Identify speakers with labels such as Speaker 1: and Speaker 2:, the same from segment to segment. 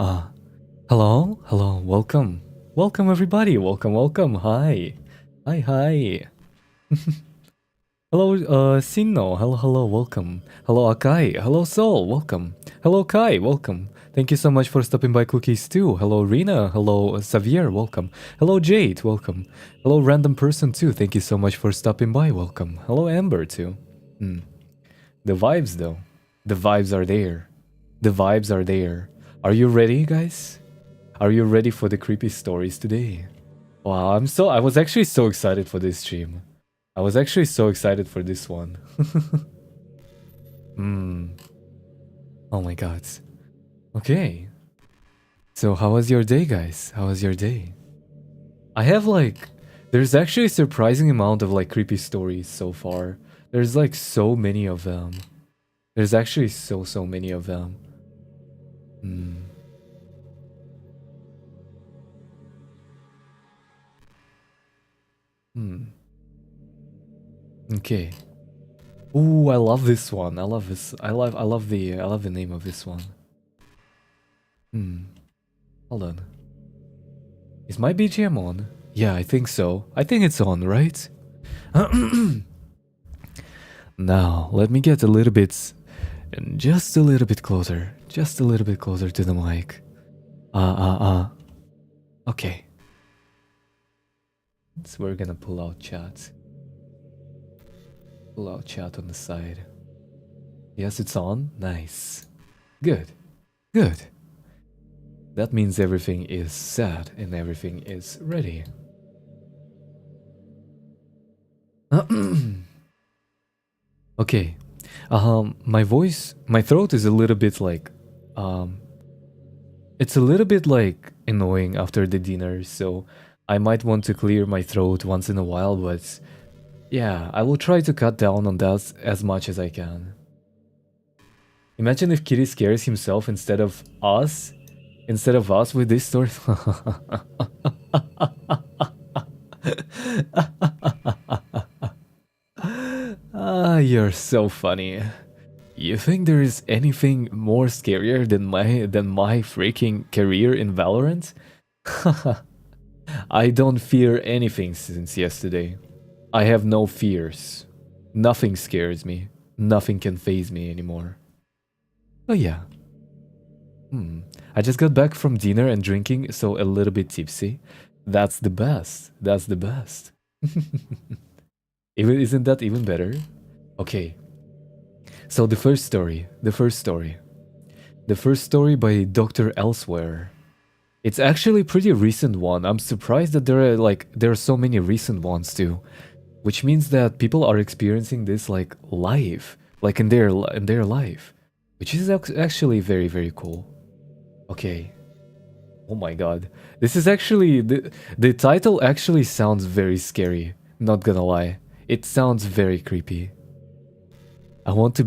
Speaker 1: Hello? Hello, welcome. Welcome everybody, welcome. Hi. Hi. Hello, Sinno. Hello, welcome. Hello, Akai. Hello, Sol. Welcome. Hello, Kai. Welcome. Thank you so much for stopping by Cookies too. Hello, Rina. Hello, Xavier. Welcome. Hello, Jade. Welcome. Hello, random person too. Thank you so much for stopping by. Welcome. Hello, Amber too. The vibes though. The vibes are there. The vibes are there. Are you ready, guys? Are you ready for the creepy stories today? Wow, I was actually so excited for this stream. I was actually so excited for this one. Oh my god. Okay. So how was your day, guys? How was your day? I have there's actually a surprising amount of creepy stories so far. There's so many of them. There's actually so many of them. Okay. Ooh, I love this one. I love the name of this one. Hold on. Is my BGM on? Yeah, I think so. I think it's on, right? Now, let me get just a little bit closer. Just a little bit closer to the mic. Okay. So we're gonna pull out chat. Pull out chat on the side. Yes, it's on. Nice. Good. Good. That means everything is set and everything is ready. Okay. My throat is a little bit it's a little bit annoying after the dinner, so I might want to clear my throat once in a while, but yeah, I will try to cut down on that as much as I can. Imagine if Kiri scares himself instead of us with this story. You're so funny. You think there is anything more scarier than my freaking career in Valorant? I don't fear anything since yesterday. I have no fears. Nothing scares me. Nothing can faze me anymore. Oh yeah. I just got back from dinner and drinking, so a little bit tipsy. That's the best. That's the best. Isn't that even better? Okay. So the first story by Dr. Elsewhere. It's actually a pretty recent one. I'm surprised that there are so many recent ones too, which means that people are experiencing this live, in their life, which is actually very, very cool. Okay. Oh my god. This is actually the title actually sounds very scary, not gonna lie. It sounds very creepy. I want to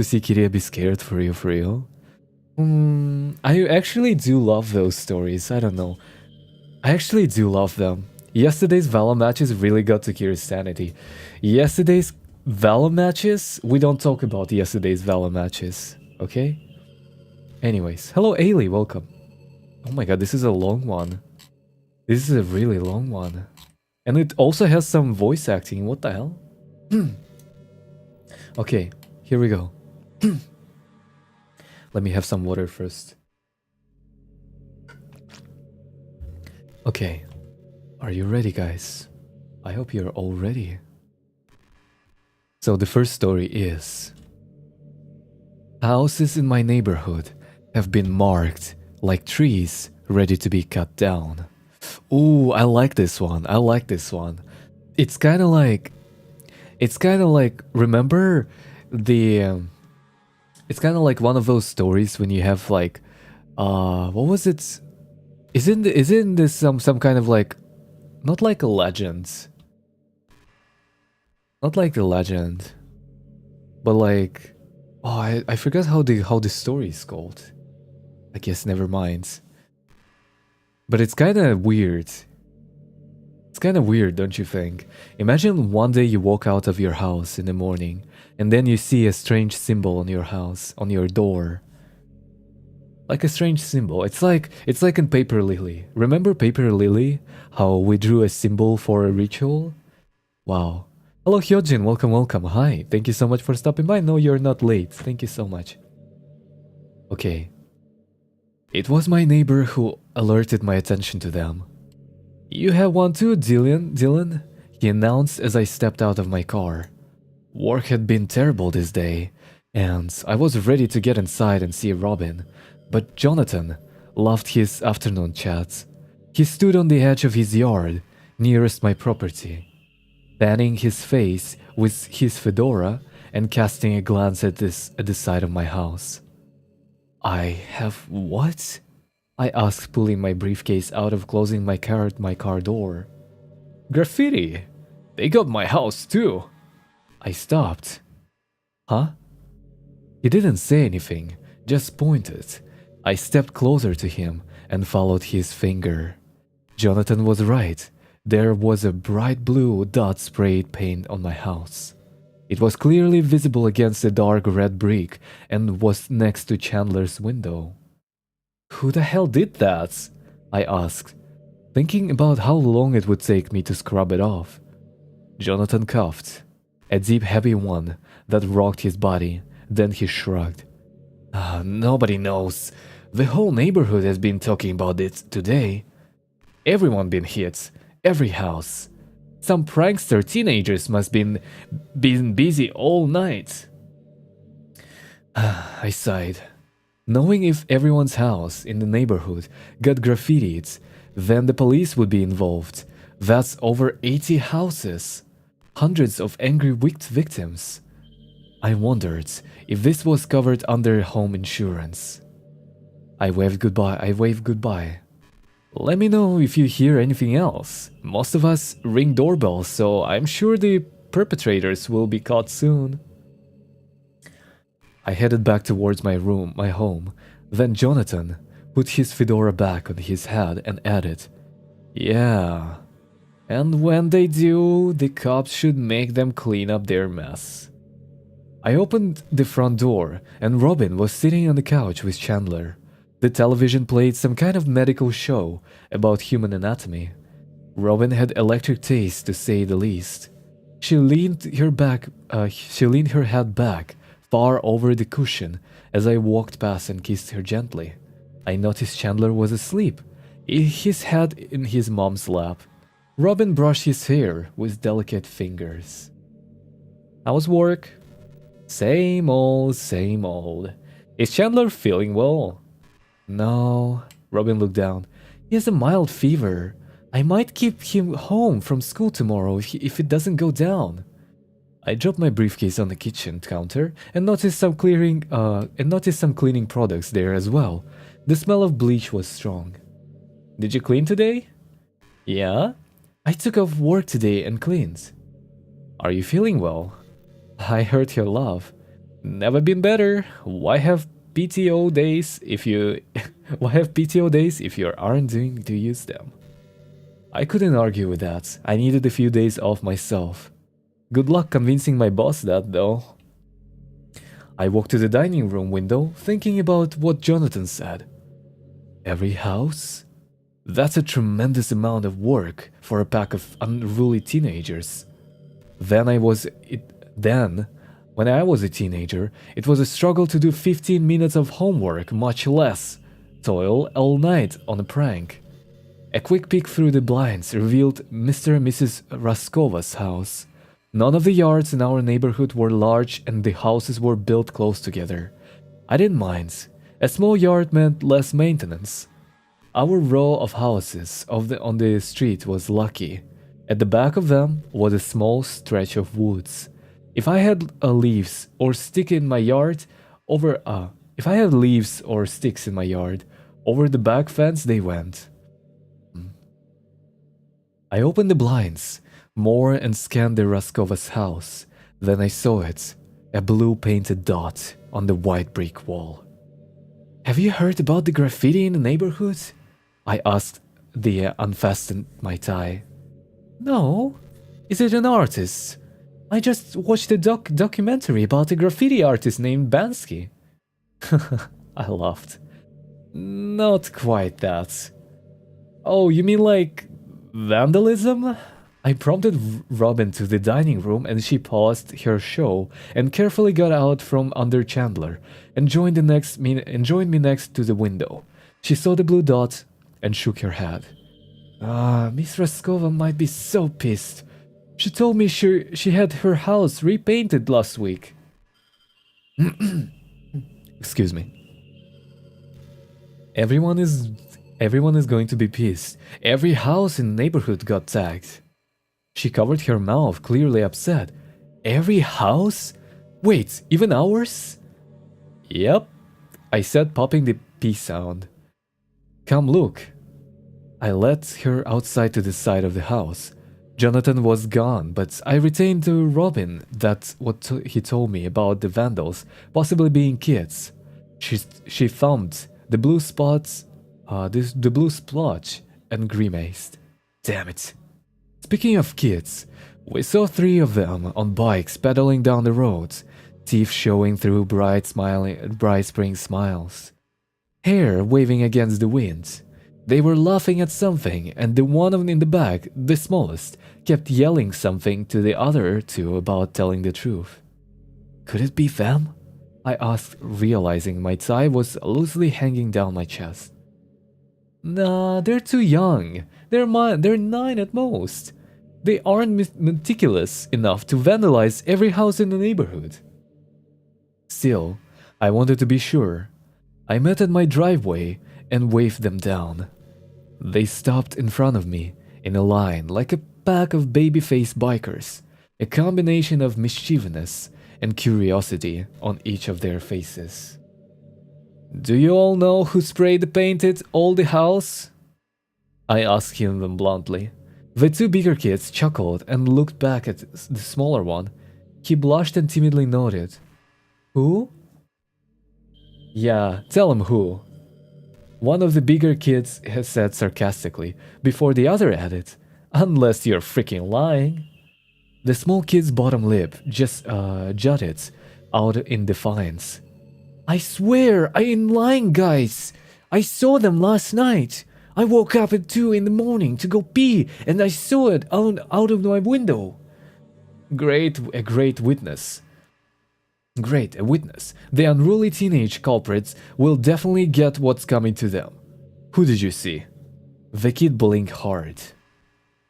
Speaker 1: see Kiriya be scared for real. I actually do love those stories. I don't know. I actually do love them. Yesterday's Vala matches really got to Kiri's sanity. Yesterday's Vala matches? We don't talk about yesterday's Vala matches, okay? Anyways, hello Ailey, welcome. Oh my god, this is a long one. This is a really long one. And it also has some voice acting, what the hell? Okay, here we go. Let me have some water first. Okay, are you ready, guys? I hope you're all ready. So the first story is... Houses in my neighborhood have been marked like trees ready to be cut down. Ooh, I like this one. I like this one. It's kind of like... remember the... it's kind of like one of those stories when you have what was it? Isn't this some kind of not like a legend. Not like a legend. But oh, I forgot how the story is called. I guess never mind. But it's kind of weird. It's kind of weird, don't you think? Imagine one day you walk out of your house in the morning and then you see a strange symbol on your house, on your door. Like a strange symbol. It's like in Paper Lily. Remember Paper Lily? How we drew a symbol for a ritual? Wow. Hello Hyojin, welcome, welcome. Hi, thank you so much for stopping by. No, you're not late. Thank you so much. Okay. It was my neighbor who alerted my attention to them. You have one too, Dylan? He announced as I stepped out of my car. Work had been terrible this day, and I was ready to get inside and see Robin, but Jonathan loved his afternoon chats. He stood on the edge of his yard, nearest my property, fanning his face with his fedora and casting a glance at the side of my house. I have what? I asked, pulling my briefcase out of closing my car door. Graffiti! They got my house too! I stopped. Huh? He didn't say anything, just pointed. I stepped closer to him and followed his finger. Jonathan was right. There was a bright blue dot sprayed paint on my house. It was clearly visible against the dark red brick and was next to Chandler's window. Who the hell did that? I asked, thinking about how long it would take me to scrub it off. Jonathan coughed, a deep heavy one that rocked his body, then he shrugged. Nobody knows. The whole neighborhood has been talking about it today. Everyone been hit, every house. Some prankster teenagers must been busy all night. I sighed. Knowing if everyone's house in the neighborhood got graffitied, then the police would be involved. That's over 80 houses. Hundreds of angry victims. I wondered if this was covered under home insurance. I waved goodbye. Let me know if you hear anything else. Most of us ring doorbells, so I'm sure the perpetrators will be caught soon. I headed back towards my home. Then Jonathan put his fedora back on his head and added, "Yeah, and when they do, the cops should make them clean up their mess." I opened the front door, and Robin was sitting on the couch with Chandler. The television played some kind of medical show about human anatomy. Robin had electric taste, to say the least. She leaned her head back, far over the cushion, as I walked past and kissed her gently. I noticed Chandler was asleep, his head in his mom's lap. Robin brushed his hair with delicate fingers. How's work? Same old, same old. Is Chandler feeling well? No. Robin looked down. He has a mild fever. I might keep him home from school tomorrow if it doesn't go down. I dropped my briefcase on the kitchen counter and noticed some cleaning products there as well. The smell of bleach was strong. Did you clean today? Yeah. I took off work today and cleaned. Are you feeling well? I heard your laugh. Never been better. Why have PTO days if you aren't doing to use them? I couldn't argue with that. I needed a few days off myself. Good luck convincing my boss that, though. I walked to the dining room window, thinking about what Jonathan said. Every house? That's a tremendous amount of work for a pack of unruly teenagers. When I was a teenager, it was a struggle to do 15 minutes of homework, much less toil all night on a prank. A quick peek through the blinds revealed Mr. and Mrs. Raskova's house. None of the yards in our neighborhood were large and the houses were built close together. I didn't mind. A small yard meant less maintenance. Our row of houses on the street was lucky. At the back of them was a small stretch of woods. If I had leaves or sticks in my yard, over the back fence they went. I opened the blinds more and scanned the Raskova's house. Then I saw it, a blue painted dot on the white brick wall. Have you heard about the graffiti in the neighborhood? I asked, unfastened my tie. No. Is it an artist? I just watched a documentary about a graffiti artist named Bansky. I laughed. Not quite that. Oh, you mean like vandalism? I prompted Robin to the dining room and she paused her show and carefully got out from under Chandler and joined me next to the window. She saw the blue dot and shook her head. Miss Raskova might be so pissed. She told me she had her house repainted last week. Excuse me. Everyone is going to be pissed. Every house in the neighborhood got tagged. She covered her mouth, clearly upset. Every house? Wait, even ours? Yep, I said, popping the P sound. Come look. I led her outside to the side of the house. Jonathan was gone, but I retained to Robin that what he told me about the vandals possibly being kids. She thumbed the blue spots, the blue splotch, and grimaced. Damn it. Speaking of kids, we saw 3 of them on bikes pedaling down the road, teeth showing through bright spring smiles. Hair waving against the wind. They were laughing at something, and the one in the back, the smallest, kept yelling something to the other 2 about telling the truth. Could it be them? I asked, realizing my tie was loosely hanging down my chest. Nah, they're too young. They're 9 at most. They aren't meticulous enough to vandalize every house in the neighborhood. Still, I wanted to be sure. I met at my driveway and waved them down. They stopped in front of me, in a line like a pack of baby-faced bikers, a combination of mischievousness and curiosity on each of their faces. Do you all know who sprayed painted all the house? I asked him bluntly. The 2 bigger kids chuckled and looked back at the smaller one. He blushed and timidly nodded. Who? Yeah, tell him who. One of the bigger kids has said sarcastically, before the other added, unless you're freaking lying. The small kid's bottom lip just jutted out in defiance. I swear, I ain't lying, guys. I saw them last night. I woke up at 2 in the morning to go pee, and I saw it out of my window. A great witness. Great, a witness. The unruly teenage culprits will definitely get what's coming to them. Who did you see? The kid blinked hard.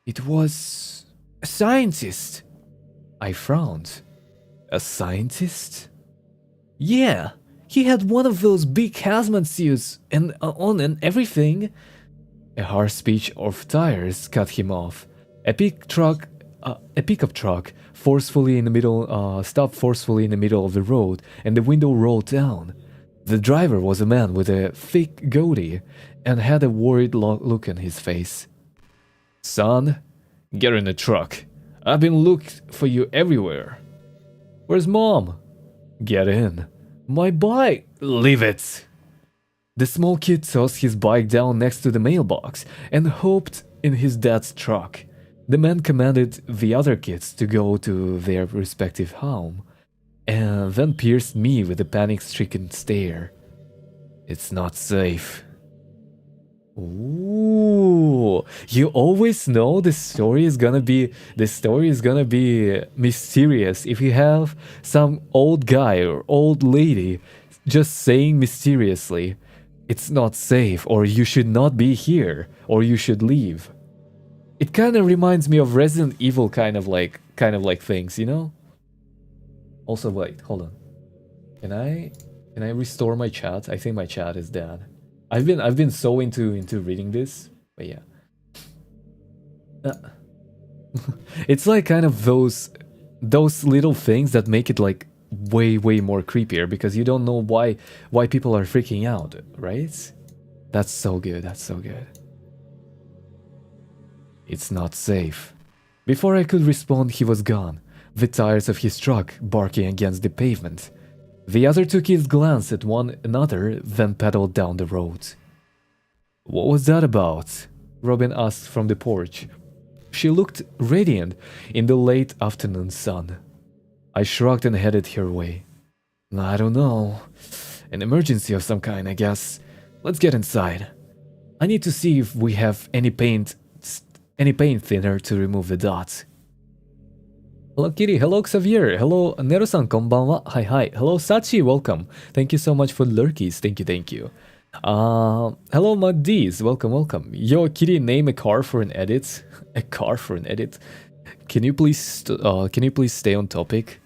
Speaker 1: It was a scientist. I frowned. A scientist? Yeah, he had one of those big hazmat suits on and everything. A harsh speech of tires cut him off. A pickup truck forcefully in the middle, stopped forcefully in the middle of the road, and the window rolled down. The driver was a man with a thick goatee and had a worried look on his face. Son, get in the truck. I've been looking for you everywhere. Where's Mom? Get in. My bike. Leave it. The small kid tossed his bike down next to the mailbox and hopped in his dad's truck. The man commanded the other kids to go to their respective home, and then pierced me with a panic-stricken stare. It's not safe. Ooh, you always know the story is gonna be mysterious if you have some old guy or old lady just saying mysteriously, it's not safe, or you should not be here, or you should leave. It kind of reminds me of Resident Evil kind of like things, you know? Also, wait, hold on. Can I restore my chat? I think my chat is dead. I've been so into reading this, but yeah. It's like kind of those little things that make it like way more creepier because you don't know why people are freaking out, right? That's so good. That's so good. It's not safe. Before I could respond, he was gone, the tires of his truck barking against the pavement. The other 2 kids glanced at one another, then pedaled down the road. What was that about? Robin asked from the porch. She looked radiant in the late afternoon sun. I shrugged and headed her way. I don't know. An emergency of some kind, I guess. Let's get inside. I need to see if we have any paint thinner to remove the dots. Hello Kiri, hello Xavier, hello Nero-san, konbanwa, hi hi. Hello Sachi, welcome. Thank you so much for lurkies, thank you, thank you. Hello Magdiz, welcome, welcome. Yo Kiri, name a car for an edit. A car for an edit? Can you please stay on topic?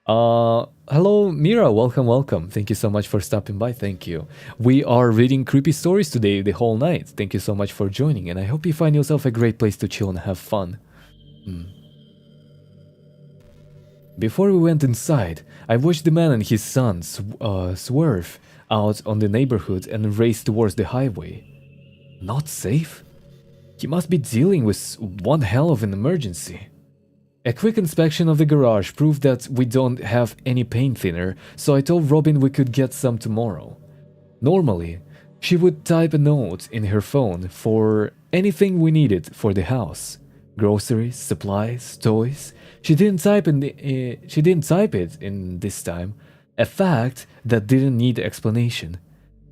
Speaker 1: Hello Mira, welcome, welcome. Thank you so much for stopping by, thank you. We are reading creepy stories today the whole night. Thank you so much for joining, and I hope you find yourself a great place to chill and have fun. Before we went inside, I watched the man and his son swerve out on the neighborhood and race towards the highway. Not safe? He must be dealing with one hell of an emergency. A quick inspection of the garage proved that we don't have any paint thinner, so I told Robin we could get some tomorrow. Normally, she would type a note in her phone for anything we needed for the house. Groceries, supplies, toys. She didn't type it in this time, a fact that didn't need explanation.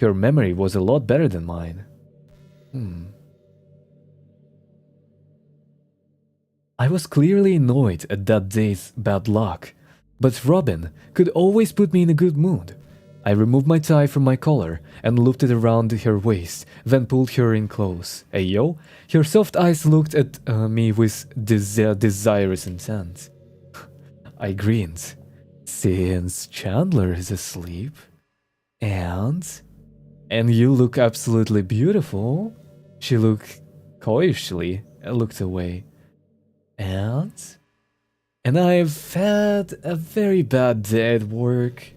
Speaker 1: Her memory was a lot better than mine. I was clearly annoyed at that day's bad luck, but Robin could always put me in a good mood. I removed my tie from my collar and looped it around her waist, then pulled her in close. Ayo, her soft eyes looked at me with desirous intent. I grinned. Since Chandler is asleep, and you look absolutely beautiful. She looked coyishly and looked away. And I've had a very bad day at work.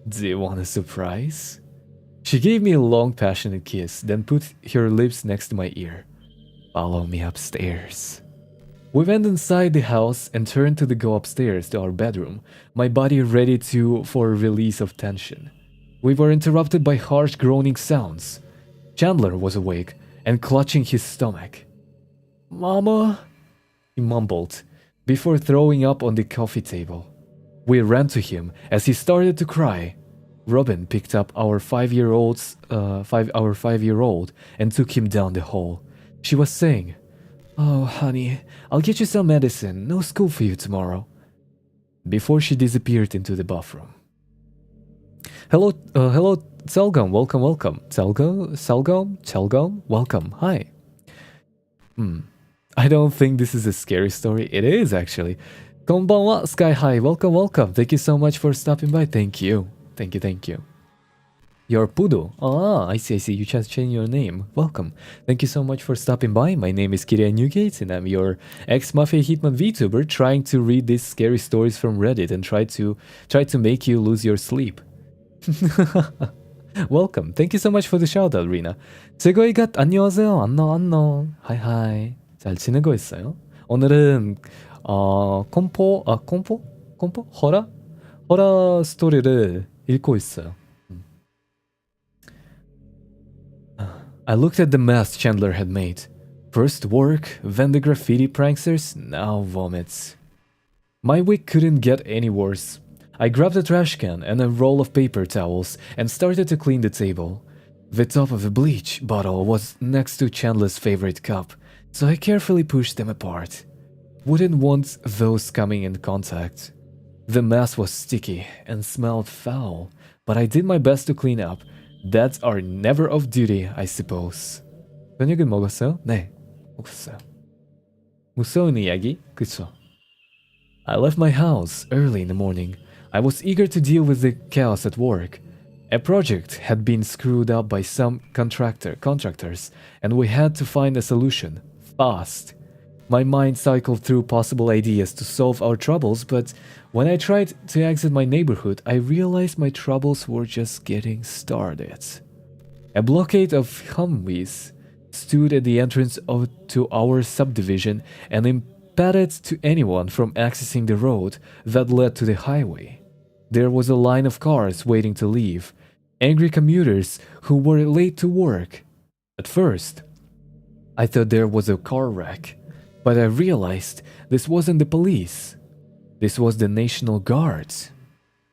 Speaker 1: Do you want a surprise? She gave me a long, passionate kiss, then put her lips next to my ear. Follow me upstairs. We went inside the house and turned to go upstairs to our bedroom, my body ready for a release of tension. We were interrupted by harsh groaning sounds. Chandler was awake and clutching his stomach. Mama, he mumbled, before throwing up on the coffee table. We ran to him as he started to cry. Robin picked up our 5-year-old and took him down the hall. She was saying, "Oh, honey, I'll get you some medicine. No school for you tomorrow." Before she disappeared into the bathroom. Hello, Telgum. Welcome, welcome. Telgum, welcome. Hi. I don't think this is a scary story. It is, actually. Konbanwa, Sky High. Welcome, welcome. Thank you so much for stopping by. Thank you. Thank you, thank you. You're Pudo. Ah, I see. You just changed your name. Welcome. Thank you so much for stopping by. My name is KiriyaNewgate, and I'm your ex-Mafia Hitman Vtuber trying to read these scary stories from Reddit and try to make you lose your sleep. Welcome. Thank you so much for the shout-out, Rina. 제거이갓 안녕하세요. 안녕. 하이. 잘 지내고 있어요? 오늘은 콤포? 허라 스토리를 읽고 있어요. I looked at the mess Chandler had made. First work, then the graffiti pranksters, now vomits. My week couldn't get any worse. I grabbed a trash can and a roll of paper towels and started to clean the table. The top of the bleach bottle was next to Chandler's favorite cup, so I carefully pushed them apart. Wouldn't want those coming in contact. The mess was sticky and smelled foul, but I did my best to clean up. Dads are never off duty, I suppose. 저녁은 먹었어요? 네, 먹었어요. 무서운 이야기? 그쵸? I left my house early in the morning. I was eager to deal with the chaos at work. A project had been screwed up by some contractors, and we had to find a solution, fast. My mind cycled through possible ideas to solve our troubles, but when I tried to exit my neighborhood, I realized my troubles were just getting started. A blockade of Humvees stood at the entrance to our subdivision and impeded to anyone from accessing the road that led to the highway. There was a line of cars waiting to leave, angry commuters who were late to work. At first, I thought there was a car wreck, but I realized this wasn't the police. This was the National Guard.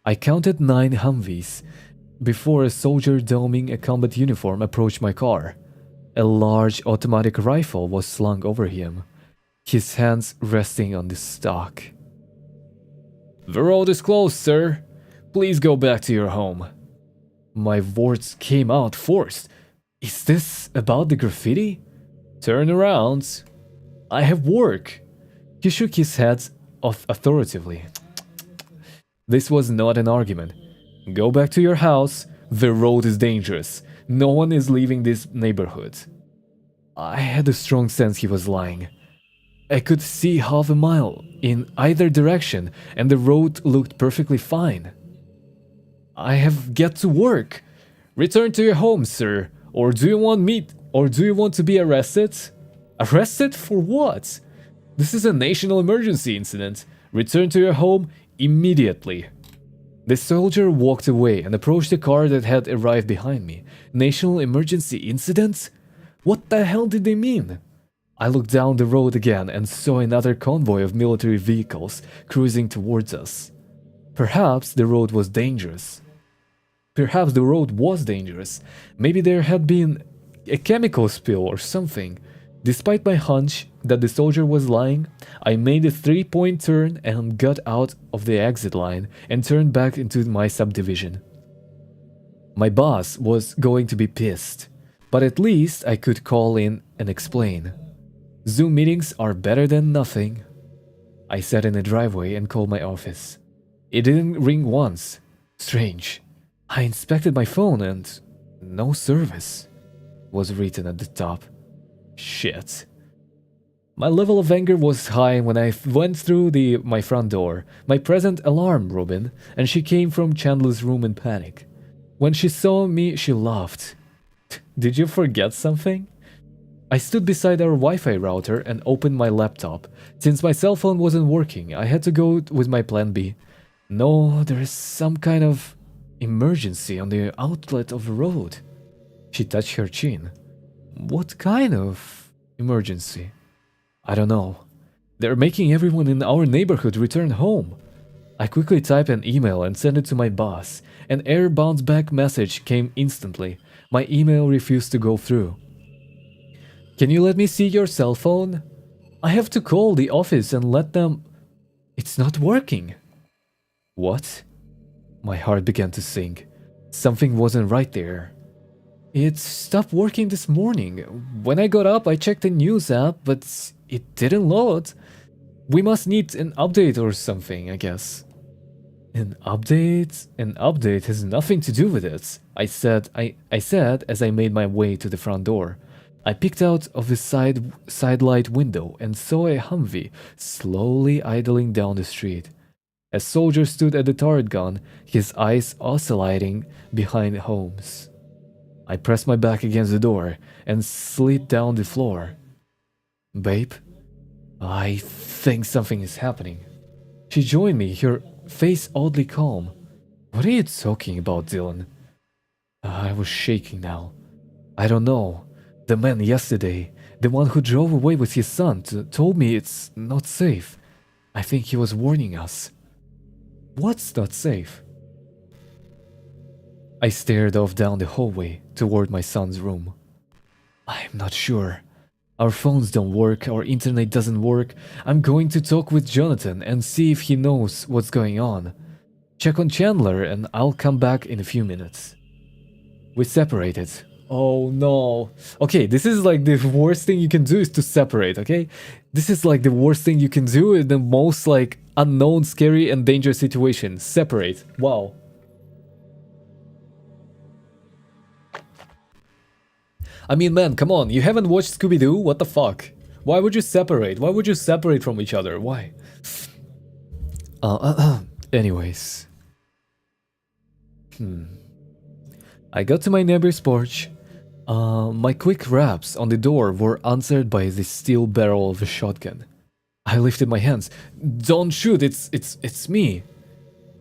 Speaker 1: I counted 9 Humvees, before a soldier donning a combat uniform approached my car. A large automatic rifle was slung over him, his hands resting on the stock. "The road is closed, sir. Please go back to your home." My words came out forced. Is this about the graffiti? "Turn around. I have work." He shook his head authoritatively. This was not an argument. "Go back to your house. The road is dangerous. No one is leaving this neighborhood." I had a strong sense he was lying. I could see half a mile in either direction and the road looked perfectly fine. "I have got to work. Return to your home, sir. Or do you want to be arrested?" "Arrested for what?" "This is a national emergency incident. Return to your home immediately." The soldier walked away and approached the car that had arrived behind me. National emergency incident? What the hell did they mean? I looked down the road again and saw another convoy of military vehicles cruising towards us. Perhaps the road was dangerous. Maybe there had been a chemical spill or something. Despite my hunch that the soldier was lying, I made a 3-point turn and got out of the exit line and turned back into my subdivision. My boss was going to be pissed, but at least I could call in and explain. Zoom meetings are better than nothing. I sat in the driveway and called my office. It didn't ring once. Strange. I inspected my phone and no service was written at the top. Shit. My level of anger was high when I went through my front door. My present alarmed Robin, and she came from Chandler's room in panic. When she saw me, she laughed. "Did you forget something?" I stood beside our Wi-Fi router and opened my laptop. Since my cell phone wasn't working, I had to go with my plan B. "No, there is some kind of emergency on the outlet of the road." She touched her chin. "What kind of emergency?" "I don't know. They're making everyone in our neighborhood return home." I quickly typed an email and sent it to my boss. An error bounce back message came instantly. My email refused to go through. "Can you let me see your cell phone? I have to call the office and let them... It's not working." "What?" My heart began to sink. Something wasn't right there. "It stopped working this morning. When I got up, I checked the news app, but it didn't load. We must need an update or something, I guess." "An update? An update has nothing to do with it," I said as I made my way to the front door. I peeked out of the side light window and saw a Humvee slowly idling down the street. A soldier stood at the turret gun, his eyes oscillating behind Holmes. I pressed my back against the door and slid down the floor. "Babe, I think something is happening." She joined me, her face oddly calm. "What are you talking about, Dylan?" I was shaking now. "I don't know. The man yesterday, the one who drove away with his son, told me it's not safe. I think he was warning us." "What's not safe?" I stared off down the hallway toward my son's room. "I'm not sure. Our phones don't work, our internet doesn't work. I'm going to talk with Jonathan and see if he knows what's going on. Check on Chandler and I'll come back in a few minutes." We separated. Oh no. Okay, this is like the worst thing you can do is to separate, okay? This is like the worst thing you can do in the most like unknown, scary and dangerous situation. Separate. Wow. I mean, man, come on, you haven't watched Scooby-Doo? What the fuck? Why would you separate? Why would you separate from each other? Why? Anyways. I got to my neighbor's porch. My quick raps on the door were answered by the steel barrel of a shotgun. I lifted my hands. "Don't shoot, it's me."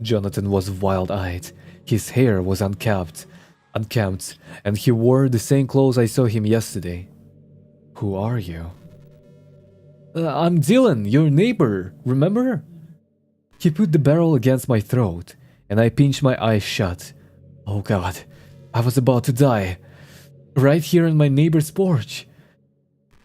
Speaker 1: Jonathan was wild-eyed. His hair was unkempt, and he wore the same clothes I saw him yesterday. "Who are you?" I'm Dylan, your neighbor, remember?" He put the barrel against my throat, and I pinched my eyes shut. Oh god, I was about to die. Right here on my neighbor's porch.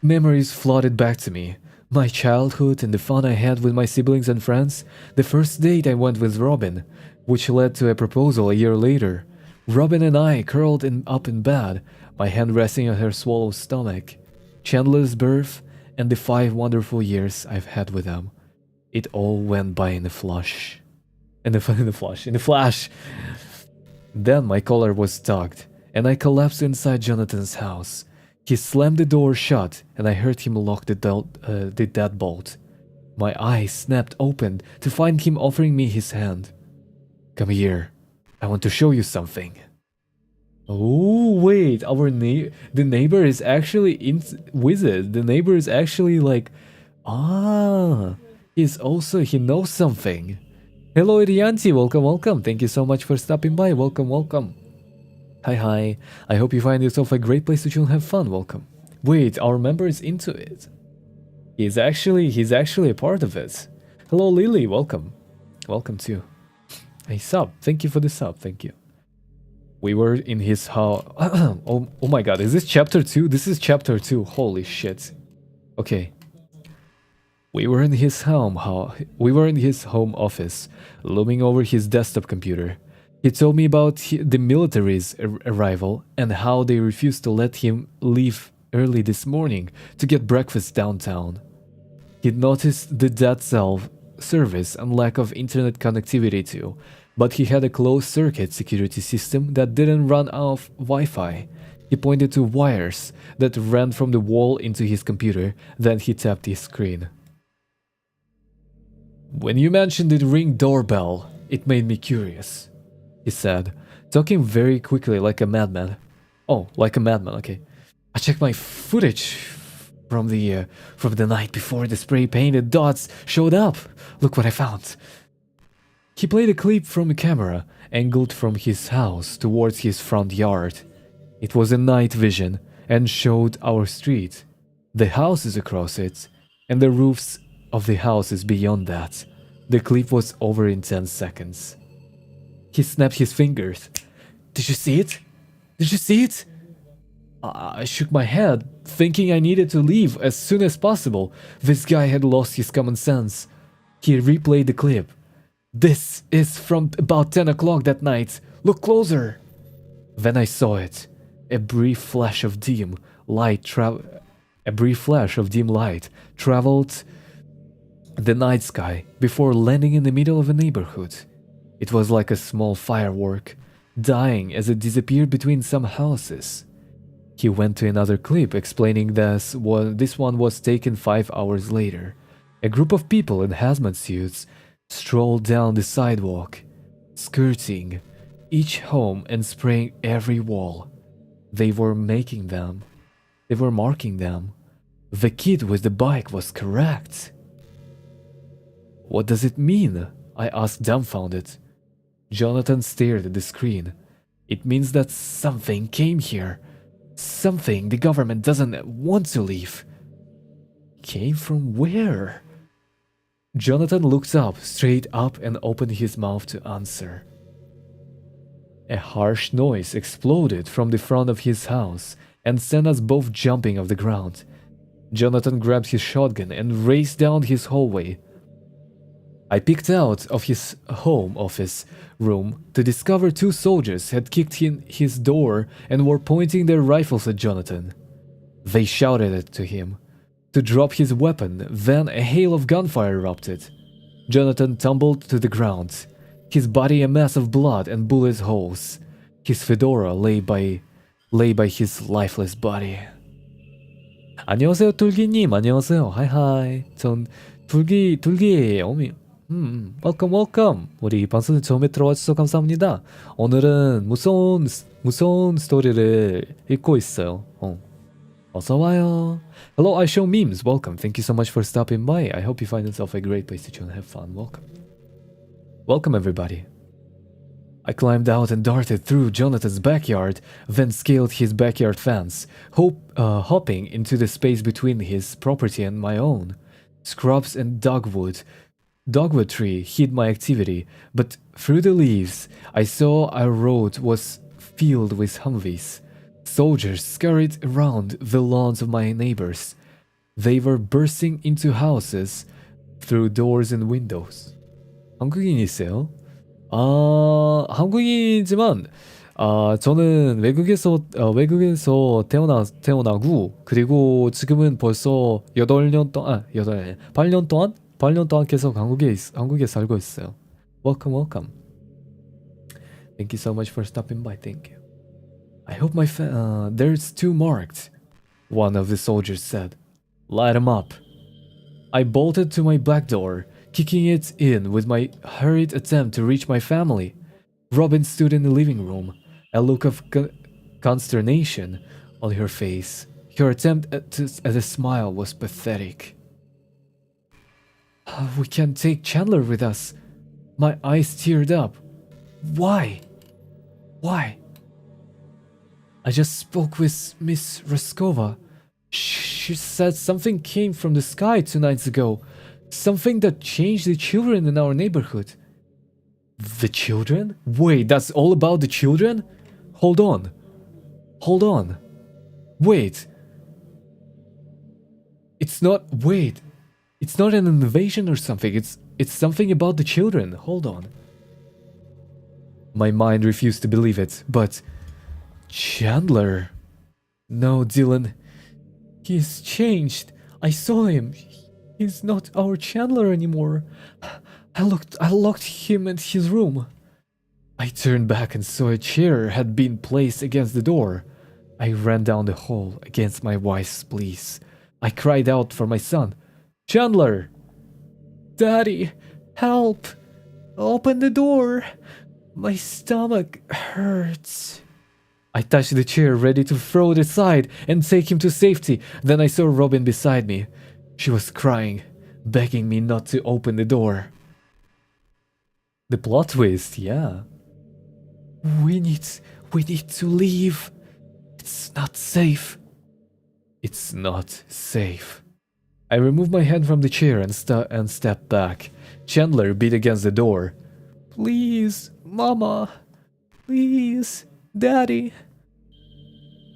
Speaker 1: Memories flooded back to me. My childhood and the fun I had with my siblings and friends. The first date I went with Robin, which led to a proposal a year later. Robin and I curled up in bed, my hand resting on her swallow stomach. Chandler's birth and the 5 wonderful years I've had with them. It all went by in a flash. In a flash. Then my collar was tugged, and I collapsed inside Jonathan's house. He slammed the door shut, and I heard him lock the deadbolt. My eyes snapped open to find him offering me his hand. Come here. I want to show you something. Oh, wait. The neighbor is actually with it. The neighbor is actually like... he knows something. Hello, Irianti. Welcome. Thank you so much for stopping by. Welcome. Hi. I hope you find yourself a great place to chill and have fun. Welcome. Wait, our member is into it. He's actually a part of it. Hello, Lily. Welcome too. Hey, sub. Thank you for the sub. Thank you. We were in his house. oh my god, is this chapter 2? This is chapter 2. Holy shit. Okay. We were in his home office, looming over his desktop computer. He told me about the military's arrival and how they refused to let him leave early this morning to get breakfast downtown. He'd noticed the dead cell service and lack of internet connectivity too, but he had a closed-circuit security system that didn't run off Wi-Fi. He pointed to wires that ran from the wall into his computer, then he tapped his screen. When you mentioned the Ring doorbell, it made me curious, he said, talking very quickly like a madman. Oh, like a madman, okay. I checked my footage from the night before the spray-painted dots showed up. Look what I found. He played a clip from a camera angled from his house towards his front yard. It was a night vision and showed our street, the houses across it, and the roofs of the houses beyond that. The clip was over in 10 seconds. He snapped his fingers. Did you see it? Did you see it? I shook my head, thinking I needed to leave as soon as possible. This guy had lost his common sense. He replayed the clip. This is from about 10 o'clock that night. Look closer. Then I saw it. A brief flash of dim light traveled the night sky before landing in the middle of a neighborhood. It was like a small firework, dying as it disappeared between some houses. He went to another clip explaining this one was taken 5 hours later. A group of people in hazmat suits strolled down the sidewalk, skirting each home and spraying every wall. They were marking them. The kid with the bike was correct. What does it mean? I asked, dumbfounded. Jonathan stared at the screen. It means that something came here. Something the government doesn't want to leave. Came from where? Jonathan looked up, straight up, and opened his mouth to answer. A harsh noise exploded from the front of his house and sent us both jumping off the ground. Jonathan grabbed his shotgun and raced down his hallway. I peeked out of his home office room to discover 2 soldiers had kicked in his door and were pointing their rifles at Jonathan. They shouted it to him to drop his weapon, then a hail of gunfire erupted. Jonathan tumbled to the ground, his body a mass of blood and bullet holes. His fedora lay by his lifeless body. 안녕하세요, 툴기님. 안녕하세요. Hi. 전 툴기예요. welcome. 우리 방송 처음에 들어와주셔서 감사합니다. 오늘은 무서운 스토리를 읽고 있어요. 어서 와요. Hello, I show memes. Welcome. Thank you so much for stopping by. I hope you find yourself a great place to chill and have fun. Welcome, everybody. I climbed out and darted through Jonathan's backyard, then scaled his backyard fence, hopping into the space between his property and my own. Scrubs and dogwood Dogwood tree hid my activity, but through the leaves, I saw our road was filled with Humvees. Soldiers scurried around the lawns of my neighbors. They were bursting into houses through doors and windows. 한국인이세요? 한국인이지만 저는 외국에서 태어나고 그리고 지금은 벌써 8년 동안 계속 한국에 살고 있어요. Welcome, welcome. Thank you so much for stopping by. Thank you. I hope my there's two marked, one of the soldiers said. Light 'em up. I bolted to my back door, kicking it in with my hurried attempt to reach my family. Robin stood in the living room, a look of consternation on her face. Her attempt at a smile was pathetic. We can't take Chandler with us. My eyes teared up. Why? Why? I just spoke with Miss Raskova. She said something came from the sky 2 nights ago. Something that changed the children in our neighborhood. The children? Wait, that's all about the children? Hold on. Hold on. Wait. It's not... Wait. It's not an invasion or something. It's something about the children. Hold on. My mind refused to believe it, but... Chandler... No, Dylan... He's changed. I saw him. He's not our Chandler anymore. I locked him in his room. I turned back and saw a chair had been placed against the door. I ran down the hall against my wife's pleas. I cried out for my son. Chandler! Daddy, help! Open the door! My stomach hurts. I touched the chair, ready to throw it aside and take him to safety. Then I saw Robin beside me. She was crying, begging me not to open the door. The plot twist, yeah. We need to leave. It's not safe. It's not safe. I removed my hand from the chair and stepped back. Chandler beat against the door. Please, Mama. Please, Daddy.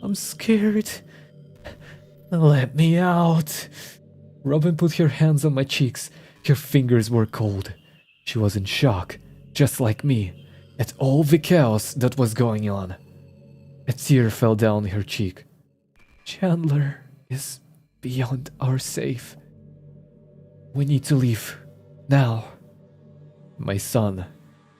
Speaker 1: I'm scared. Let me out. Robin put her hands on my cheeks. Her fingers were cold. She was in shock, just like me, at all the chaos that was going on. A tear fell down her cheek. Chandler is beyond our safe. We need to leave. Now. My son.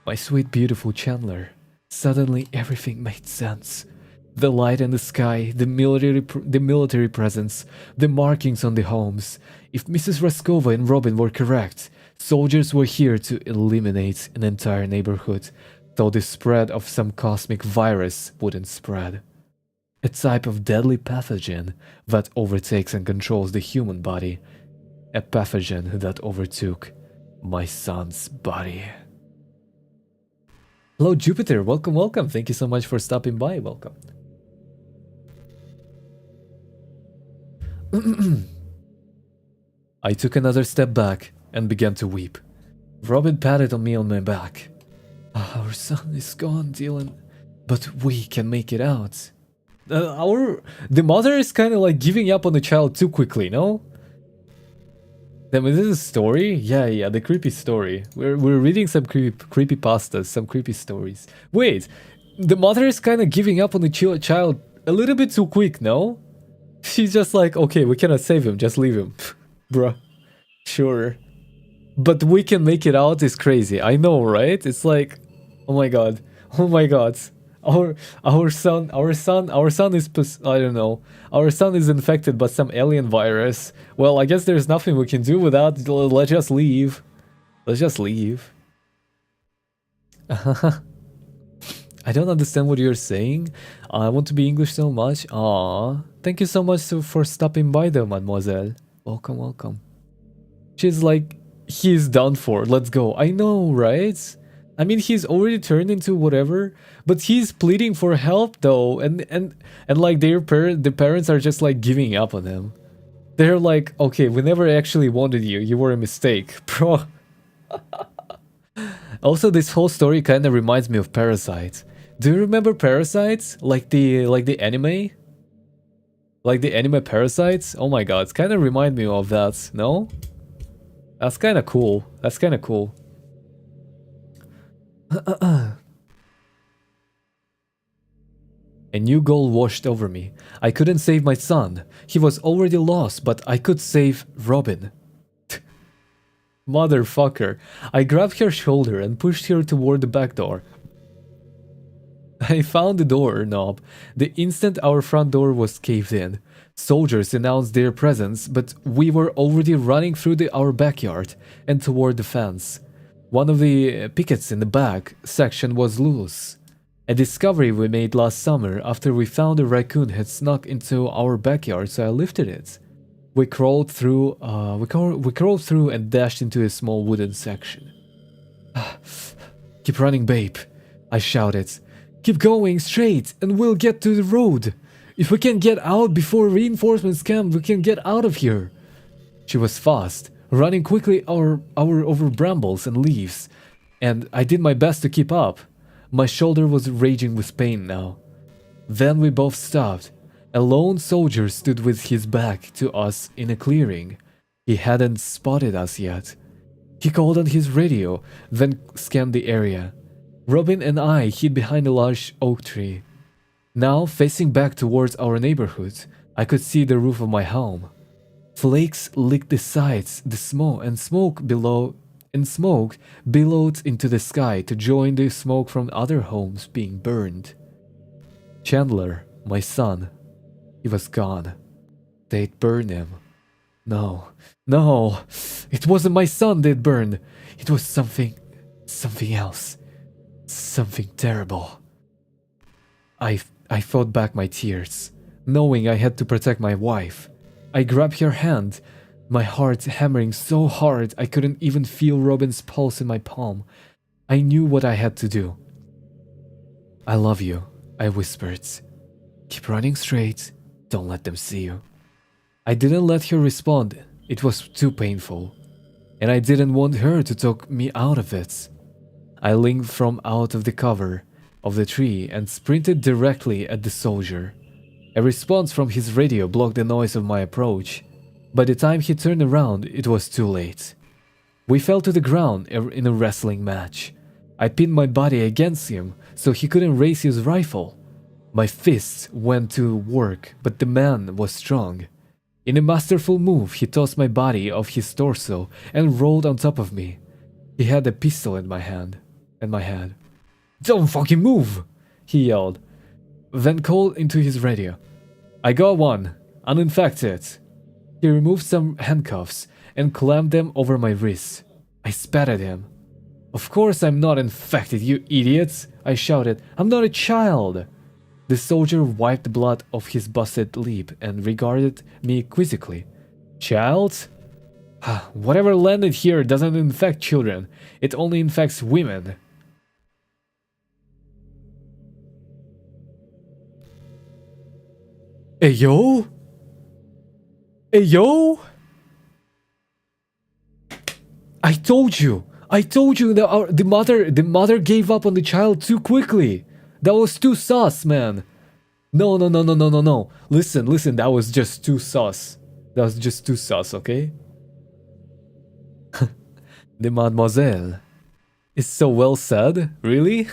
Speaker 1: My sweet beautiful Chandler. Suddenly everything made sense. The light in the sky, the military presence, the markings on the homes. If Mrs. Raskova and Robin were correct, soldiers were here to eliminate an entire neighborhood, though the spread of some cosmic virus wouldn't spread. A type of deadly pathogen that overtakes and controls the human body. A pathogen that overtook my son's body. Hello Jupiter, welcome, welcome. Thank you so much for stopping by, welcome. I took another step back and began to weep. Robin patted on me on my back. Our son is gone, Dylan, but we can make it out. The mother is kind of like giving up on the child too quickly, no? I mean, this is a story? Yeah, the creepy story. We're reading some creepy pastas, some creepy stories. Wait, the mother is kind of giving up on the child a little bit too quick, no? She's just like, okay, we cannot save him, just leave him. Bruh, sure. But we can make it out is crazy. I know, right? It's like, oh my god. Our son is, I don't know. Our son is infected by some alien virus. Well, I guess there's nothing we can do with that. Let's just leave. Let's just leave. I don't understand what you're saying. I want to be English so much. Aww. Thank you so much for stopping by though, mademoiselle. Welcome, welcome. She's like, he's done for. Let's go. I know, right? I mean, he's already turned into whatever, but he's pleading for help though, and like the parents are just like giving up on him. They're like, okay, we never actually wanted you. You were a mistake, bro. Also, this whole story kind of reminds me of Parasite. Do you remember Parasites? Like the anime? Like the anime Parasites? Oh my god, it's kind of remind me of that, no? That's kind of cool. That's kind of cool. A new goal washed over me. I couldn't save my son. He was already lost, but I could save Robin. Motherfucker. I grabbed her shoulder and pushed her toward the back door. I found the door knob. The instant our front door was caved in. Soldiers announced their presence, but we were already running through our backyard and toward the fence. One of the pickets in the back section was loose. A discovery we made last summer after we found a raccoon had snuck into our backyard, so I lifted it. We crawled through and dashed into a small wooden section. Keep running, babe, I shouted. Keep going straight and we'll get to the road. If we can get out before reinforcements come, we can get out of here. She was fast, running quickly over brambles and leaves, and I did my best to keep up. My shoulder was raging with pain now. Then we both stopped. A lone soldier stood with his back to us in a clearing. He hadn't spotted us yet. He called on his radio, then scanned the area. Robin and I hid behind a large oak tree. Now, facing back towards our neighborhood, I could see the roof of my home. Flakes licked the sides, the smoke billowed into the sky to join the smoke from other homes being burned. Chandler, my son, he was gone. They'd burned him. No, it wasn't my son they'd burned. It was something else. Something terrible. I fought back my tears, knowing I had to protect my wife. I grabbed her hand, my heart hammering so hard I couldn't even feel Robin's pulse in my palm. I knew what I had to do. I love you, I whispered. Keep running straight, don't let them see you. I didn't let her respond, it was too painful. And I didn't want her to talk me out of it. I leaned from out of the cover of the tree and sprinted directly at the soldier. A response from his radio blocked the noise of my approach. By the time he turned around, it was too late. We fell to the ground in a wrestling match. I pinned my body against him so he couldn't raise his rifle. My fists went to work, but the man was strong. In a masterful move, he tossed my body off his torso and rolled on top of me. He had a pistol in my hand. Don't fucking move! He yelled, then called into his radio. I got one, uninfected. He removed some handcuffs and clamped them over my wrists. I spat at him. Of course I'm not infected, you idiots! I shouted. I'm not a child! The soldier wiped the blood off his busted lip and regarded me quizzically. Child? Whatever landed here doesn't infect children. It only infects women. Hey yo? Hey yo? I told you that the mother gave up on the child too quickly. That was too sus, man. No. Listen, that was just too sus. That was just too sus, okay? The mademoiselle. It's so well said, really?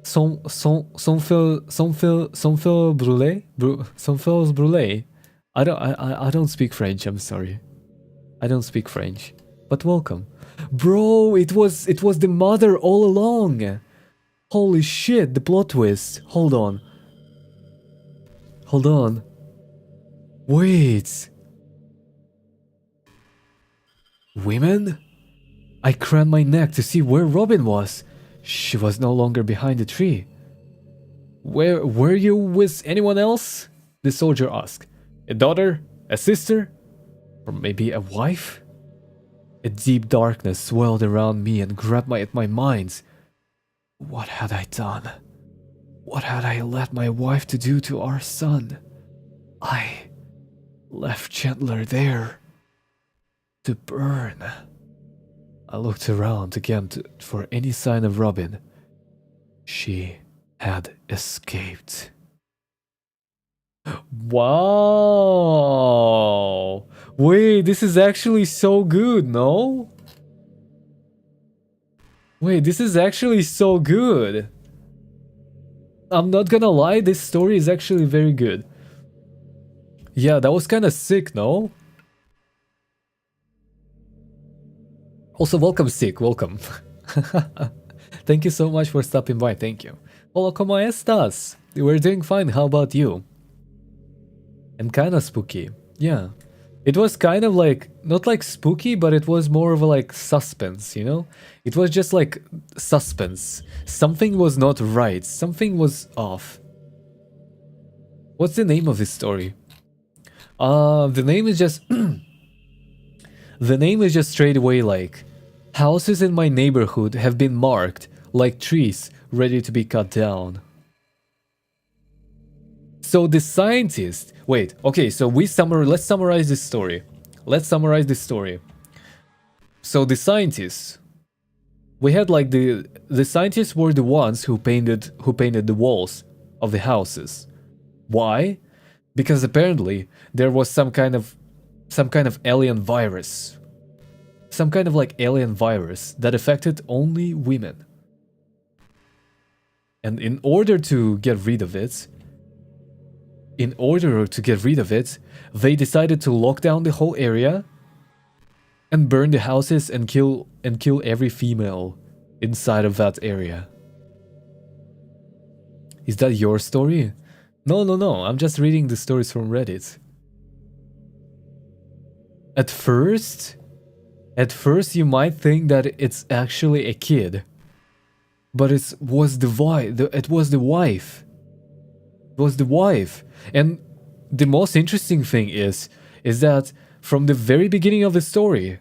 Speaker 1: Son feu brûlé. I don't speak French, I'm sorry. I don't speak French. But welcome. Bro, it was the mother all along. Holy shit, the plot twist. Hold on. Wait. Women? I craned my neck to see where Robin was. She was no longer behind the tree. Were you with anyone else? The soldier asked. A daughter? A sister? Or maybe a wife? A deep darkness swelled around me and grabbed at my mind. What had I done? What had I let my wife to do to our son? I left Chandler there. to burn. I looked around again for any sign of Robin. She had escaped. Wow! Wait, this is actually so good, no? Wait, this is actually so good. I'm not gonna lie, this story is actually very good. Yeah, that was kind of sick, no? Also, welcome, Sick, welcome. Thank you so much for stopping by, thank you. Hola, ¿cómo estás? We're doing fine, how about you? And kinda spooky, yeah. It was kind of like, not like spooky, but it was more of a like suspense, you know? It was just like suspense. Something was not right, something was off. What's the name of this story? The name is just... the name is just straight away like... Houses in my neighborhood have been marked like trees ready to be cut down. So the scientist... Wait, okay, so let's summarize this story. Let's summarize this story. So the scientists... We had like the scientists were the ones who painted the walls of the houses. Why? Because apparently there was some kind of alien virus. Some kind of like alien virus that affected only women. And in order to get rid of it, they decided to lock down the whole area and burn the houses and kill every female inside of that area. Is that your story? No, I'm just reading the stories from Reddit. At first you might think that it's actually a kid. But it was the wife. It was the wife. And the most interesting thing is that from the very beginning of the story,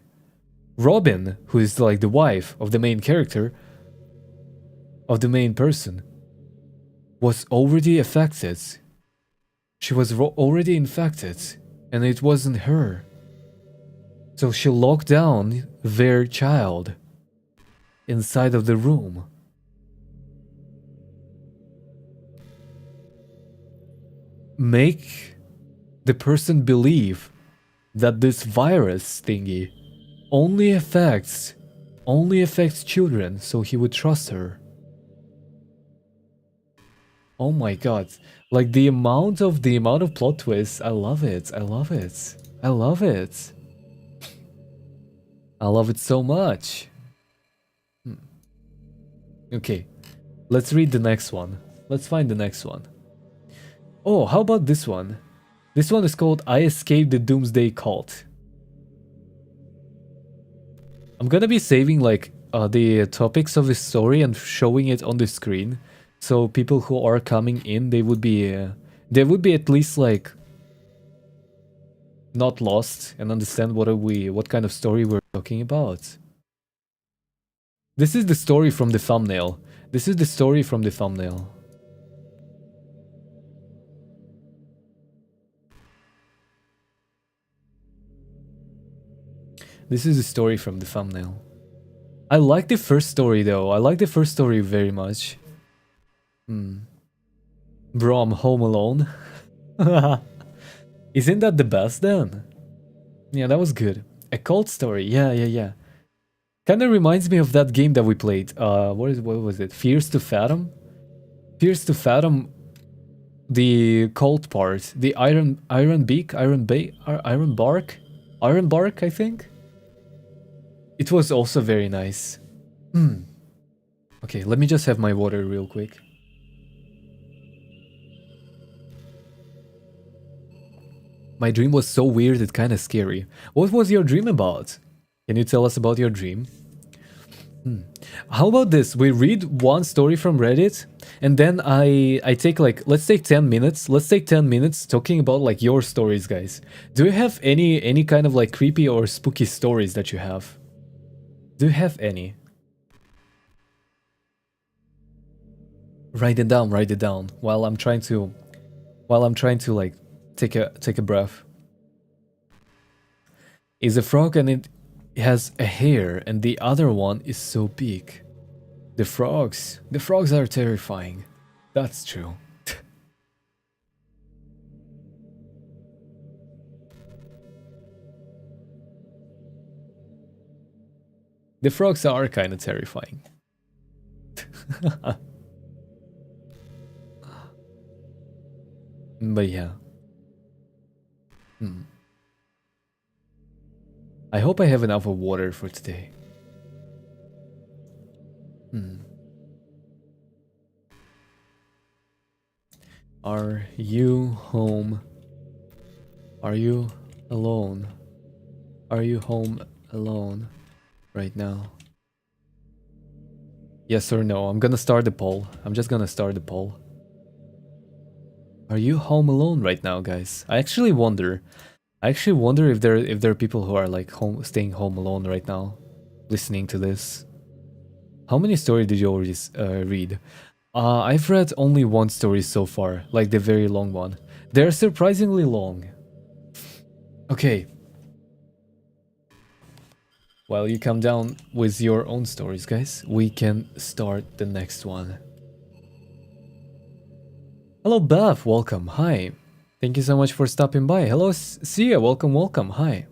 Speaker 1: Robin, who is like the wife of the main character, of the main person, was already affected. She was already infected, and it wasn't her. So she locked down their child inside of the room. Make the person believe that this virus thingy only affects children, so he would trust her. Oh my god. Like the amount of plot twists, I love it. I love it. I love it. I love it so much. Okay. Let's read the next one. Let's find the next one. Oh, how about this one? This one is called I Escaped the Doomsday Cult. I'm gonna be saving like the topics of the story and showing it on the screen. So people who are coming in, they would be at least like not lost and understand what kind of story we're talking about. This is the story from the thumbnail. This is the story from the thumbnail. This is the story from the thumbnail. I like the first story though. I like the first story very much. Bro, I'm home alone. Isn't that the best then? Yeah, that was good. A cult story. Yeah. Kinda reminds me of that game that we played. What was it? Fears to Fathom? Fears to Fathom the cult part. The Iron Bark, I think? It was also very nice. Okay, let me just have my water real quick. My dream was so weird, it's kinda scary. What was your dream about? Can you tell us about your dream? How about this? We read one story from Reddit, and then I take like, let's take 10 minutes. Let's take 10 minutes talking about like your stories, guys. Do you have any kind of like creepy or spooky stories that you have? Do you have any? Write it down while I'm trying to like take a breath. Is a frog has a hair and the other one is so big. The frogs are terrifying. That's true. The frogs are kind of terrifying. But yeah. I hope I have enough of water for today. Are you home? Are you alone? Are you home alone right now? Yes or no? I'm gonna start the poll. I'm just gonna start the poll. Are you home alone right now, guys? I actually wonder if there are people who are like staying home alone right now, listening to this. How many stories did you already read? I've read only one story so far, like the very long one. They're surprisingly long. Okay. While you come down with your own stories, guys, we can start the next one. Hello, Bev. Welcome. Hi. Thank you so much for stopping by. Hello, Sia. Welcome, welcome. Hi.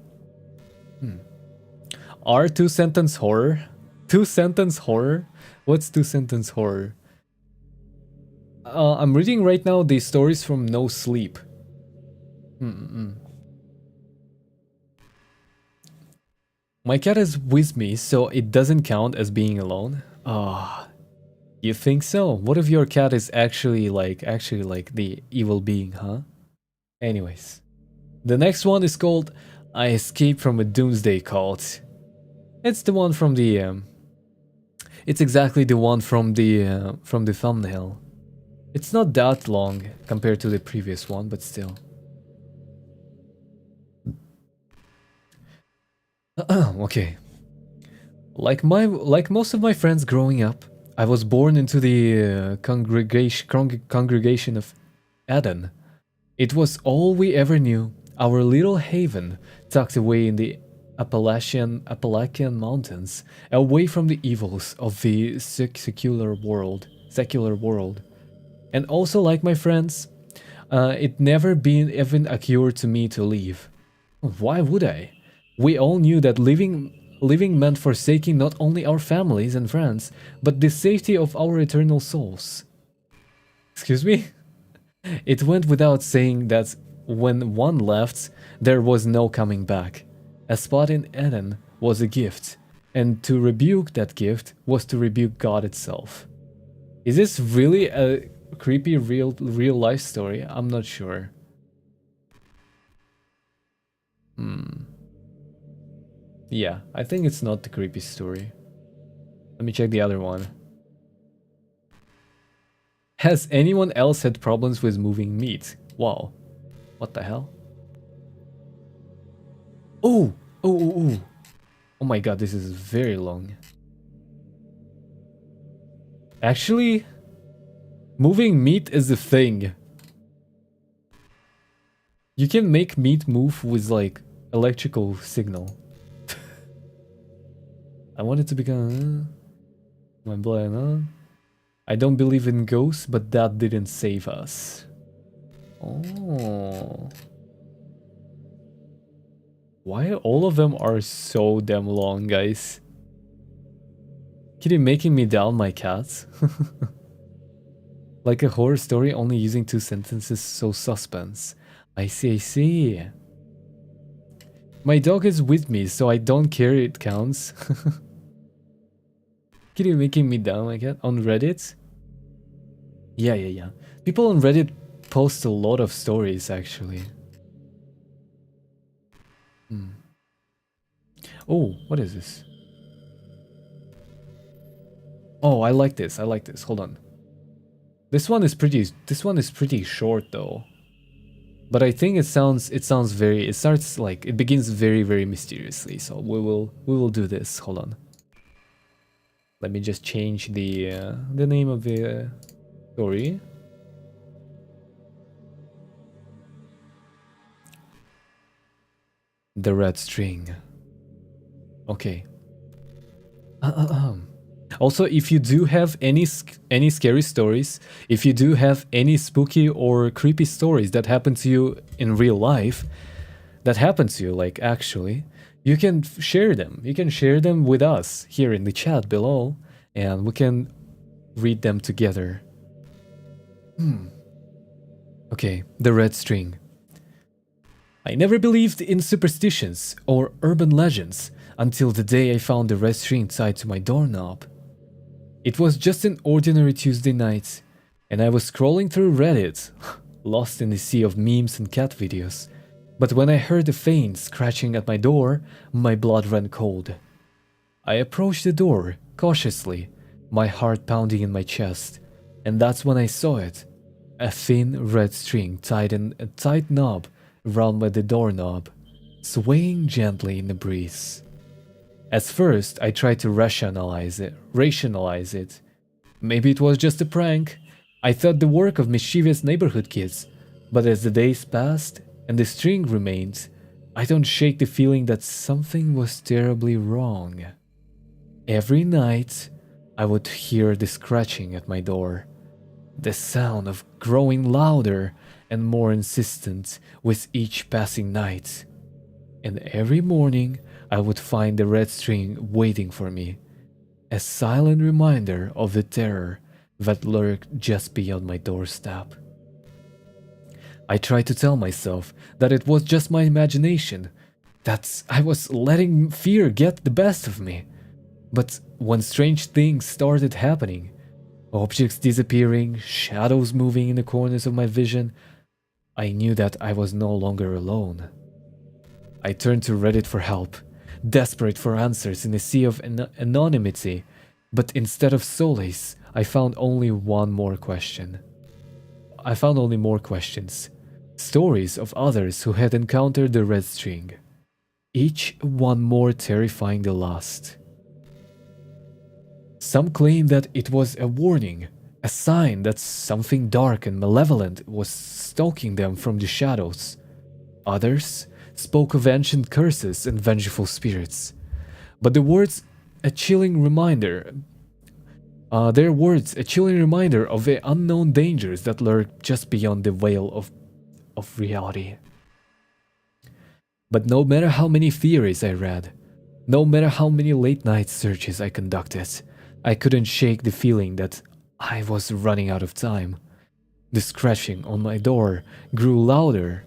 Speaker 1: Are two-sentence horror? Two-sentence horror? What's two-sentence horror? I'm reading right now the stories from No Sleep. My cat is with me, so it doesn't count as being alone. Ah, you think so? What if your cat is actually like the evil being, huh? Anyways, the next one is called I Escaped from a Doomsday Cult. It's the one from the it's exactly the one from the thumbnail. It's not that long compared to the previous one, but still. Okay. Like most of my friends growing up, I was born into the congregation of Eden. It was all we ever knew, our little haven, tucked away in the Appalachian Mountains, away from the evils of the secular world. And also, like my friends, it never been even occurred to me to leave. Why would I? We all knew that living meant forsaking not only our families and friends, but the safety of our eternal souls. Excuse me? It went without saying that when one left, there was no coming back. A spot in Eden was a gift, and to rebuke that gift was to rebuke God itself. Is this really a creepy real life story? I'm not sure. Yeah, I think it's not the creepy story. Let me check the other one. Has anyone else had problems with moving meat? Wow. What the hell? Oh! Oh! Oh my god, this is very long. Actually, moving meat is a thing. You can make meat move with like electrical signal. I want it to become my blind, I don't believe in ghosts, but that didn't save us. Oh. Why all of them are so damn long, guys? Kitty making me down my cat? Like a horror story only using 2 sentences, so suspense. I see, I see. My dog is with me, so I don't care, it counts. Kitty making me down my cat? On Reddit? Yeah. People on Reddit post a lot of stories, actually. Oh, what is this? Oh, I like this. Hold on. This one is pretty short though. But I think it begins very mysteriously. So we will do this. Hold on. Let me just change the name of the story. The red string. Okay. Also, if you do have any scary stories, if you do have any spooky or creepy stories that happen to you in real life, that happen to you, like actually, you can share them. You can share them with us here in the chat below, and we can read them together. Okay, the red string. I never believed in superstitions or urban legends until the day I found the red string tied to my doorknob. It was just an ordinary Tuesday night, and I was scrolling through Reddit, lost in the sea of memes and cat videos. But when I heard the faint scratching at my door, my blood ran cold. I approached the door, cautiously, my heart pounding in my chest, and that's when I saw it. A thin red string tied in a tight knob round by the doorknob, swaying gently in the breeze. At first, I tried to rationalize it. Maybe it was just a prank. I thought the work of mischievous neighborhood kids. But as the days passed and the string remained, I don't shake the feeling that something was terribly wrong. Every night, I would hear the scratching at my door, the sound of growing louder and more insistent with each passing night. And every morning, I would find the red string waiting for me, a silent reminder of the terror that lurked just beyond my doorstep. I tried to tell myself that it was just my imagination, that I was letting fear get the best of me. But when strange things started happening, objects disappearing, shadows moving in the corners of my vision, I knew that I was no longer alone. I turned to Reddit for help, desperate for answers in a sea of anonymity, but instead of solace, I found only more questions. Stories of others who had encountered the red string, each one more terrifying than the last. Some claimed that it was a warning, a sign that something dark and malevolent was stalking them from the shadows. Others spoke of ancient curses and vengeful spirits. But their words a chilling reminder of the unknown dangers that lurk just beyond the veil of reality. But no matter how many theories I read, no matter how many late night searches I conducted, I couldn't shake the feeling that I was running out of time. The scratching on my door grew louder,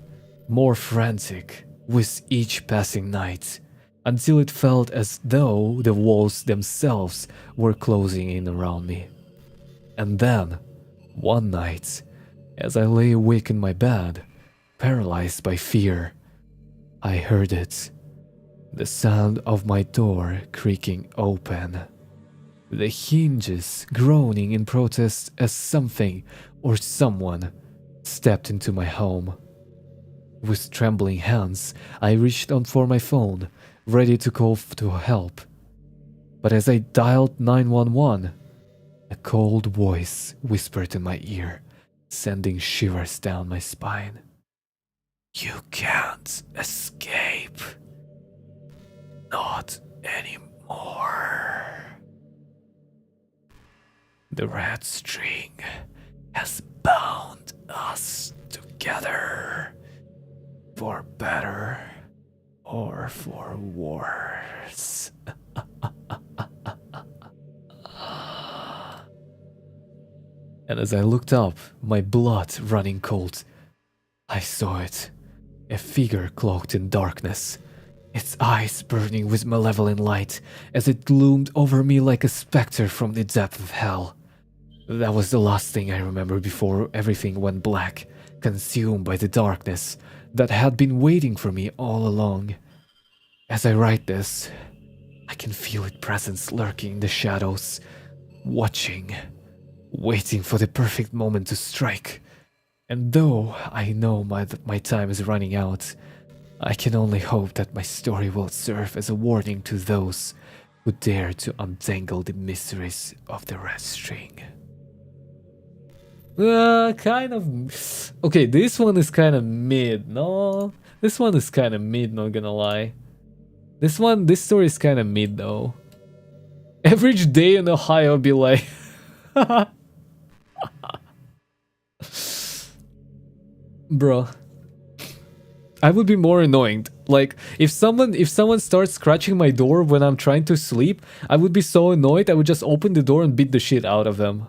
Speaker 1: more frantic, with each passing night, until it felt as though the walls themselves were closing in around me. And then, one night, as I lay awake in my bed, paralyzed by fear, I heard it, the sound of my door creaking open, the hinges groaning in protest as something or someone stepped into my home. With trembling hands, I reached out for my phone, ready to call to help. But as I dialed 911, a cold voice whispered in my ear, sending shivers down my spine. "You can't escape. Not anymore. The red string has bound us together. For better or for worse." And as I looked up, my blood running cold, I saw it. A figure cloaked in darkness, its eyes burning with malevolent light as it loomed over me like a specter from the depth of hell. That was the last thing I remember before everything went black, consumed by the darkness that had been waiting for me all along. As I write this, I can feel its presence lurking in the shadows, watching, waiting for the perfect moment to strike. And though I know my time is running out, I can only hope that my story will serve as a warning to those who dare to untangle the mysteries of the red string. Kind of... Okay, this one is kind of mid, no? This one is kind of mid, not gonna lie. This story is kind of mid though. Average day in Ohio be like... Bro. I would be more annoyed. Like, if someone starts scratching my door when I'm trying to sleep, I would be so annoyed I would just open the door and beat the shit out of them.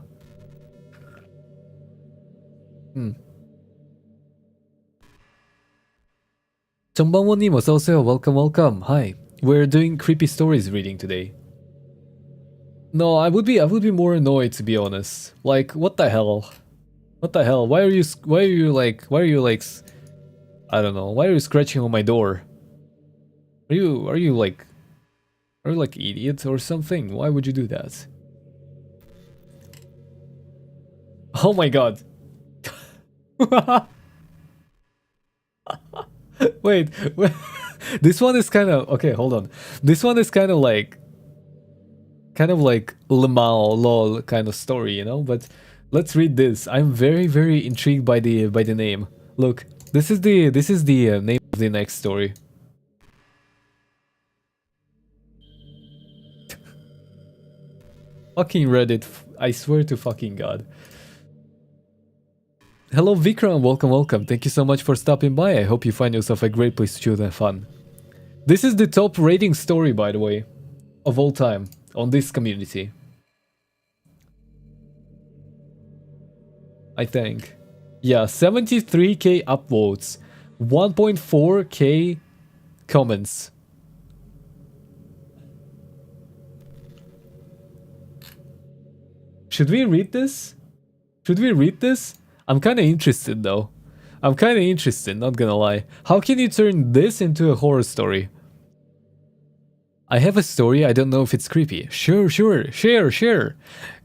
Speaker 1: Tonbanwo was also welcome. Hi. We're doing creepy stories reading today. No, I would be more annoyed, to be honest. Like, what the hell? What the hell? Why are you like I don't know. Why are you scratching on my door? Are you like idiot or something? Why would you do that? Oh my god. Wait. This one is kind of okay, hold on. This one is kind of like Lemao lol kind of story, you know, but let's read this. I'm very intrigued by the name. Look, this is the name of the next story. Fucking Reddit, I swear to fucking god. Hello Vikram, welcome. Thank you so much for stopping by. I hope you find yourself a great place to chill and have fun. This is the top rating story, by the way, of all time on this community. I think. Yeah, 73k upvotes, 1.4k comments. Should we read this? I'm kind of interested though. I'm kind of interested, not gonna lie. How can you turn this into a horror story? I have a story, I don't know if it's creepy. Sure. Share.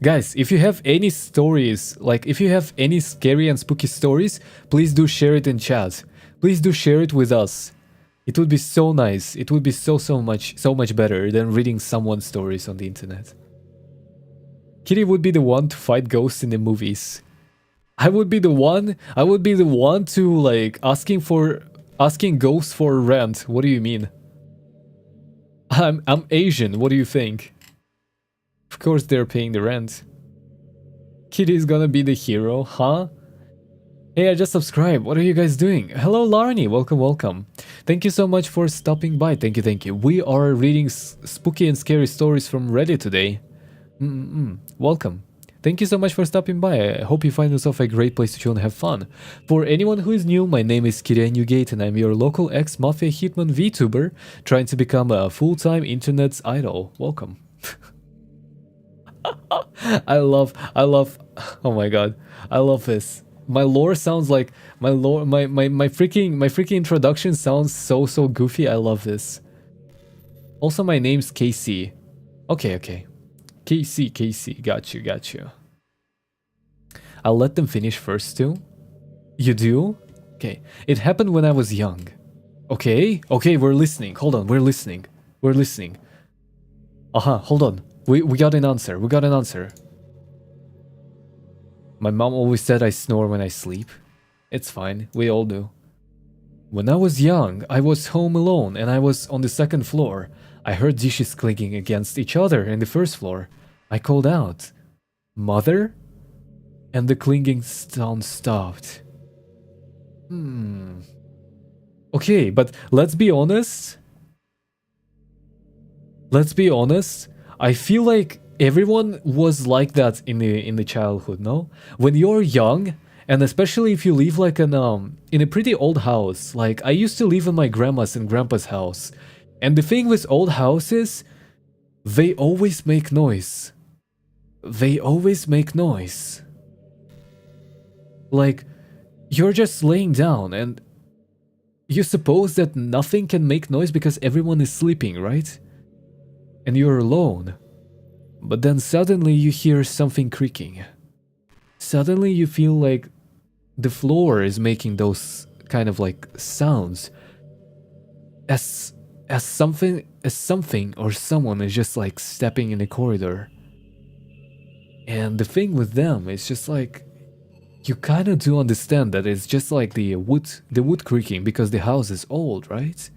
Speaker 1: Guys, if you have any stories, like if you have any scary and spooky stories, please do share it in chat. Please do share it with us. It would be so nice. It would be so much better than reading someone's stories on the internet. Kiri would be the one to fight ghosts in the movies. I would be the one to like asking ghosts for rent. What do you mean? I'm Asian, what do you think? Of course they're paying the rent. Kitty's gonna be the hero, huh? Hey, I just subscribed. What are you guys doing? Hello Larnie, welcome. Thank you so much for stopping by. Thank you. We are reading spooky and scary stories from Reddit today. Welcome. Thank you so much for stopping by. I hope you find yourself a great place to chill and have fun. For anyone who is new, my name is KiriyaNewgate and I'm your local ex-mafia hitman Vtuber trying to become a full-time internet idol. Welcome. I love, oh my god, I love this. My lore sounds like, my freaking introduction sounds so goofy. I love this. Also, my name's KC. Okay. KC, got you. I'll let them finish first too. You do? Okay. It happened when I was young. Okay, we're listening. Hold on, we're listening. Hold on. We got an answer. My mom always said I snore when I sleep. It's fine, we all do. When I was young, I was home alone and I was on the second floor. I heard dishes clinking against each other in the first floor. I called out, "Mother?" And the clinging sound stopped. Okay, but let's be honest. I feel like everyone was like that in the childhood, no? When you're young, and especially if you live like in a pretty old house. Like I used to live in my grandma's and grandpa's house. And the thing with old houses, they always make noise. Like, you're just laying down and you suppose that nothing can make noise because everyone is sleeping, right? And you're alone. But then suddenly you hear something creaking. Suddenly you feel like the floor is making those kind of like sounds. As something or someone is just like stepping in the corridor. And the thing with them is just like, you kind of do understand that it's just like the wood creaking because the house is old, right?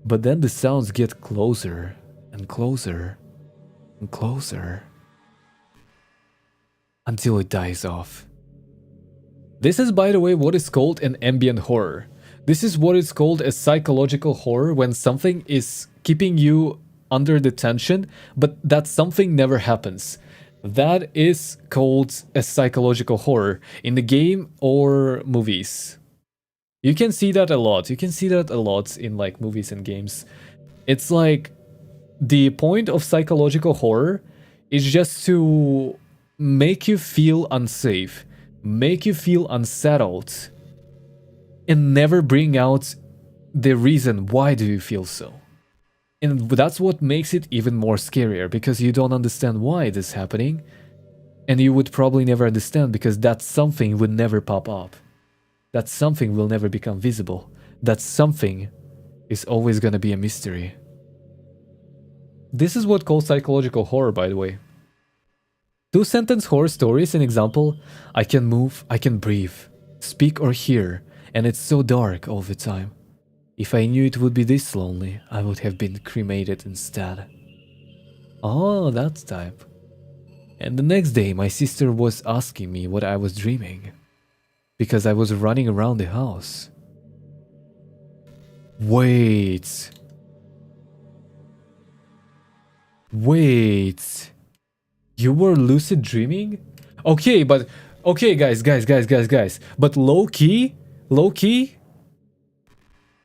Speaker 1: But then the sounds get closer and closer and closer until it dies off. This is, by the way, what is called an ambient horror. This is what is called a psychological horror, when something is keeping you under the tension, but that something never happens. That is called a psychological horror in the game or movies. You can see that a lot. You can see that a lot in like movies and games. It's like the point of psychological horror is just to make you feel unsafe, make you feel unsettled, and never bring out the reason why do you feel so. And that's what makes it even more scarier, because you don't understand why it is happening, and you would probably never understand because that something would never pop up. That something will never become visible. That something is always gonna be a mystery. This is what called psychological horror, by the way. 2-sentence horror story is an example. I can move, I can breathe, speak or hear, and it's so dark all the time. If I knew it would be this lonely, I would have been cremated instead. Oh, that type. And the next day, my sister was asking me what I was dreaming, because I was running around the house. Wait. Wait. You were lucid dreaming? Okay, but... Okay, guys. But low-key? Low-key?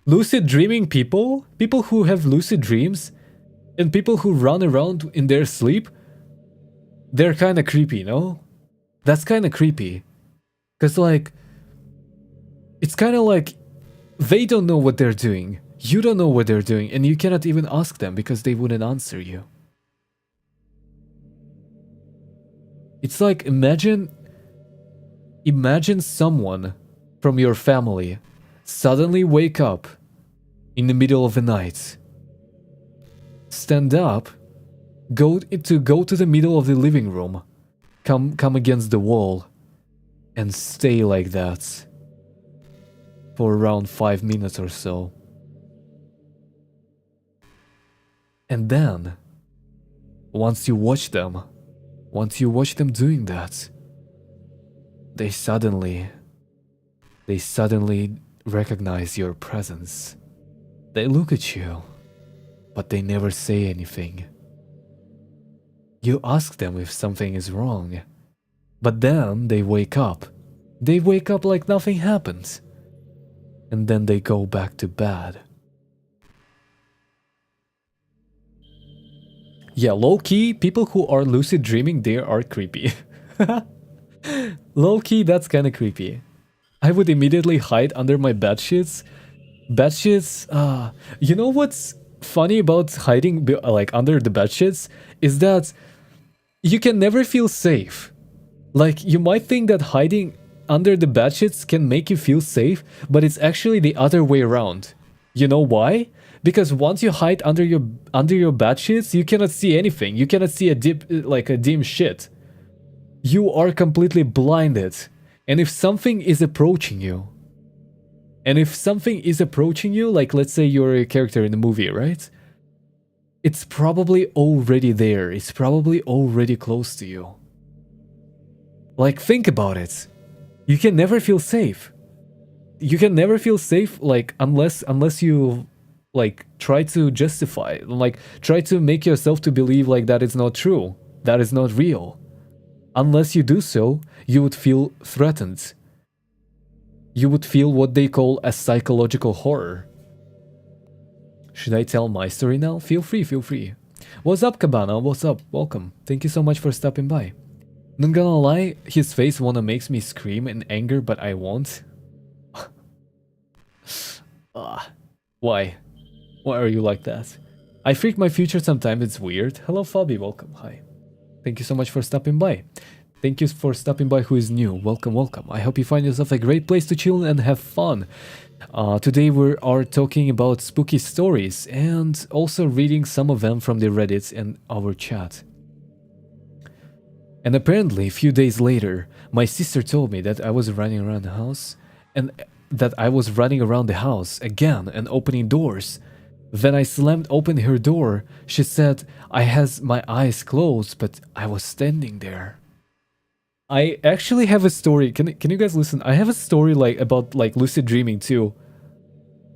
Speaker 1: Lucid dreaming people? People who have lucid dreams? And people who run around in their sleep? They're kinda creepy, no? That's kinda creepy. Cause like... It's kinda like... They don't know what they're doing. You don't know what they're doing. And you cannot even ask them because they wouldn't answer you. It's like, imagine someone from your family suddenly wake up in the middle of the night, stand up, go to the middle of the living room, come against the wall, and stay like that for around 5 minutes or so. And then, once you watch them doing that, they suddenly recognize your presence. They look at you, but they never say anything. You ask them if something is wrong, but then they wake up. They wake up like nothing happened. And then they go back to bed. Yeah, low-key, people who are lucid dreaming, they are creepy. Low-key, that's kinda creepy. I would immediately hide under my bedsheets. You know what's funny about hiding like under the bedsheets? Is that you can never feel safe. Like, you might think that hiding under the bedsheets can make you feel safe, but it's actually the other way around. You know why? Because once you hide under your bedsheets, you cannot see anything. You cannot see a dim shit. You are completely blinded. And if something is approaching you, like let's say you're a character in a movie, right? It's probably already there. It's probably already close to you. Like, think about it. You can never feel safe. You can never feel safe, like, unless you like try to justify, like try to make yourself to believe like that is not true, that is not real. Unless you do so, you would feel threatened. You would feel what they call a psychological horror. Should I tell my story now? Feel free. What's up, Cabana? What's up? Welcome. Thank you so much for stopping by. Not gonna lie, his face wanna makes me scream in anger, but I won't. Why? Why are you like that? I freak my future sometimes, it's weird. Hello Fabi, welcome, hi. Thank you so much for stopping by. Thank you for stopping by who is new. Welcome. I hope you find yourself a great place to chill and have fun. Today we are talking about spooky stories and also reading some of them from the Reddit and our chat. And apparently a few days later, my sister told me that I was running around the house again and opening doors. Then I slammed open her door. She said I has my eyes closed, but I was standing there. I actually have a story. Can you guys listen? I have a story like about like lucid dreaming too.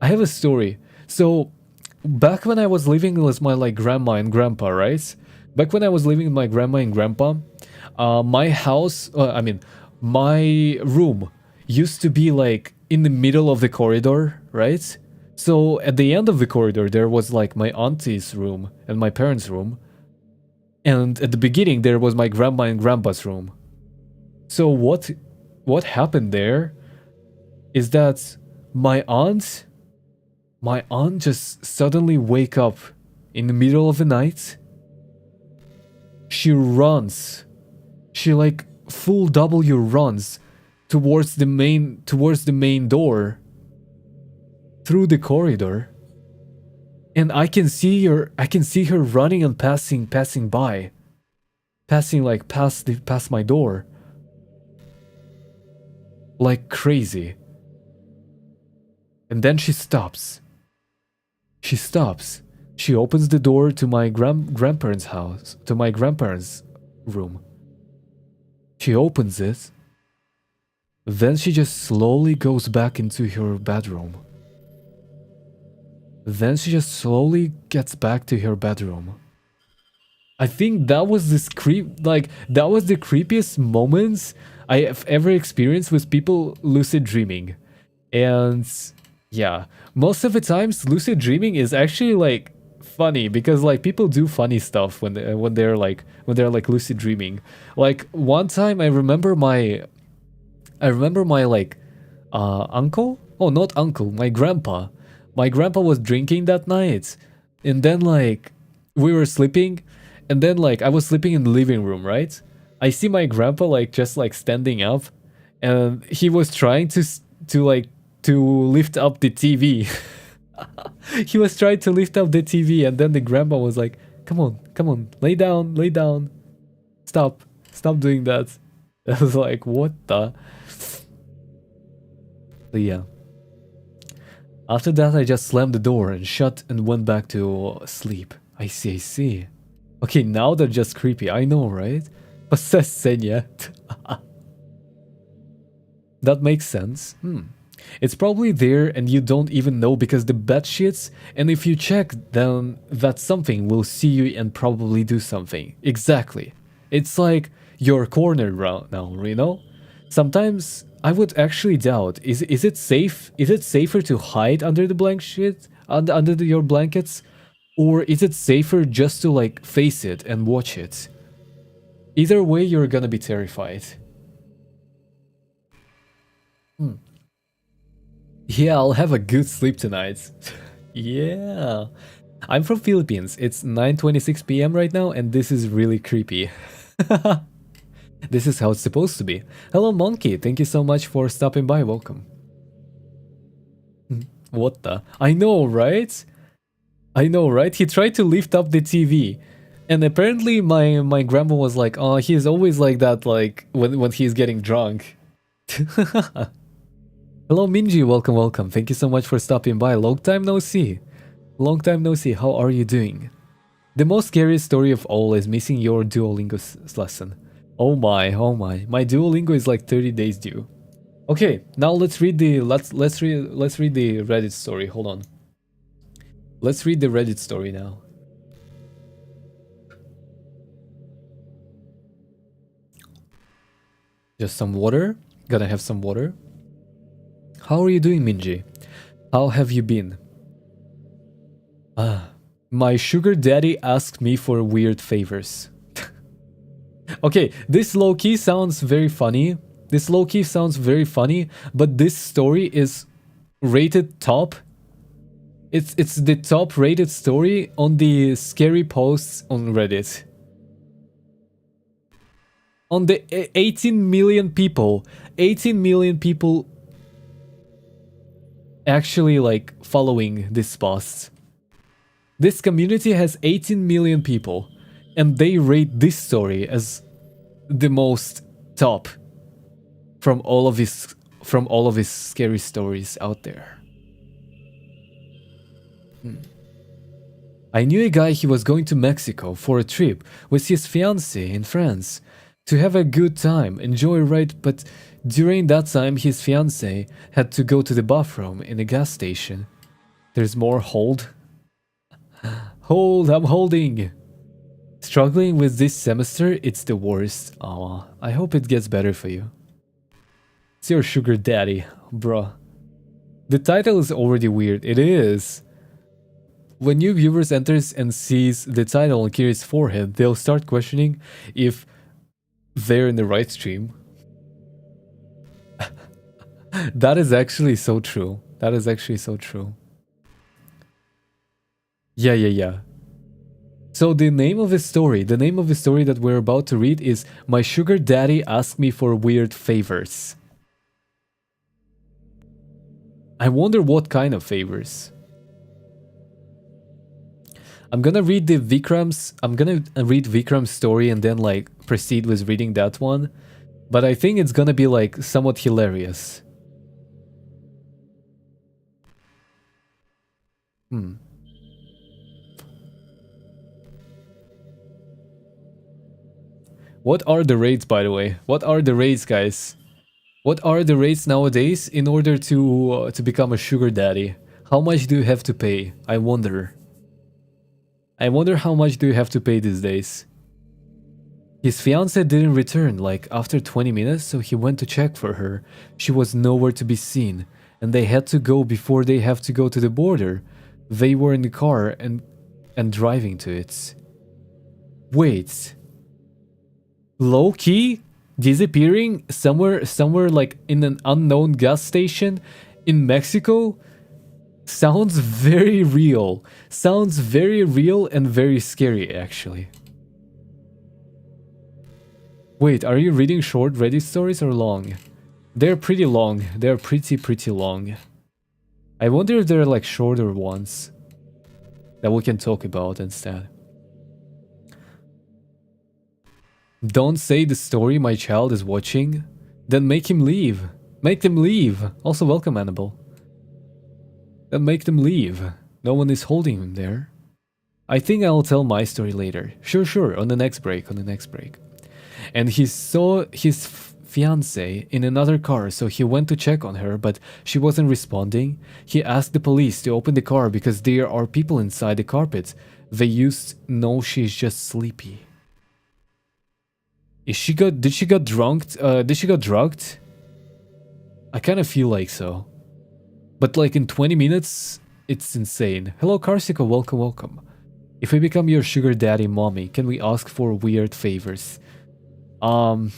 Speaker 1: I have a story. So back when I was living with my like grandma and grandpa, right? Back when I was living with my grandma and grandpa, my house, my room used to be like in the middle of the corridor, right? So at the end of the corridor, there was like my auntie's room and my parents' room. And at the beginning, there was my grandma and grandpa's room. So what happened there is that my aunt just suddenly wake up in the middle of the night. She runs. She like full W runs towards the main door through the corridor. And I can see her running and passing by. Passing like past my door. Like crazy. And then she stops. She opens the door to my grandparents' house, to my grandparents' room. She opens it. Then she just slowly goes back into her bedroom. Then she just slowly gets back to her bedroom. I think that was the creepiest moments I have ever experienced with people lucid dreaming. And yeah, most of the times lucid dreaming is actually like funny because like people do funny stuff when they're like lucid dreaming. Like one time I remember my like uncle? Oh, not uncle, my grandpa. My grandpa was drinking that night. And then like we were sleeping and then like I was sleeping in the living room, right? I see my grandpa like just like standing up and he was trying to lift up the TV. He was trying to lift up the TV and then the grandma was like, come on, lay down. Stop doing that. I was like, what the? But yeah. After that, I just slammed the door and shut and went back to sleep. I see. Okay, now they're just creepy. I know, right? Possessed Senya. That makes sense. It's probably there and you don't even know because the bed shits, and if you check, then that something will see you and probably do something. Exactly. It's like you're cornered right now, you know? Sometimes I would actually doubt, is it safe? Is it safer to hide under the blanket, under your blankets? Or is it safer just to like face it and watch it? Either way, you're gonna be terrified. Yeah, I'll have a good sleep tonight. Yeah. I'm from Philippines. It's 9:26 p.m. right now and this is really creepy. This is how it's supposed to be. Hello, Monkey. Thank you so much for stopping by. Welcome. What the? I know, right? He tried to lift up the TV. And apparently my grandma was like, oh, he's always like that, like, when he's getting drunk. Hello, Minji. Welcome. Thank you so much for stopping by. Long time no see. How are you doing? The most scariest story of all is missing your Duolingo lesson. Oh my. My Duolingo is like 30 days due. Okay, now let's read the Reddit story. Hold on. Let's read the Reddit story now. Just some water. Gotta have some water. How are you doing, Minji? How have you been? My sugar daddy asked me for weird favors. Okay, this low-key sounds very funny. But this story is rated top. It's the top rated story on the scary posts on Reddit. On the 18 million people actually like following this post. This community has 18 million people and they rate this story as the most top from all of his scary stories out there. I knew a guy, he was going to Mexico for a trip with his fiancée in France to have a good time, enjoy, right? But during that time, his fiancée had to go to the bathroom in a gas station. There's more hold. Hold, I'm holding. Struggling with this semester, it's the worst. Aw, I hope it gets better for you. It's your sugar daddy, bruh. The title is already weird. It is. When new viewers enters and sees the title on Kiri's forehead, they'll start questioning if they're in the right stream. That is actually so true. That is actually so true. Yeah. So the name of the story that we're about to read is My Sugar Daddy Asked Me for Weird Favors. I wonder what kind of favors. I'm gonna read Vikram's story and then like proceed with reading that one. But I think it's gonna be like somewhat hilarious. What are the rates, by the way? What are the rates, guys? What are the rates nowadays in order to become a sugar daddy? How much do you have to pay? I wonder. I wonder how much do you have to pay these days? His fiancée didn't return like after 20 minutes, so he went to check for her. She was nowhere to be seen, and they had to go before they have to go to the border. They were in the car and driving to it. Wait. Low-key disappearing somewhere like in an unknown gas station in Mexico sounds very real. Sounds very real and very scary, actually. Wait, are you reading short Reddit stories or long? They're pretty long. They're pretty long. I wonder if there are like shorter ones that we can talk about instead. Don't say the story my child is watching. Then make him leave. Make them leave. Also welcome, Annabelle. Then make them leave. No one is holding him there. I think I'll tell my story later. Sure, on the next break, And he saw his fiancée in another car, so he went to check on her, but she wasn't responding. He asked the police to open the car because there are people inside the carpet. They used no, she's just sleepy. Did she got drugged? I kind of feel like so. But like in 20 minutes, it's insane. Hello Karsiko, welcome. If we become your sugar daddy mommy, can we ask for weird favors? What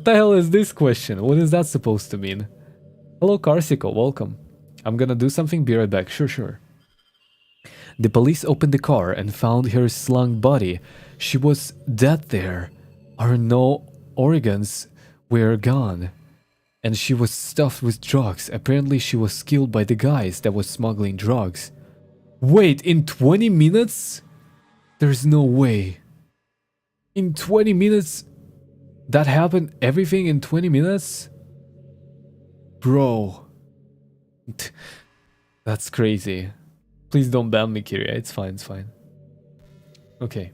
Speaker 1: the hell is this question? What is that supposed to mean? Hello Karsiko, welcome. I'm gonna do something, be right back. Sure. The police opened the car and found her slung body. She was dead there. Her no organs were gone. And she was stuffed with drugs. Apparently she was killed by the guys that was smuggling drugs. Wait, in 20 minutes? There's no way. In 20 minutes? That happened? Everything in 20 minutes? Bro. That's crazy. Please don't ban me, Kiriya. It's fine. Okay.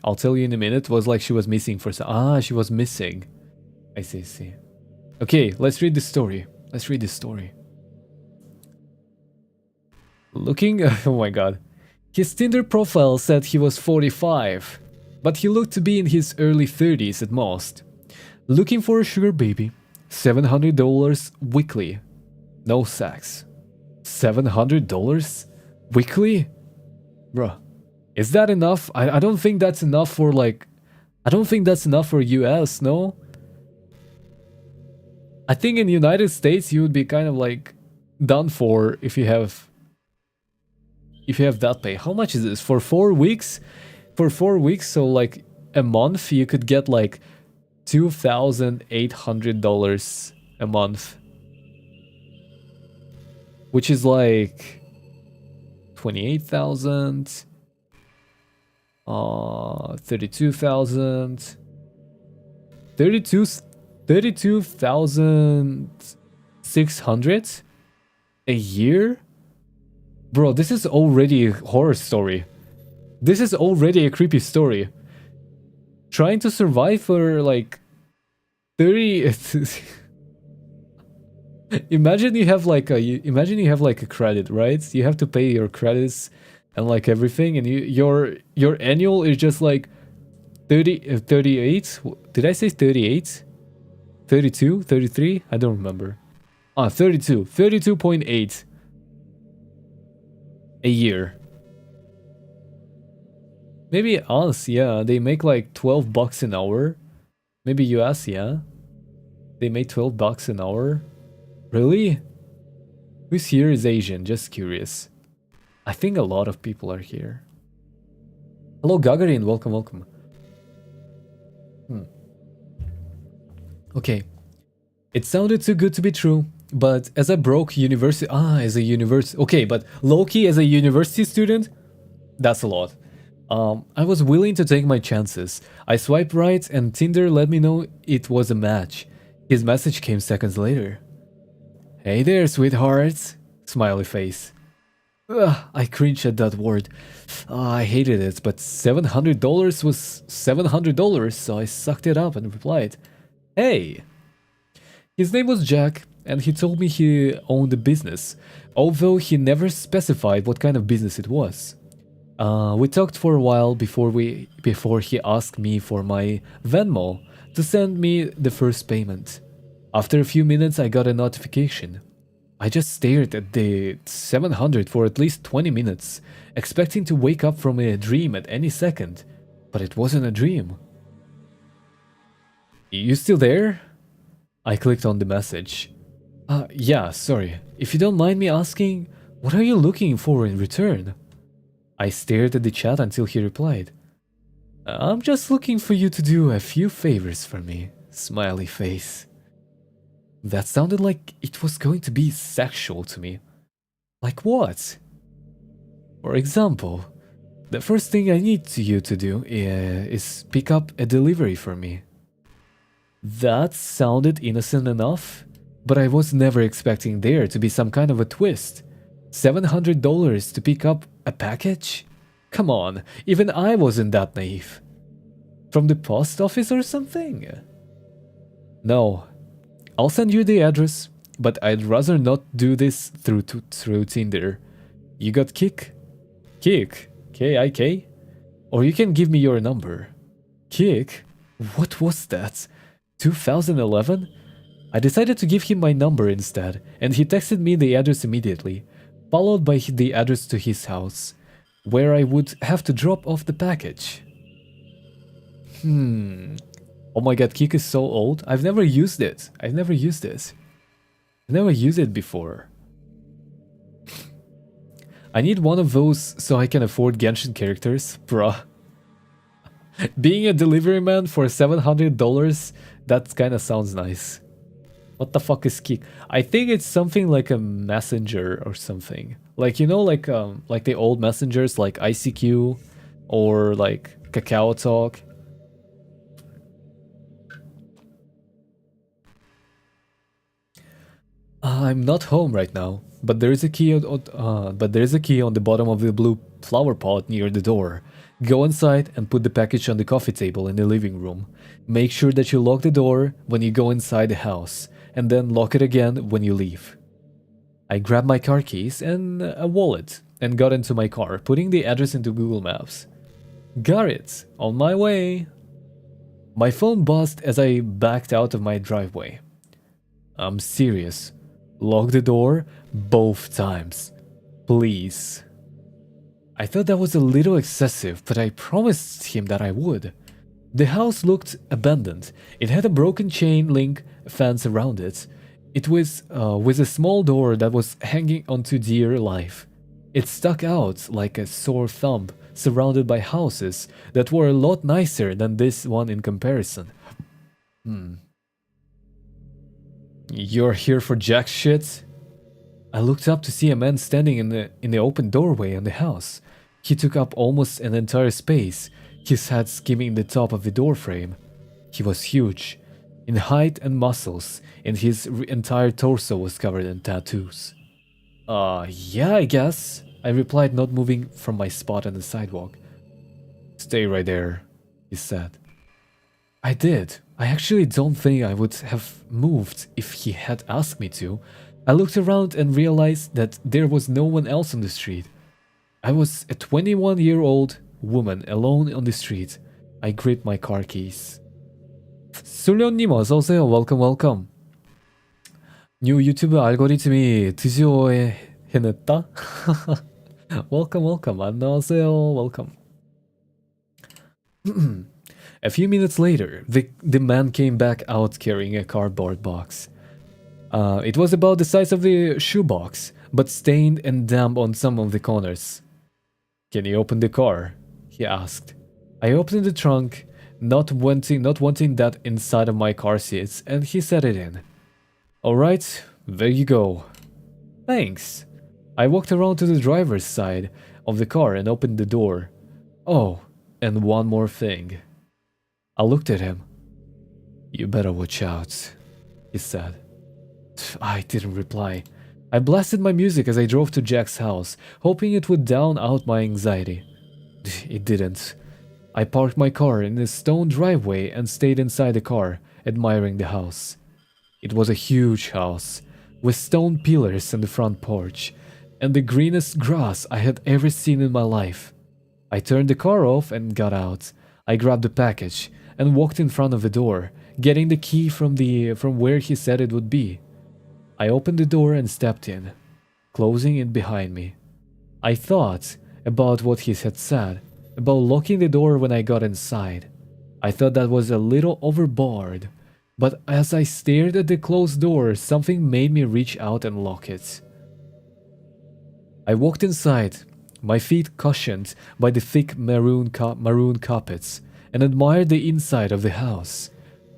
Speaker 1: I'll tell you in a minute. It was like she was missing for some... Ah, she was missing. I see. Okay, let's read the story. Looking... Oh my god. His Tinder profile said he was 45, but he looked to be in his early 30s at most. Looking for a sugar baby. $700 weekly. No sex. $700 weekly? Bruh. Is that enough? I don't think that's enough for like... I don't think that's enough for US, no? I think in the United States you would be kind of like done for if you have that pay. How much is this? For 4 weeks? For 4 weeks, so like a month, you could get like $2,800 a month. Which is like 28,000, 32,000, 32,600 a year? Bro, this is already a horror story. This is already a creepy story. Trying to survive for like 30 imagine you have like a credit, right? You have to pay your credits and like everything, and your annual is just like 38. Did I say 38? 32? 33? I don't remember. 32. 32.8 a year. Maybe us, yeah, they make like 12 bucks an hour. Maybe US, yeah. They make 12 bucks an hour. Really? Who's here is Asian, just curious. I think a lot of people are here. Hello Gagarin, welcome, welcome. Okay. It sounded too good to be true, but as a broke university... as a university... Okay, but low-key as a university student? That's a lot. I was willing to take my chances. I swiped right and Tinder let me know it was a match. His message came seconds later. Hey there, sweetheart. Smiley face. Ugh, I cringed at that word. I hated it, but $700 was $700, so I sucked it up and replied, Hey! His name was Jack, and he told me he owned a business, although he never specified what kind of business it was. We talked for a while before he asked me for my Venmo to send me the first payment. After a few minutes I got a notification. I just stared at the 700 for at least 20 minutes, expecting to wake up from a dream at any second, but it wasn't a dream. You still there? I clicked on the message. Yeah, sorry. If you don't mind me asking, what are you looking for in return? I stared at the chat until he replied. I'm just looking for you to do a few favors for me. Smiley face. That sounded like it was going to be sexual to me. Like what? For example, the first thing I need you to do is pick up a delivery for me. That sounded innocent enough, but I was never expecting there to be some kind of a twist. $700 to pick up a package? Come on, even I wasn't that naive. From the post office or something? No. I'll send you the address, but I'd rather not do this through Tinder. You got Kik? Kik? K-I-K? Or you can give me your number. Kik? What was that? 2011? I decided to give him my number instead, and he texted me the address immediately, followed by the address to his house, where I would have to drop off the package. Oh my god, Kik is so old. I've never used it. I've never used it. I've never used it before. I need one of those so I can afford Genshin characters, bruh. Being a delivery man for $700, that kinda sounds nice. What the fuck is Kik? I think it's something like a messenger or something. Like, you know, like the old messengers like ICQ or like Kakao Talk. I'm not home right now, but there is a key on the bottom of the blue flower pot near the door. Go inside and put the package on the coffee table in the living room. Make sure that you lock the door when you go inside the house, and then lock it again when you leave. I grabbed my car keys and a wallet and got into my car, putting the address into Google Maps. Got it, on my way. My phone buzzed as I backed out of my driveway. I'm serious. Lock the door both times. Please. I thought that was a little excessive, but I promised him that I would. The house looked abandoned. It had a broken chain link fence around it. It was with a small door that was hanging onto dear life. It stuck out like a sore thumb, surrounded by houses that were a lot nicer than this one in comparison. You're here for jack shit? I looked up to see a man standing in the open doorway on the house. He took up almost an entire space, his head skimming the top of the doorframe. He was huge. in height and muscles, and his entire torso was covered in tattoos. Yeah, I guess, I replied, not moving from my spot on the sidewalk. Stay right there, he said. I did. I actually don't think I would have moved if he had asked me to. I looked around and realized that there was no one else on the street. I was a 21-year-old woman alone on the street. I gripped my car keys. 술련님 어서오세요. Welcome, welcome. 뉴 유튜브 알고리즘이 드디어 해냈다? Welcome, welcome. 안녕하세요. Welcome. A few minutes later, the man came back out carrying a cardboard box. It was about the size of the shoebox, but stained and damp on some of the corners. Can you open the car? He asked. I opened the trunk, not wanting that inside of my car seats, and he set it in. Alright, there you go. Thanks. I walked around to the driver's side of the car and opened the door. Oh, and one more thing. I looked at him. You better watch out, he said. I didn't reply. I blasted my music as I drove to Jack's house, hoping it would drown out my anxiety. It didn't. I parked my car in a stone driveway and stayed inside the car, admiring the house. It was a huge house, with stone pillars in the front porch, and the greenest grass I had ever seen in my life. I turned the car off and got out. I grabbed the package and walked in front of the door, getting the key from where he said it would be. I opened the door and stepped in, closing it behind me. I thought about what he had said, about locking the door when I got inside. I thought that was a little overboard, but as I stared at the closed door, something made me reach out and lock it. I walked inside, my feet cushioned by the thick maroon carpets, and admired the inside of the house.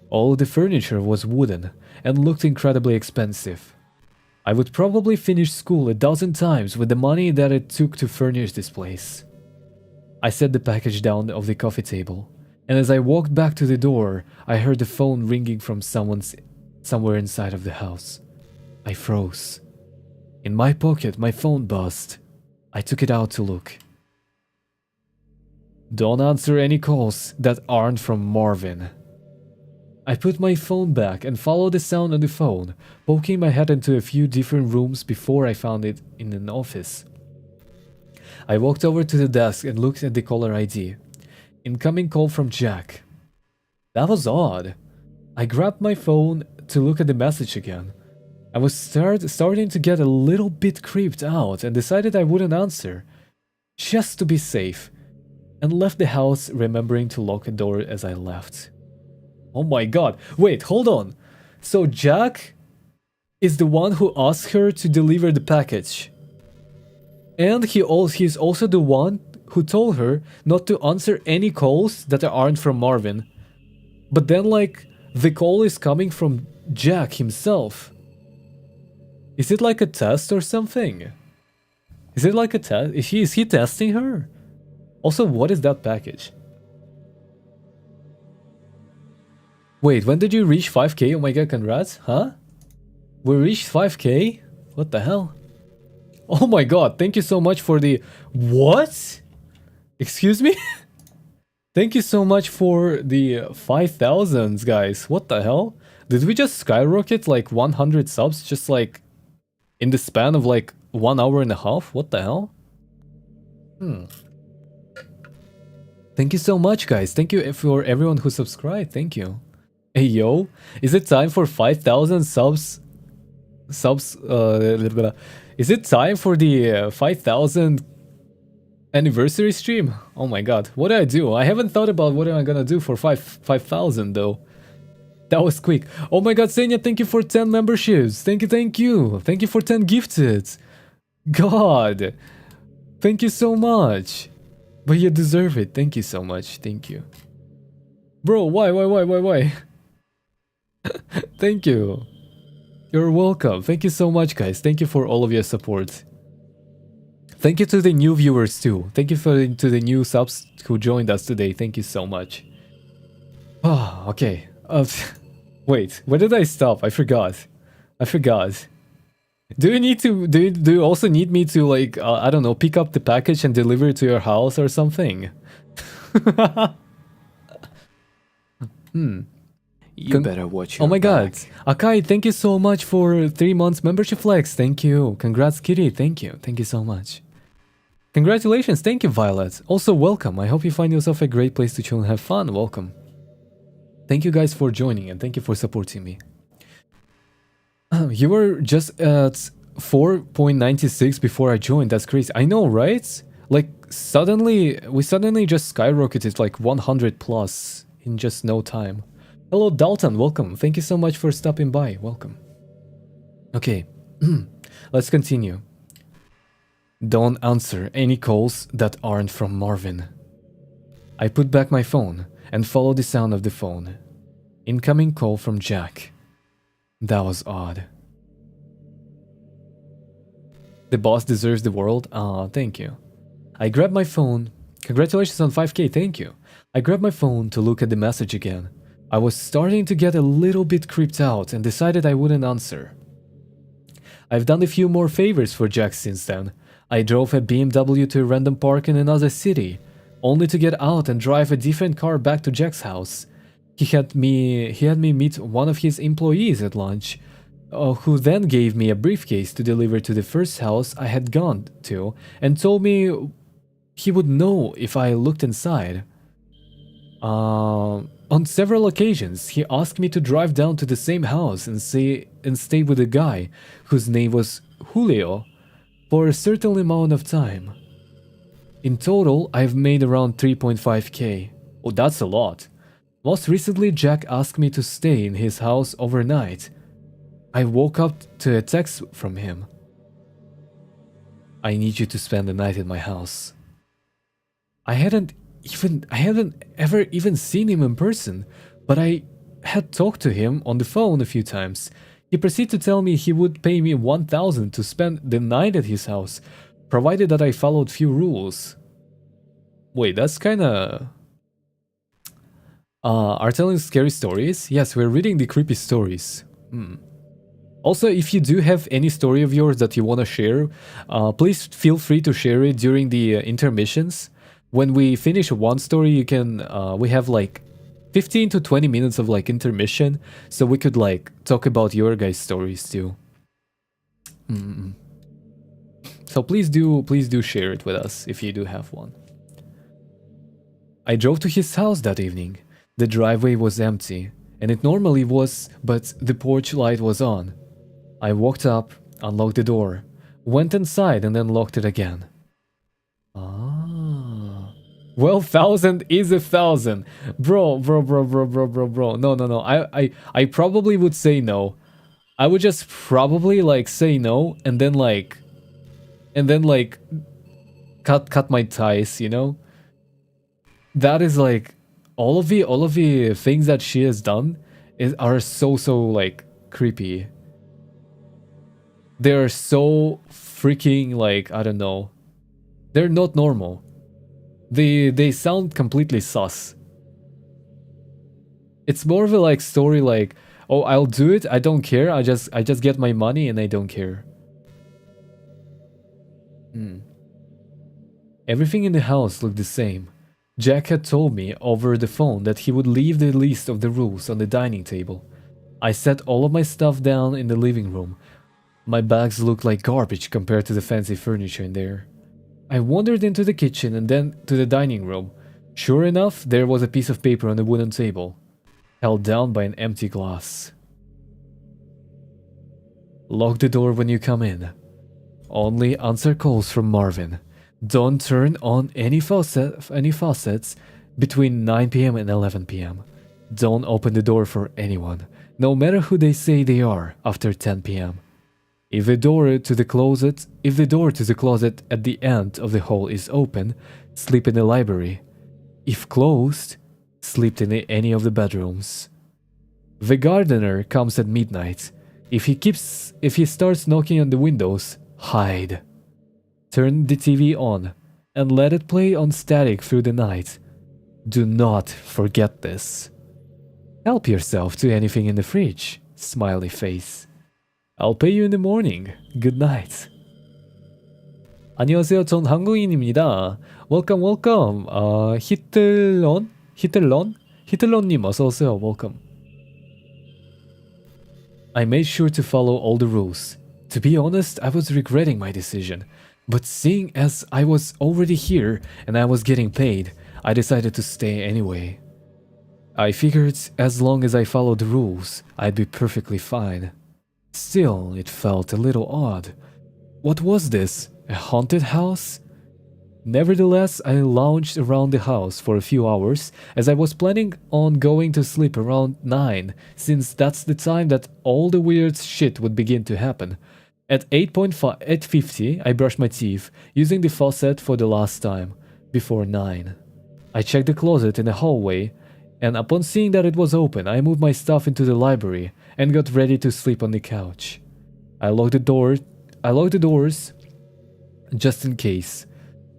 Speaker 1: All the furniture was wooden and looked incredibly expensive. I would probably finish school 1,000 times with the money that it took to furnish this place. I set the package down off the coffee table, and as I walked back to the door, I heard the phone ringing from somewhere inside of the house. I froze. In my pocket, my phone buzzed. I took it out to look. Don't answer any calls that aren't from Marvin. I put my phone back and followed the sound on the phone, poking my head into a few different rooms before I found it in an office. I walked over to the desk and looked at the caller ID. Incoming call from Jack. That was odd. I grabbed my phone to look at the message again. I was starting to get a little bit creeped out and decided I wouldn't answer, just to be safe, and left the house, remembering to lock the door as I left. Oh my god, wait, hold on. So Jack is the one who asked her to deliver the package. And he's also the one who told her not to answer any calls that aren't from Marvin. But then, like, the call is coming from Jack himself. Is it like a test or something? Is it like a test? Is he testing her? Also, what is that package? Wait, when did you reach 5k? Oh my god, congrats. Huh? We reached 5k? What the hell? Oh my god, thank you so much for the... What? Excuse me? Thank you so much for the 5,000s, guys. What the hell? Did we just skyrocket like 100 subs just like in the span of like 1 hour and a half? What the hell? Thank you so much, guys. Thank you for everyone who subscribed. Thank you. Hey, yo. Is it time for 5,000 subs? Is it time for the 5,000 anniversary stream? Oh my god. What do I do? I haven't thought about what am I gonna do for 5,000 though. That was quick. Oh my god, Senya, thank you for 10 memberships. Thank you, thank you. Thank you for 10 gifted. God. Thank you so much. But you deserve it. Thank you so much. Thank you. Bro, why? Thank you. You're welcome. Thank you so much, guys. Thank you for all of your support. Thank you to the new viewers too. Thank you to the new subs who joined us today. Thank you so much. Oh, okay. Wait, where did I stop? I forgot. Do you need to do you also need me to like I don't know, pick up the package and deliver it to your house or something?
Speaker 2: You better watch your
Speaker 1: Oh my god.
Speaker 2: back.
Speaker 1: Akai, thank you so much for 3 months membership flex. Thank you. Congrats, Kiri. Thank you. Thank you so much. Congratulations. Thank you, Violet. Also, welcome. I hope you find yourself a great place to chill and have fun. Welcome. Thank you guys for joining and thank you for supporting me. You were just at 4.96 before I joined. That's crazy. I know, right? Like, we suddenly just skyrocketed like 100 plus in just no time. Hello, Dalton. Welcome. Thank you so much for stopping by. Welcome. Okay, let's continue. Don't answer any calls that aren't from Marvin. I put back my phone and followed the sound of the phone. Incoming call from Jack. That was odd. The boss deserves the world? Ah, thank you. I grabbed my phone. Congratulations on 5k, thank you. I grabbed my phone to look at the message again. I was starting to get a little bit creeped out and decided I wouldn't answer. I've done a few more favors for Jack since then. I drove a BMW to a random park in another city, only to get out and drive a different car back to Jack's house. He had me meet one of his employees at lunch, who then gave me a briefcase to deliver to the first house I had gone to and told me he would know if I looked inside. On several occasions, he asked me to drive down to the same house and stay with a guy whose name was Julio for a certain amount of time. In total, I've made around 3.5k. Oh, that's a lot. Most recently, Jack asked me to stay in his house overnight. I woke up to a text from him. I need you to spend the night at my house. I hadn't ever even seen him in person, but I had talked to him on the phone a few times. He proceeded to tell me he would pay me 1,000 to spend the night at his house, provided that I followed few rules. Wait, that's kinda... are telling scary stories? Yes, we're reading the creepy stories. Also, if you do have any story of yours that you want to share, please feel free to share it during the intermissions. When we finish one story, you can, we have like 15 to 20 minutes of like intermission, so we could like talk about your guys' stories too. So please do share it with us if you do have one. I drove to his house that evening. The driveway was empty, and it normally was, but the porch light was on. I walked up, unlocked the door, went inside and then locked it again. Well, 1,000 is 1,000. Bro. No. I probably would say no. I would just probably like say no and then like cut my ties, you know? That is like all of the things that she has done are so like creepy. They're so freaking like, I don't know. They're not normal. They sound completely sus. It's more of a like story like, oh, I'll do it, I don't care, I just get my money and I don't care. Everything in the house looked the same. Jack had told me over the phone that he would leave the list of the rules on the dining table. I set all of my stuff down in the living room. My bags looked like garbage compared to the fancy furniture in there. I wandered into the kitchen and then to the dining room. Sure enough, there was a piece of paper on the wooden table, held down by an empty glass. Lock the door when you come in. Only answer calls from Marvin. Don't turn on any faucets between 9 p.m. and 11 p.m. Don't open the door for anyone, no matter who they say they are, after 10 p.m. If the door to the closet at the end of the hall is open, sleep in the library. If closed, sleep in any of the bedrooms. The gardener comes at midnight. If he starts knocking on the windows, hide. Turn the TV on and let it play on static through the night. Do not forget this. Help yourself to anything in the fridge. Smiley face. I'll pay you in the morning. Good night. 안녕하세요. 전 한국인입니다. Welcome, welcome. 히틀런님 어서 오세요. Welcome. I made sure to follow all the rules. To be honest, I was regretting my decision. But seeing as I was already here and I was getting paid, I decided to stay anyway. I figured as long as I followed the rules, I'd be perfectly fine. Still, it felt a little odd. What was this? A haunted house? Nevertheless, I lounged around the house for a few hours as I was planning on going to sleep around 9, since that's the time that all the weird shit would begin to happen. At 8:50, I brushed my teeth, using the faucet for the last time, before 9. I checked the closet in the hallway, and upon seeing that it was open, I moved my stuff into the library and got ready to sleep on the couch. I locked the doors just in case,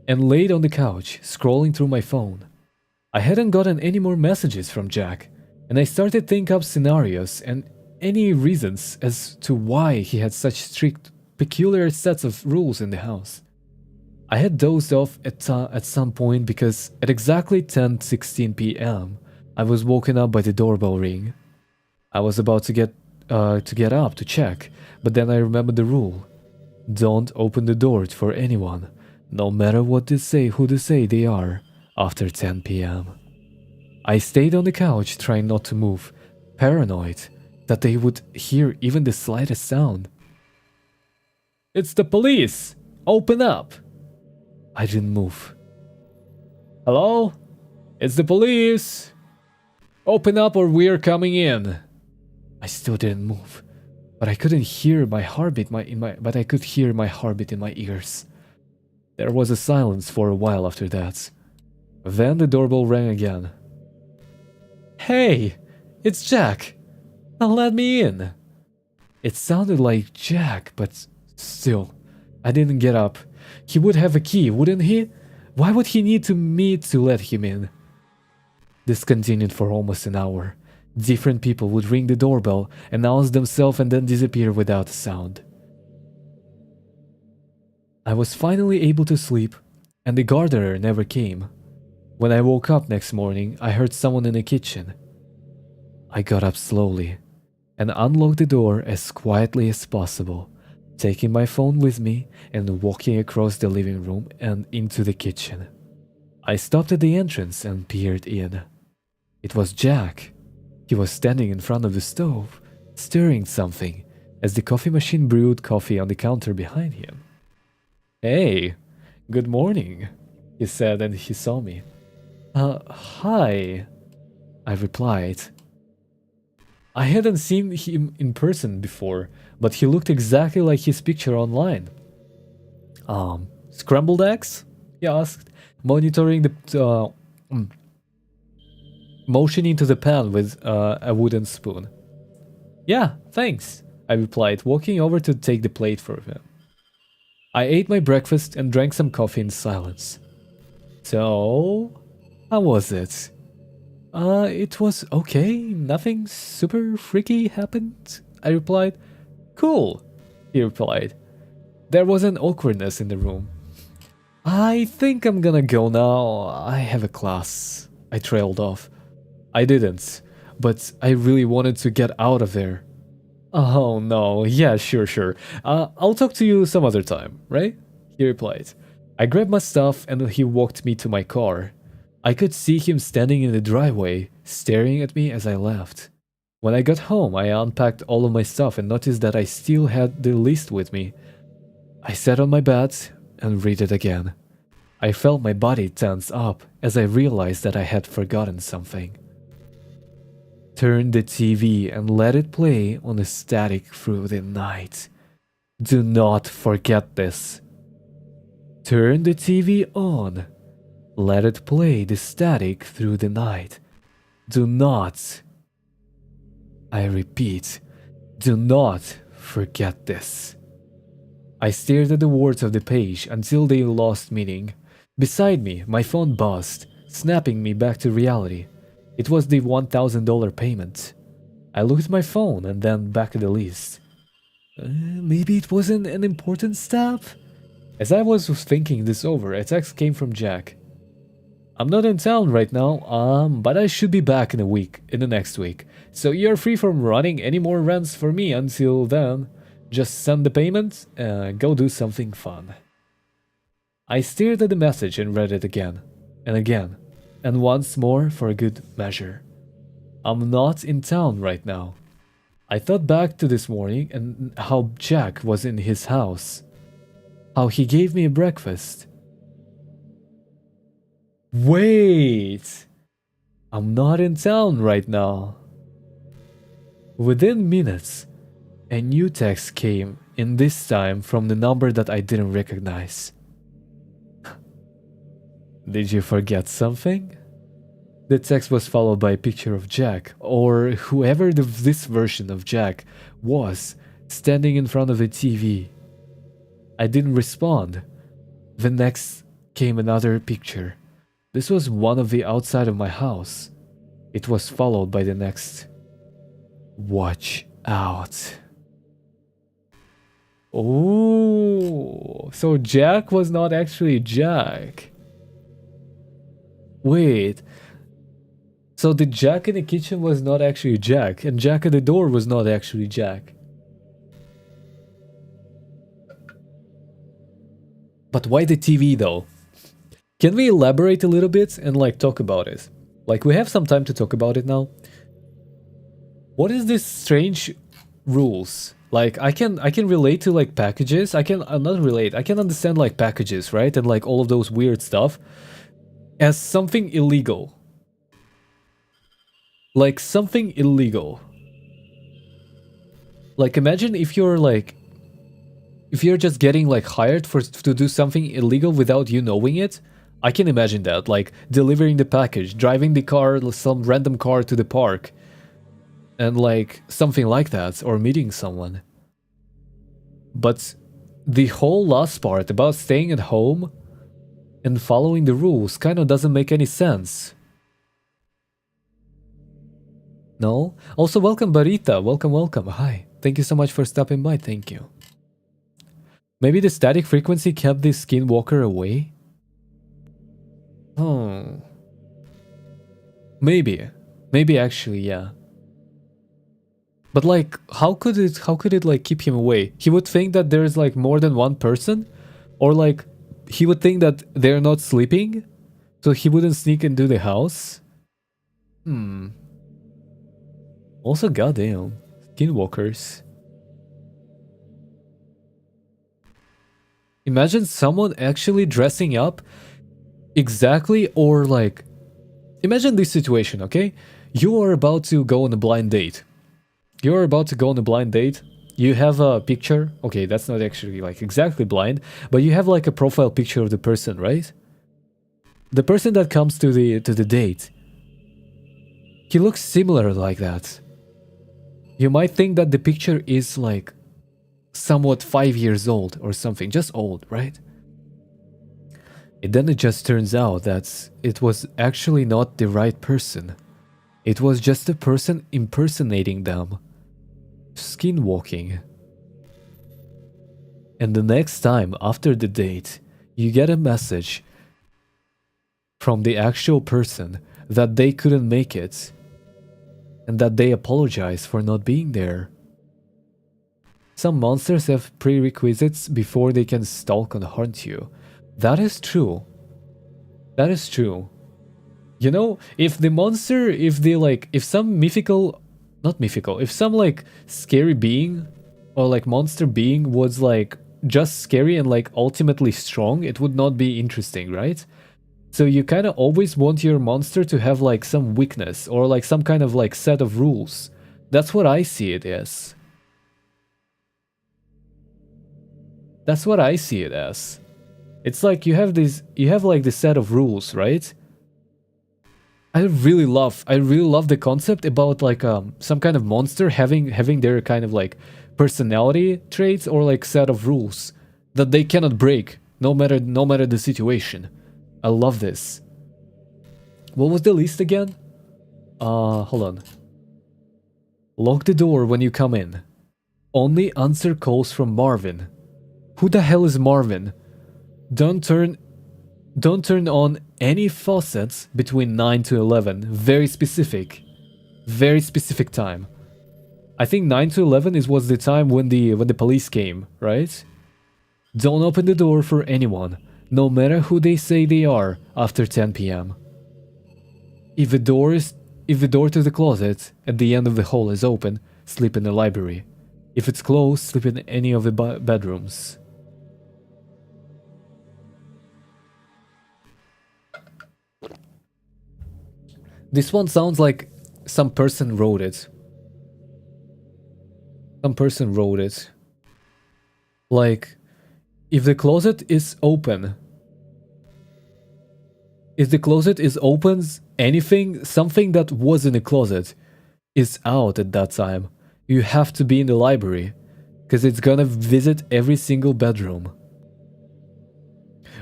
Speaker 1: and laid on the couch, scrolling through my phone. I hadn't gotten any more messages from Jack, and I started to think up scenarios and any reasons as to why he had such strict, peculiar sets of rules in the house. I had dozed off at some point because at exactly 10:16 p.m., I was woken up by the doorbell ring. I was about to get up to check, but then I remembered the rule. Don't open the door for anyone, no matter who they say they are, after 10 p.m. I stayed on the couch trying not to move, paranoid that they would hear even the slightest sound. It's the police! Open up! I didn't move. Hello? It's the police! Open up or we're coming in! I still didn't move. But I couldn't hear my heartbeat but I could hear my heartbeat in my ears. There was a silence for a while after that. Then the doorbell rang again. Hey! It's Jack! Now let me in! It sounded like Jack, but still, I didn't get up. He would have a key, wouldn't he? Why would he need me to let him in? This continued for almost an hour. Different people would ring the doorbell, announce themselves, and then disappear without a sound. I was finally able to sleep, and the gardener never came. When I woke up next morning, I heard someone in the kitchen. I got up slowly and unlocked the door as quietly as possible, taking my phone with me and walking across the living room and into the kitchen. I stopped at the entrance and peered in. It was Jack. He was standing in front of the stove, stirring something, as the coffee machine brewed coffee on the counter behind him. Hey, good morning, he said, and he saw me. Hi, I replied. I hadn't seen him in person before, but he looked exactly like his picture online. Scrambled eggs? He asked, motioning to the pan with a wooden spoon. Yeah, thanks, I replied, walking over to take the plate for him. I ate my breakfast and drank some coffee in silence. So, how was it? It was okay, nothing super freaky happened, I replied. Cool, he replied. There was an awkwardness in the room. I think I'm gonna go now, I have a class, I trailed off. I didn't, but I really wanted to get out of there. Oh no, yeah, sure. I'll talk to you some other time, right? He replied. I grabbed my stuff and he walked me to my car. I could see him standing in the driveway, staring at me as I left. When I got home, I unpacked all of my stuff and noticed that I still had the list with me. I sat on my bed and read it again. I felt my body tense up as I realized that I had forgotten something. Turn the TV and let it play on a static through the night. Do not forget this. Turn the TV on. Let it play the static through the night. Do not. I repeat, do not forget this. I stared at the words of the page until they lost meaning. Beside me, my phone buzzed, snapping me back to reality. It was the $1,000 payment. I looked at my phone and then back at the list. Maybe it wasn't an important step? As I was thinking this over, a text came from Jack. I'm not in town right now, but I should be back in the next week. So you're free from running any more runs for me until then. Just send the payment and go do something fun. I stared at the message and read it again, and again, and once more for a good measure. I'm not in town right now. I thought back to this morning and how Jack was in his house. How he gave me a breakfast. Wait! I'm not in town right now. Within minutes, a new text came, in this time from the number that I didn't recognize. Did you forget something? The text was followed by a picture of Jack, or whoever this version of Jack was, standing in front of the TV. I didn't respond. The next came another picture. This was one of the outside of my house. It was followed by the next. Watch out. Oh, so Jack was not actually Jack. Wait. So the Jack in the kitchen was not actually Jack, and Jack at the door was not actually Jack. But why the TV though? Can we elaborate a little bit and like talk about it? Like we have some time to talk about it now. What is this strange rules? Like I can relate to like packages. I can not relate. I can understand like packages, right? And like all of those weird stuff as something illegal. Like something illegal. Like imagine if you're just getting like hired to do something illegal without you knowing it. I can imagine that, like delivering the package, driving the car, some random car to the park, and like something like that, or meeting someone. But the whole last part about staying at home and following the rules kind of doesn't make any sense. No? Also, welcome Barita, welcome. Hi, thank you so much for stopping by, thank you. Maybe the static frequency kept the skinwalker away? Oh. Maybe actually, yeah. But like, how could it like keep him away? He would think that there's like more than one person? Or like, he would think that they're not sleeping? So he wouldn't sneak into the house? Also, goddamn, skinwalkers. Imagine someone actually dressing up exactly, or like, imagine this situation, okay? You are about to go on a blind date. You have a picture. Okay, that's not actually like exactly blind, but you have like a profile picture of the person, right? The person that comes to the date. He looks similar like that. You might think that the picture is like somewhat 5 years old or something, just old, right? And then it just turns out that it was actually not the right person. It was just a person impersonating them. Skinwalking. And the next time after the date, you get a message from the actual person that they couldn't make it and that they apologize for not being there. Some monsters have prerequisites before they can stalk and hunt you. That is true. That is true. You know, if the monster, if some if some like scary being or like monster being was like just scary and like ultimately strong, it would not be interesting, right? So you kind of always want your monster to have like some weakness or like some kind of like set of rules. That's what I see it as. That's what I see it as. It's like you have like this set of rules, right? I really love the concept about like some kind of monster having their kind of like personality traits or like set of rules that they cannot break no matter the situation. I love this. What was the list again? Hold on. Lock the door when you come in. Only answer calls from Marvin. Who the hell is Marvin? Don't turn on any faucets between 9 to 11. Very specific. Very specific time. I think 9 to 11 was the time when the police came, right? Don't open the door for anyone, no matter who they say they are, after 10 p.m. If the door to the closet at the end of the hall is open, sleep in the library. If it's closed, sleep in any of the bedrooms. This one sounds like some person wrote it. Some person wrote it. Like, if the closet is open, something that was in the closet is out at that time. You have to be in the library, because it's gonna visit every single bedroom.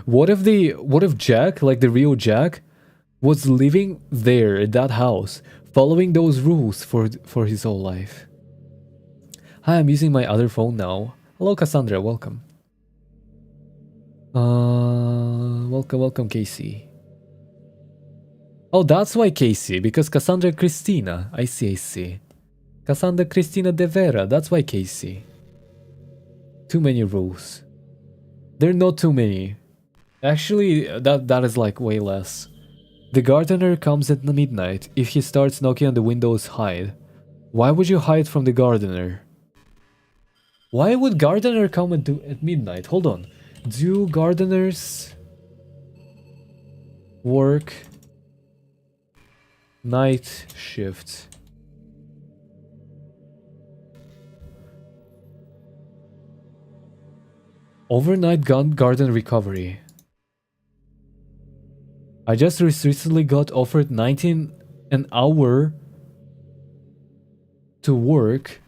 Speaker 1: What if Jack, like the real Jack, was living there at that house, following those rules for his whole life? Hi, I'm using my other phone now. Hello, Cassandra, welcome. Welcome, Casey. Oh, that's why Casey, because Cassandra Cristina. I see. Cassandra Cristina de Vera, that's why Casey. Too many rules. There are not too many. Actually, that is like way less. The gardener comes at midnight. If he starts knocking on the windows, hide. Why would you hide from the gardener? Why would gardener come at midnight? Hold on. Do gardeners work night shift? Overnight garden recovery. I just recently got offered 19 an hour to work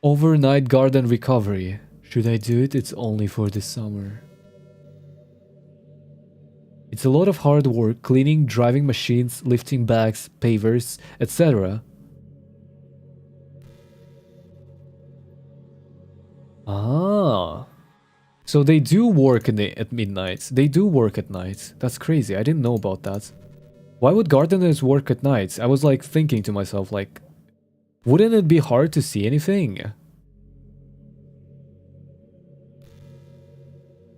Speaker 1: overnight garden recovery. Should I do it? It's only for the summer. It's a lot of hard work, cleaning, driving machines, lifting bags, pavers, etc. Ah. So they do work at midnight. They do work at night. That's crazy. I didn't know about that. Why would gardeners work at night? I was like thinking to myself, like, wouldn't it be hard to see anything?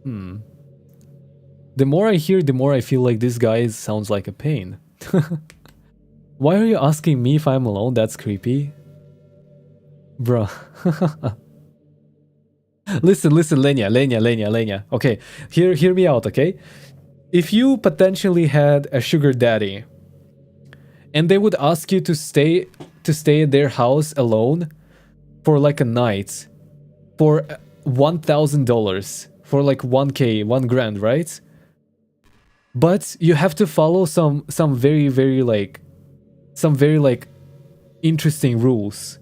Speaker 1: The more I hear, the more I feel like this guy sounds like a pain. Why are you asking me if I'm alone? That's creepy. Bruh. Listen, Lenya. Okay, hear me out, okay? If you potentially had a sugar daddy, and they would ask you to stay at their house alone for like a night, for $1,000, for like 1K, 1 grand, right? But you have to follow some very interesting rules,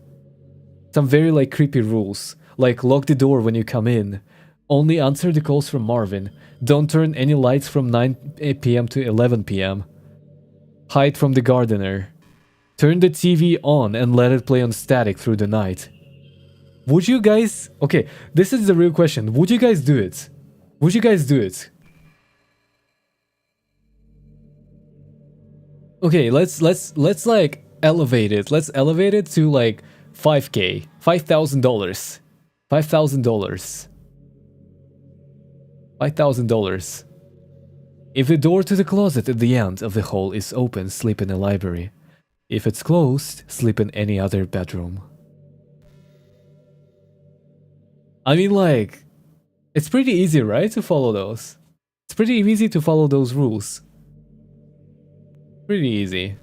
Speaker 1: some very like creepy rules. Like, lock the door when you come in. Only answer the calls from Marvin. Don't turn any lights from 9 p.m. to 11 p.m. Hide from the gardener. Turn the TV on and let it play on static through the night. Would you guys... Okay, this is the real question. Would you guys do it? Would you guys do it? Okay, let's like elevate it. Let's elevate it to like 5K. $5,000. $5,000. $5,000. If the door to the closet at the end of the hall is open, sleep in the library. If it's closed, sleep in any other bedroom. I mean, like, it's pretty easy, right, to follow those? It's pretty easy to follow those rules. Pretty easy.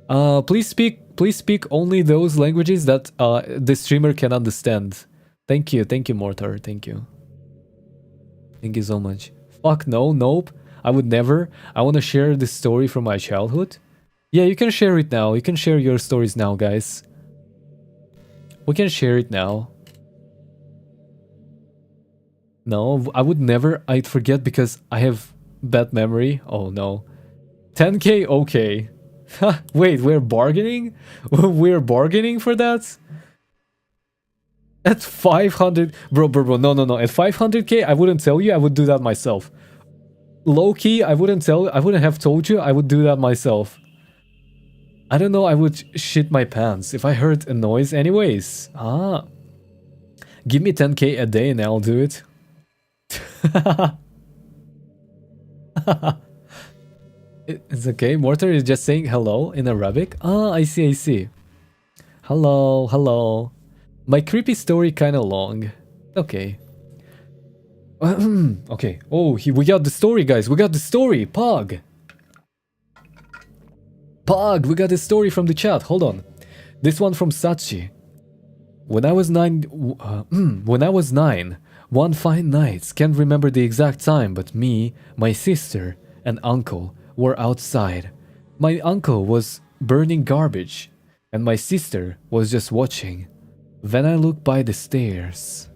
Speaker 1: Please speak only those languages that the streamer can understand. Thank you, Mortar, thank you. Thank you so much. Fuck no, nope. I would never. I want to share this story from my childhood. Yeah, you can share it now. You can share your stories now, guys. We can share it now. No, I would never. I'd forget because I have bad memory. Oh no. 10K, okay. Wait, we're bargaining? We're bargaining for that? At 500... Bro, no. At 500k, I wouldn't tell you. I would do that myself. Low key, I wouldn't have told you. I would do that myself. I don't know, I would shit my pants if I heard a noise anyways. Ah. Give me 10k a day and I'll do it. It's okay. Mortar is just saying hello in Arabic. Ah, I see. Hello. My creepy story kinda long. Okay. Okay. Oh, we got the story, guys. We got the story. Pog, we got the story from the chat. Hold on. This one from Sachi. When I was 9, one fine night, can't remember the exact time, but me, my sister, and uncle were outside. My uncle was burning garbage, and my sister was just watching. Then I looked by the stairs. ...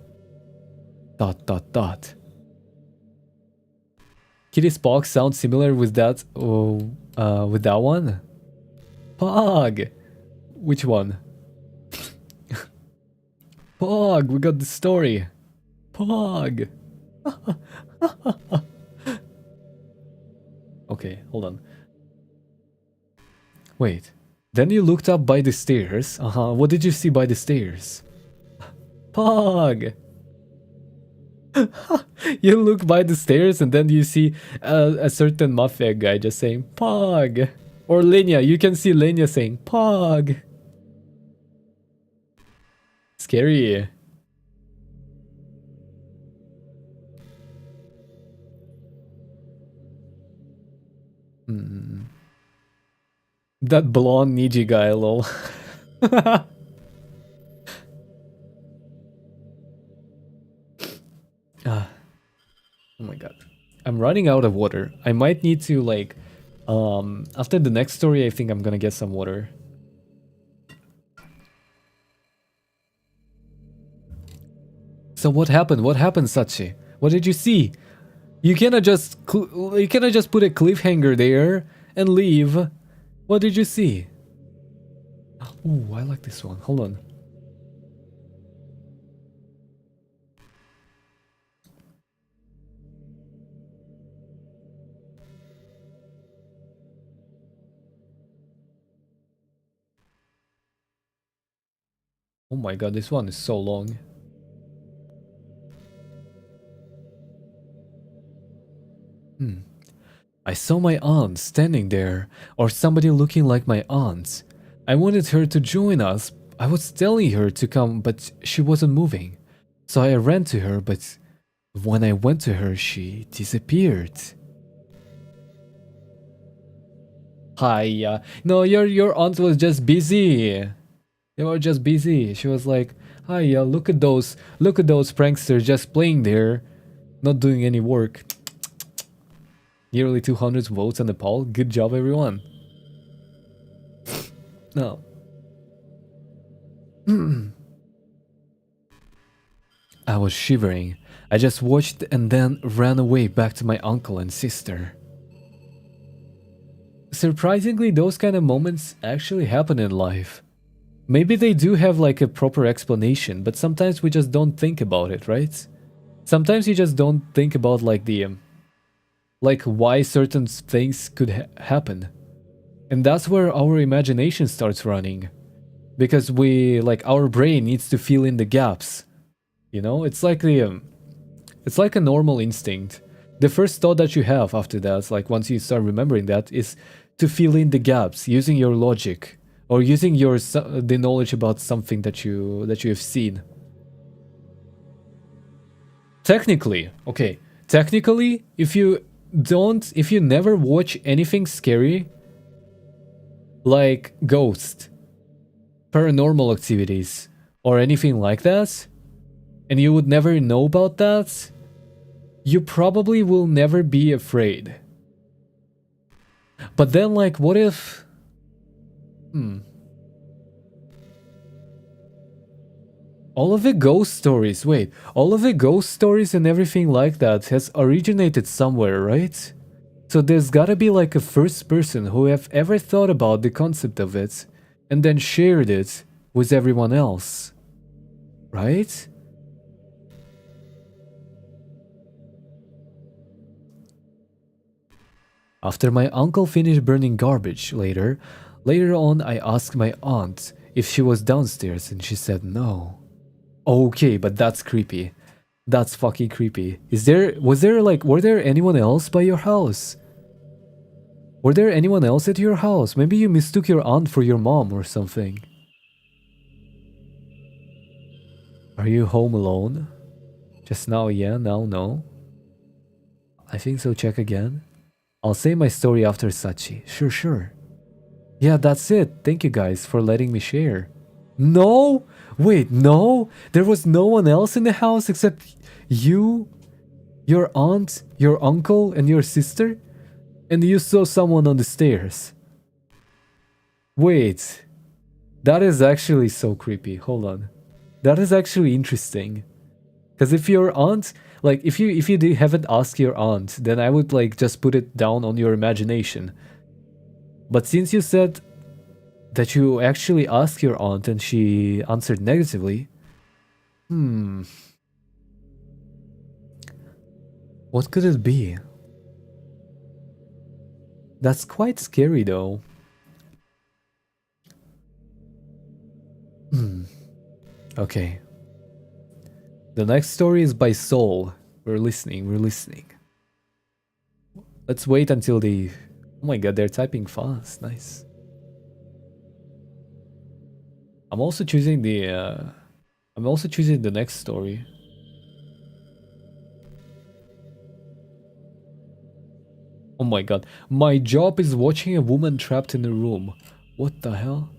Speaker 1: Kitty's Pog sounds similar with that one? Pog! Which one? Pog, we got the story. Pog! Okay, hold on. Wait. Then you looked up by the stairs. What did you see by the stairs? Pog! You look by the stairs and then you see a certain mafia guy just saying Pog. Or Lenya, you can see Lenya saying Pog. Scary. That blonde Niji guy, lol. Oh my god. I'm running out of water. I might need to like after the next story I think I'm gonna get some water. So what happened? What happened, Sachi? What did you see? You cannot just put a cliffhanger there and leave. What did you see? Oh, I like this one. Hold on. Oh my god, this one is so long. I saw my aunt standing there, or somebody looking like my aunt. I wanted her to join us. I was telling her to come, but she wasn't moving. So I ran to her, but when I went to her, she disappeared. Hi, no, your aunt was just busy. They were just busy. She was like, "Hi, look at those pranksters just playing there, not doing any work." Nearly 200 votes on the poll. Good job, everyone. No. I was shivering. I just watched and then ran away back to my uncle and sister. Surprisingly, those kind of moments actually happen in life. Maybe they do have like a proper explanation, but sometimes we just don't think about it, right? Sometimes you just don't think about like the like why certain things could happen. And that's where our imagination starts running. Because we, like, our brain needs to fill in the gaps. You know, it's like the it's like a normal instinct. The first thought that you have after that, like once you start remembering that, is to fill in the gaps using your logic or using your the knowledge about something that you have seen. Technically, okay, technically, if you never watch anything scary, like ghosts, paranormal activities, or anything like that, and you would never know about that, you probably will never be afraid. But then, like, what if... all of the ghost stories, all of the ghost stories and everything like that has originated somewhere, right? So there's gotta be like a first person who have ever thought about the concept of it and then shared it with everyone else. Right? After my uncle finished burning garbage later on I asked my aunt if she was downstairs and she said no. Okay, but that's creepy. That's fucking creepy. Were there anyone else by your house? Were there anyone else at your house? Maybe you mistook your aunt for your mom or something. Are you home alone? Just now, yeah, now, no. I think so, check again. I'll say my story after Sachi. Sure. Yeah, that's it. Thank you guys for letting me share. No? Wait, no? There was no one else in the house except you, your aunt, your uncle, and your sister? And you saw someone on the stairs. Wait. That is actually so creepy. Hold on. That is actually interesting. Because if your aunt, like, if you haven't asked your aunt, then I would, like, just put it down on your imagination. But since you said that you actually asked your aunt and she answered negatively, what could it be? That's quite scary, though. Okay. The next story is by Soul. We're listening. Let's wait until the... Oh my god, they're typing fast. Nice. I'm also choosing the next story. Oh my god. My job is watching a woman trapped in a room. What the hell?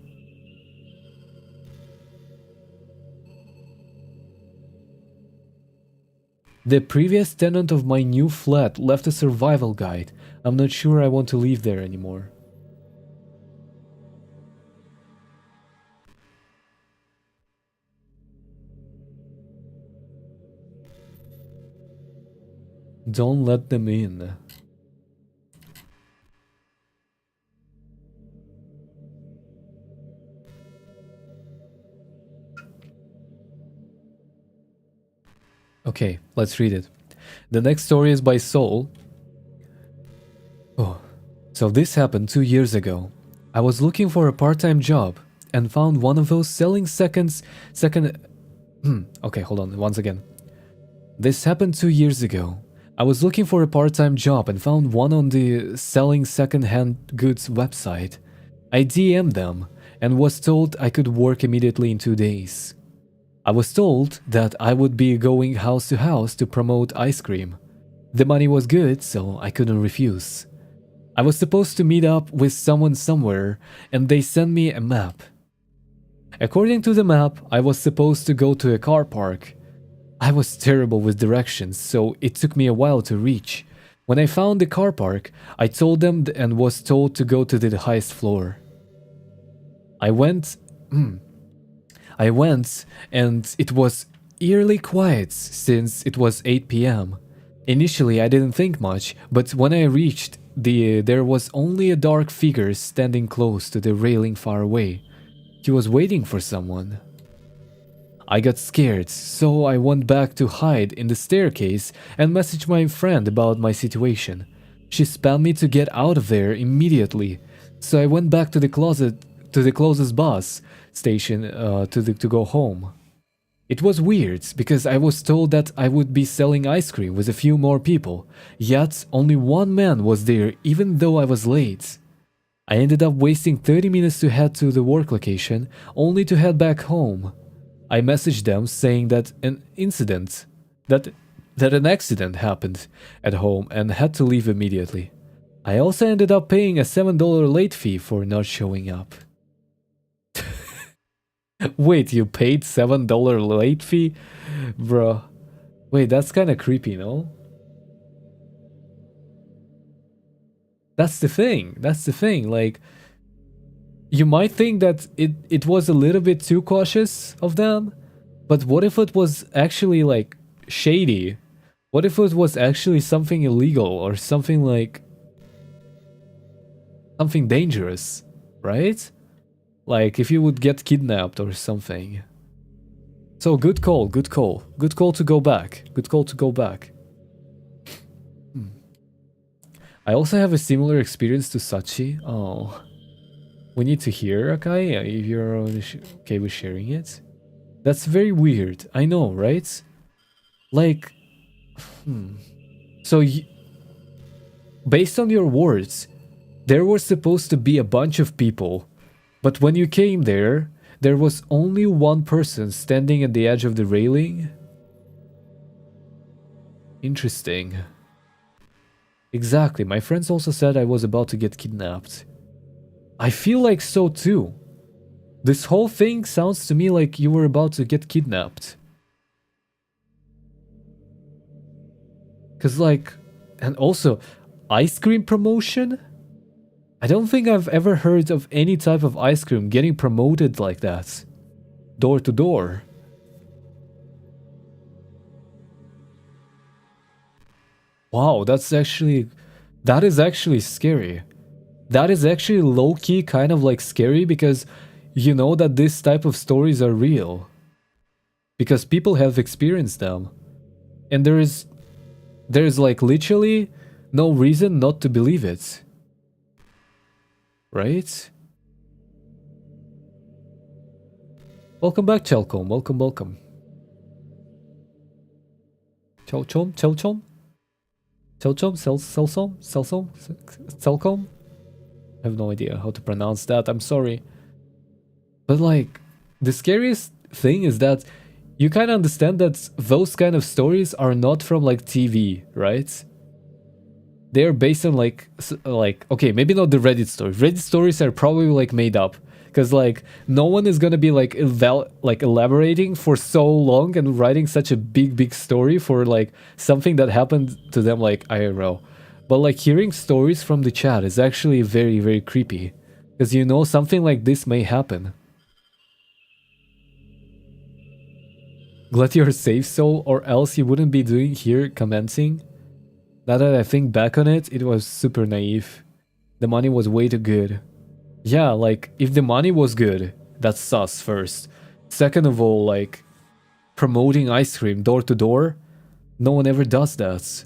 Speaker 1: The previous tenant of my new flat left a survival guide. I'm not sure I want to live there anymore. Don't let them in. Okay, let's read it. The next story is by Soul. Oh, so this happened 2 years ago. I was looking for a part-time job and found one of those selling Okay, hold on, once again. This happened 2 years ago. I was looking for a part-time job and found one on the selling second-hand goods website. I DM'd them and was told I could work immediately in 2 days. I was told that I would be going house to house to promote ice cream. The money was good, so I couldn't refuse. I was supposed to meet up with someone somewhere, and they sent me a map. According to the map, I was supposed to go to a car park. I was terrible with directions, so it took me a while to reach. When I found the car park, I told them and was told to go to the highest floor. I went and it was eerily quiet since it was 8 p.m. Initially I didn't think much, but when I reached there was only a dark figure standing close to the railing far away. He was waiting for someone. I got scared, so I went back to hide in the staircase and messaged my friend about my situation. She spammed me to get out of there immediately, so I went back to the closest bus station to go home. It was weird because I was told that I would be selling ice cream with a few more people, yet only one man was there even though I was late. I ended up wasting 30 minutes to head to the work location, only to head back home. I messaged them saying that an accident happened at home and had to leave immediately. I also ended up paying a $7 late fee for not showing up. Wait, you paid $7 late fee? Bruh. Wait, that's kinda creepy, no? That's the thing, like... You might think that it was a little bit too cautious of them, but what if it was actually, like, shady? What if it was actually something illegal or something like... something dangerous, right? Like if you would get kidnapped or something. So good call, good call. Good call to go back. Good call to go back. I also have a similar experience to Sachi. Oh. We need to hear, Akai, if you're okay with sharing it. That's very weird. I know, right? Like, so based on your words, there was supposed to be a bunch of people, but when you came there, there was only one person standing at the edge of the railing? Interesting. Exactly, my friends also said I was about to get kidnapped. I feel like so too. This whole thing sounds to me like you were about to get kidnapped. Cause like, and also, ice cream promotion? I don't think I've ever heard of any type of ice cream getting promoted like that. Door to door. Wow, that is actually scary. That is actually low-key kind of like scary because you know that this type of stories are real. Because people have experienced them. And there is like literally no reason not to believe it. Right? Welcome back, Chelcom. Welcome, welcome. Chelchom? Chelchom? Chelchom? Chelcom? I have no idea how to pronounce that. I'm sorry. But like, the scariest thing is that you kind of understand that those kind of stories are not from like TV, right? They're based on like okay, maybe not the Reddit stories. Reddit stories are probably like made up because like no one is gonna be like elaborating for so long and writing such a big story for like something that happened to them like IRL. But like hearing stories from the chat is actually very creepy because you know something like this may happen. Glad you're safe, soul, or else you wouldn't be doing here commenting. Now that I think back on it, it was super naive. The money was way too good. Yeah, like, if the money was good, that's sus first. Second of all, like, promoting ice cream door to door, no one ever does that.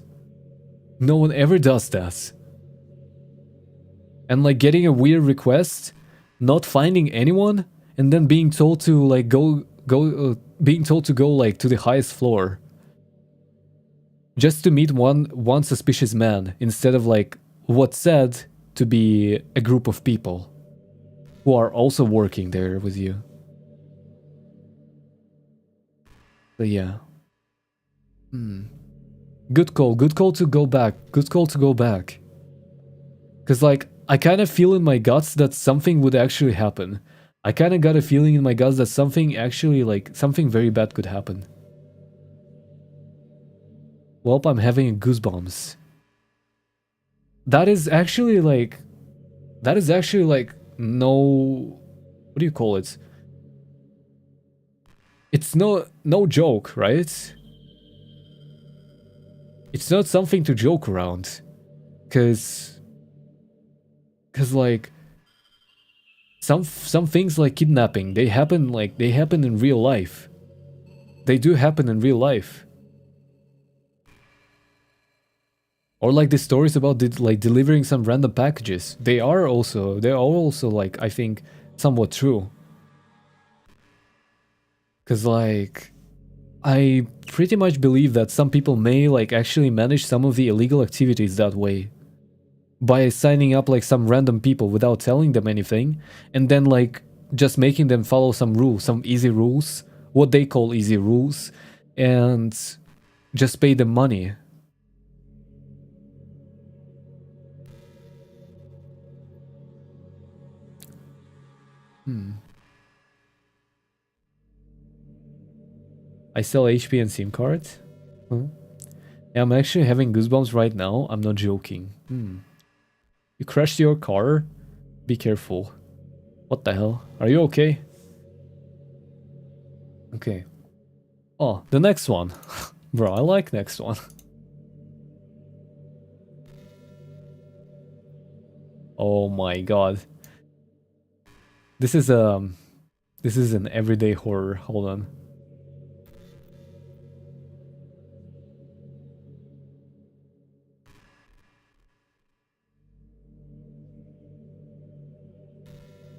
Speaker 1: No one ever does that. And like getting a weird request, not finding anyone, and then being told to like being told to go like to the highest floor. Just to meet one suspicious man instead of like what's said to be a group of people who are also working there with you. But yeah. Good call to go back. Good call to go back. Cause like I kind of feel in my guts that something would actually happen. I kind of got a feeling in my guts that something actually like something very bad could happen. Welp, I'm having goosebumps. That is actually like no, what do you call it? It's no joke, right? It's not something to joke around. Cause like some things like kidnapping, they happen in real life. They do happen in real life. Or like the stories about delivering some random packages. They are also like I think somewhat true. Cause like I pretty much believe that some people may like actually manage some of the illegal activities that way. By signing up like some random people without telling them anything, and then like just making them follow some rules, some easy rules, what they call easy rules, and just pay them money. I sell HP and SIM cards? Huh? Yeah, I'm actually having goosebumps right now. I'm not joking. You crashed your car? Be careful. What the hell? Are you okay? Okay. Oh, the next one. Bro, I like next one. Oh my god. This is an everyday horror. Hold on.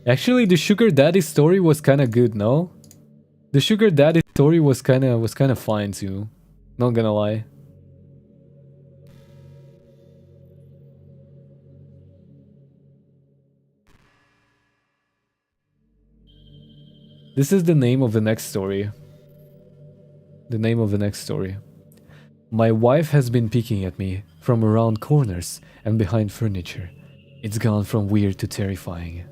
Speaker 1: Actually, the sugar daddy story was kind of good, no? The sugar daddy story was kind of fine too. Not gonna lie. This is the name of the next story. The name of the next story. My wife has been peeking at me from around corners and behind furniture. It's gone from weird to terrifying.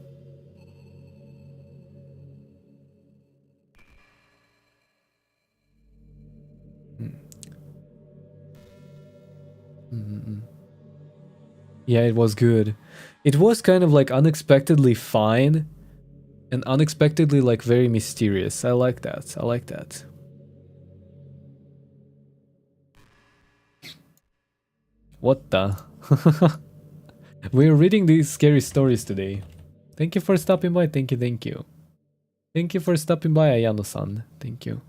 Speaker 1: Yeah, it was good. It was kind of like unexpectedly fine and unexpectedly like very mysterious. I like that. I like that. What the? We're reading these scary stories today. Thank you for stopping by. Thank you, thank you. Thank you for stopping by, Ayano-san. Thank you.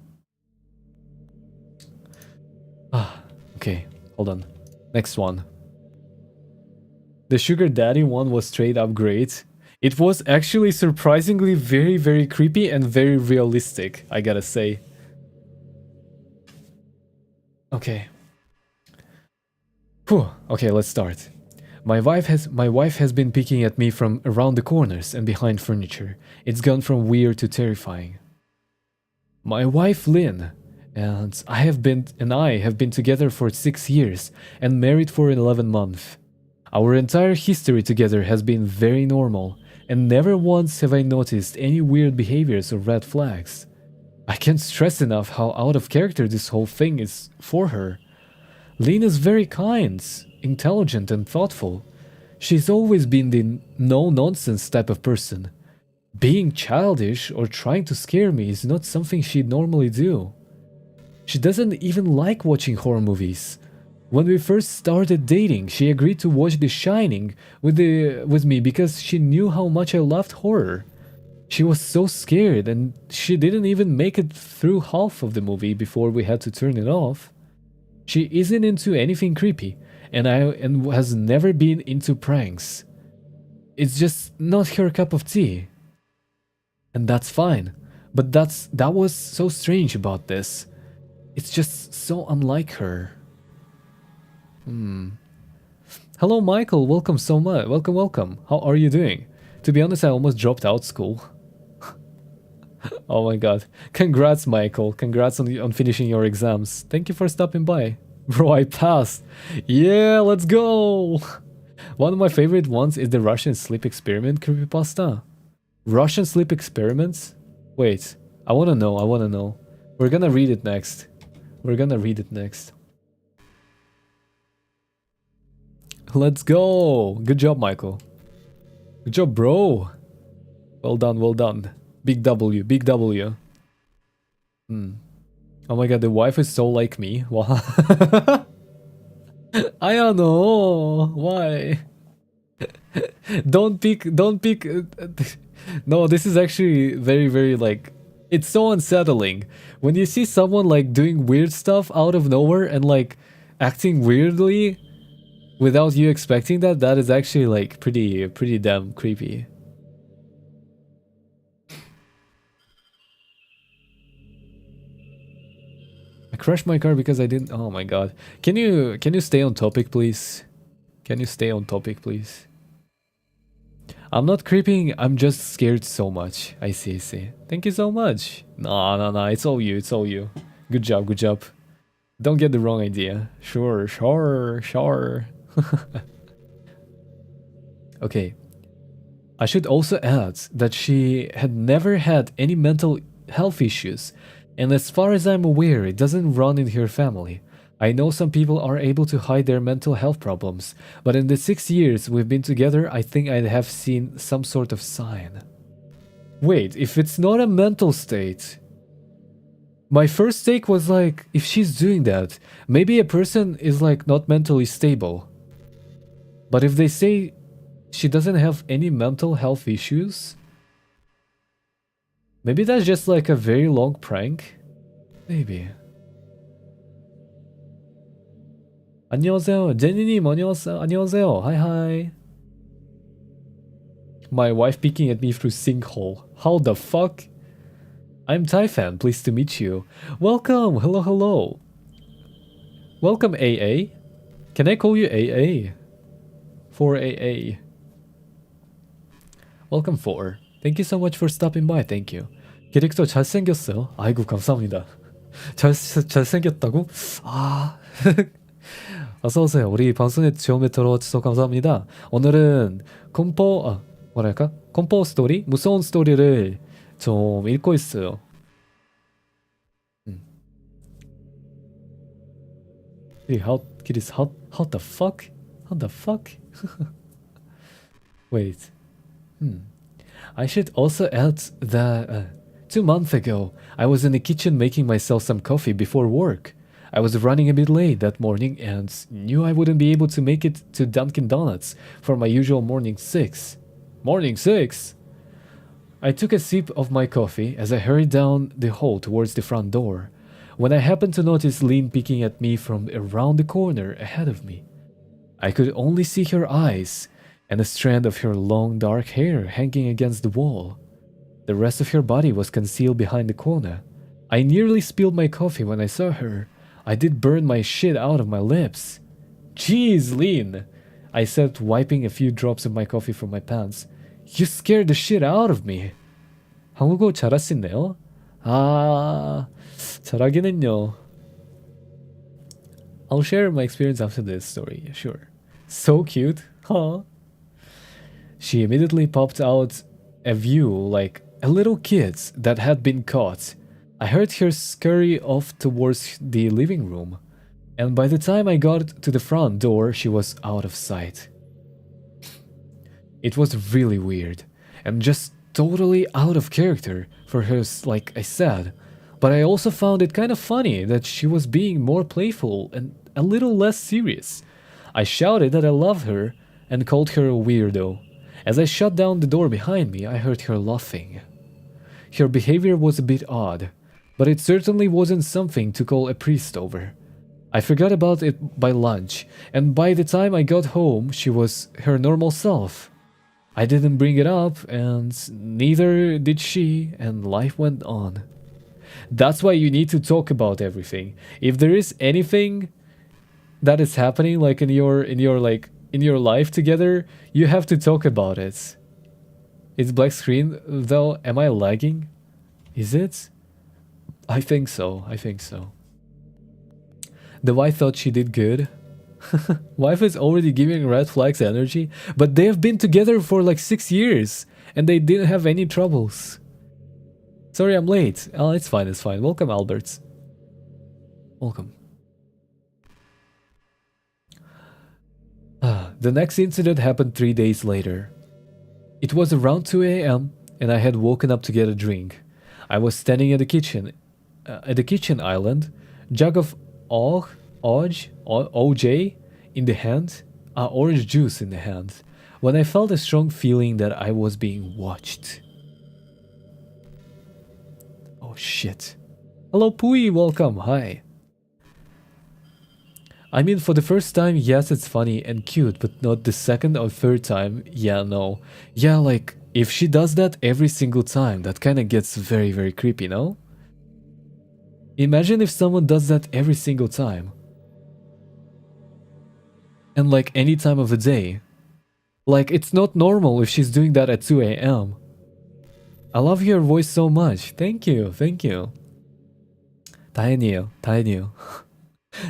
Speaker 1: Ah, okay. Hold on. Next one. The sugar daddy one was straight up great. It was actually surprisingly very, very creepy and very realistic, I gotta say. Okay. Whew. Okay, let's start. My wife has been peeking at me from around the corners and behind furniture. It's gone from weird to terrifying. My wife Lynn and I have been together for 6 years and married for 11 months. Our entire history together has been very normal, and never once have I noticed any weird behaviors or red flags. I can't stress enough how out of character this whole thing is for her. Lynn is very kind, intelligent and thoughtful. She's always been the no-nonsense type of person. Being childish or trying to scare me is not something she'd normally do. She doesn't even like watching horror movies. When we first started dating, she agreed to watch The Shining with me because she knew how much I loved horror. She was so scared and she didn't even make it through half of the movie before we had to turn it off. She isn't into anything creepy and has never been into pranks. It's just not her cup of tea. And that's fine, but that was so strange about this. It's just so unlike her. Hello Michael, welcome so much. Welcome. How are you doing? To be honest, I almost dropped out school. Oh my god. Congrats Michael. Congrats on finishing your exams. Thank you for stopping by. Bro, I passed. Yeah, let's go. One of my favorite ones is the Russian sleep experiment creepypasta. Russian sleep experiments? Wait, I wanna know. We're gonna read it next. Let's go! Good job, Michael. Good job, bro. Well done. Big W. Oh my god, the wife is so like me. Wow. I don't know. Why? Don't pick. No, this is actually very, very like... It's so unsettling. When you see someone like doing weird stuff out of nowhere and like acting weirdly without you expecting that, that is actually like pretty damn creepy. I crashed my car because I didn't... Oh my god. Can you stay on topic, please? I'm not creeping, I'm just scared so much. I see. Thank you so much. No, it's all you. Good job. Don't get the wrong idea. Sure. Okay. I should also add that she had never had any mental health issues, and as far as I'm aware, it doesn't run in her family. I know some people are able to hide their mental health problems, but in the 6 years we've been together, I think I have seen some sort of sign. Wait, if it's not a mental state... My first take was like, if she's doing that, maybe a person is like not mentally stable. But if they say She doesn't have any mental health issues. Maybe that's just like a very long prank. Maybe. 안녕하세요. 제니님 안녕하세요. Hi hi. My wife peeking at me through sinkhole. How the fuck? I'm Typhan, pleased to meet you. Welcome, hello hello. Welcome AA. Can I call you AA? 4AA. Welcome 4. Thank you so much for stopping by, thank you. 캐릭터 잘생겼어요. 아이고 감사합니다. 잘생겼다고? 아... 어서오세요. 우리 방송에 처음에 들어와주셔서 감사합니다. 오늘은 뭐랄까? 컴포 스토리? 무서운 스토리를 좀 읽고 있어요. How the fuck? How the fuck? Wait. I should also add that 2 months ago, I was in the kitchen making myself some coffee before work. I was running a bit late that morning and knew I wouldn't be able to make it to Dunkin' Donuts for my usual morning 6. Morning 6? I took a sip of my coffee as I hurried down the hall towards the front door, when I happened to notice Lynn peeking at me from around the corner ahead of me. I could only see her eyes and a strand of her long dark hair hanging against the wall. The rest of her body was concealed behind the corner. I nearly spilled my coffee when I saw her. I did burn my shit out of my lips. Jeez, Lynn, I said, wiping a few drops of my coffee from my pants. You scared the shit out of me. 한국어 잘하시네요. 아, 잘하기는요. I'll share my experience after this story, sure. So cute, huh? She immediately popped out a view like a little kid that had been caught. I heard her scurry off towards the living room, and by the time I got to the front door, she was out of sight. It was really weird, and just totally out of character for her, like I said, but I also found it kind of funny that she was being more playful and a little less serious. I shouted that I loved her and called her a weirdo. As I shut down the door behind me, I heard her laughing. Her behavior was a bit odd, but it certainly wasn't something to call a priest over. I forgot about it by lunch, and by the time I got home, she was her normal self. I didn't bring it up, and neither did she, and life went on. That's why you need to talk about everything. If there is anything that is happening like in your life together, you have to talk about it. It's black screen though. Am I lagging? Is it? I think so. The wife thought she did good. Wife is already giving red flags energy, but they have been together for like 6 years and they didn't have any troubles. Sorry I'm late. Oh, it's fine. Welcome, Albert. Welcome. The next incident happened 3 days later. It was around 2 a.m. and I had woken up to get a drink. I was standing at the kitchen island, jug of OJ in the hand, orange juice in the hand, when I felt a strong feeling that I was being watched. Oh shit. Hello Pui, welcome, hi. I mean, for the first time, yes, it's funny and cute, but not the second or third time, yeah, no. Yeah, like, if she does that every single time, that kinda gets very, very creepy, no? Imagine if someone does that every single time. And like, any time of the day. Like, it's not normal if she's doing that at 2 a.m. I love your voice so much. Thank you. 다행이에요.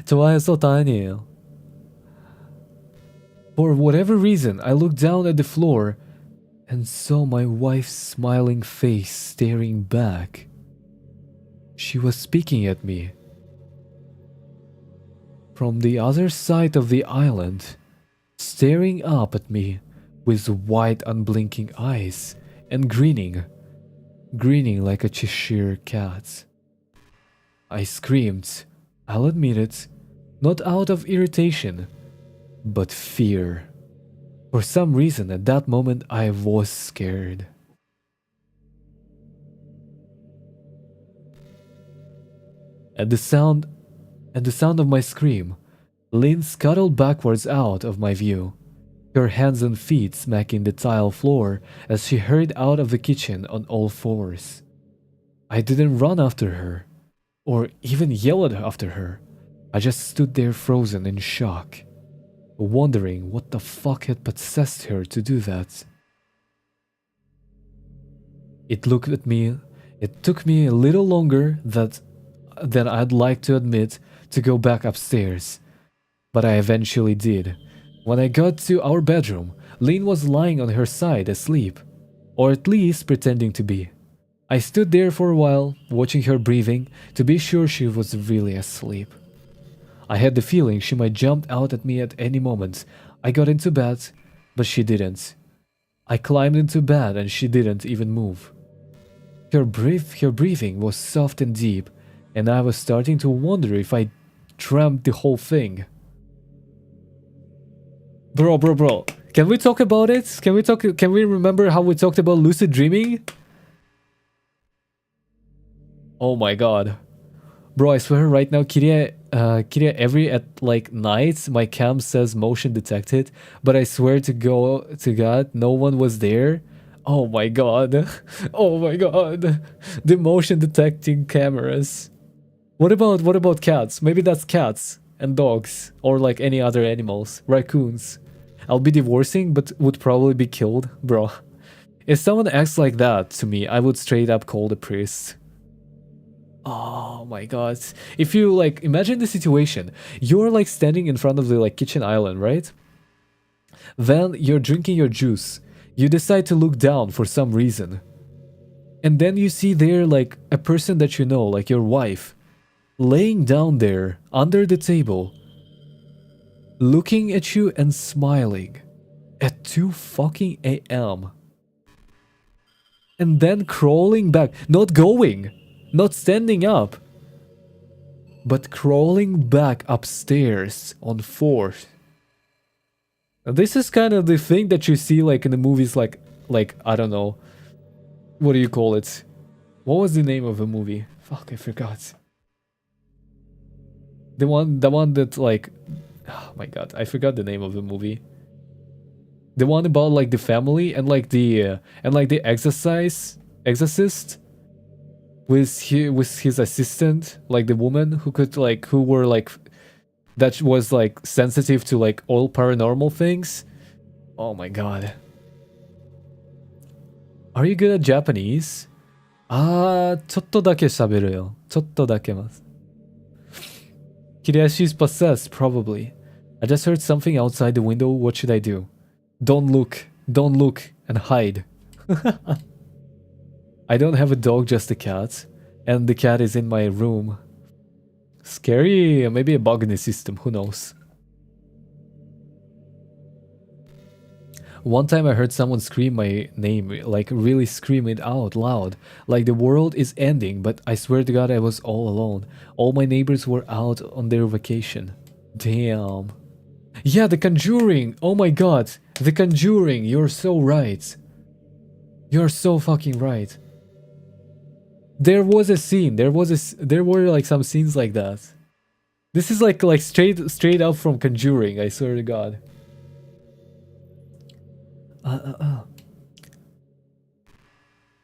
Speaker 1: 좋아해서 다행이에요. For whatever reason, I looked down at the floor and saw my wife's smiling face staring back. She was speaking at me. From the other side of the island, staring up at me with wide unblinking eyes and grinning like a Cheshire cat. I screamed, I'll admit it, not out of irritation, but fear. For some reason, at that moment, I was scared. At the sound of my scream, Lynn scuttled backwards out of my view, her hands and feet smacking the tile floor as she hurried out of the kitchen on all fours. I didn't run after her, or even yell after her. I just stood there frozen in shock, wondering what the fuck had possessed her to do that. It took me a little longer than I'd like to admit to go back upstairs, but I eventually did. When I got to our bedroom, Lynn was lying on her side asleep, or at least pretending to be. I stood there for a while, watching her breathing to be sure she was really asleep. I had the feeling she might jump out at me at any moment. I got into bed, but she didn't. I climbed into bed and she didn't even move. Her breathing was soft and deep, and I was starting to wonder if I dreamt the whole thing. Bro. Can we talk about it? Can we remember how we talked about lucid dreaming? Oh my god. Bro, I swear right now, Kiriya, every at like night, my cam says motion detected, but I swear to God, no one was there. Oh my god. Oh my god. The motion detecting cameras. What about cats? Maybe that's cats and dogs, or like any other animals, raccoons. I'll be divorcing, but would probably be killed, bro. If someone acts like that to me, I would straight up call the priest. Oh my god. If you like imagine the situation, you're like standing in front of the like kitchen island, right? Then you're drinking your juice. You decide to look down for some reason. And then you see there like a person that you know, like your wife, laying down there under the table, looking at you and smiling at 2 fucking a.m. And then crawling back, not going, not standing up, but crawling back upstairs on 4th. This is kind of the thing that you see like in the movies, like I don't know, what do you call it? What was the name of the movie? Fuck, I forgot. The one that like, oh my god, I forgot the name of the movie. The one about like the family and like the exorcist with his assistant, like the woman who could like that was like sensitive to like all paranormal things. Oh my god. Are you good at Japanese? ちょっとだけ喋るよ。ちょっとだけます。Kiriya's possessed, probably. I just heard something outside the window. What should I do? Don't look, and hide. I don't have a dog, just a cat. And the cat is in my room. Scary, maybe a bug in the system, who knows. One time I heard someone scream my name, like really scream it out loud, like the world is ending, but I swear to God I was all alone. All my neighbors were out on their vacation. Damn. Yeah, The Conjuring! Oh my god! The Conjuring! You're so right. You're so fucking right. There was a scene, there were like some scenes like that. This is like straight up from Conjuring, I swear to God.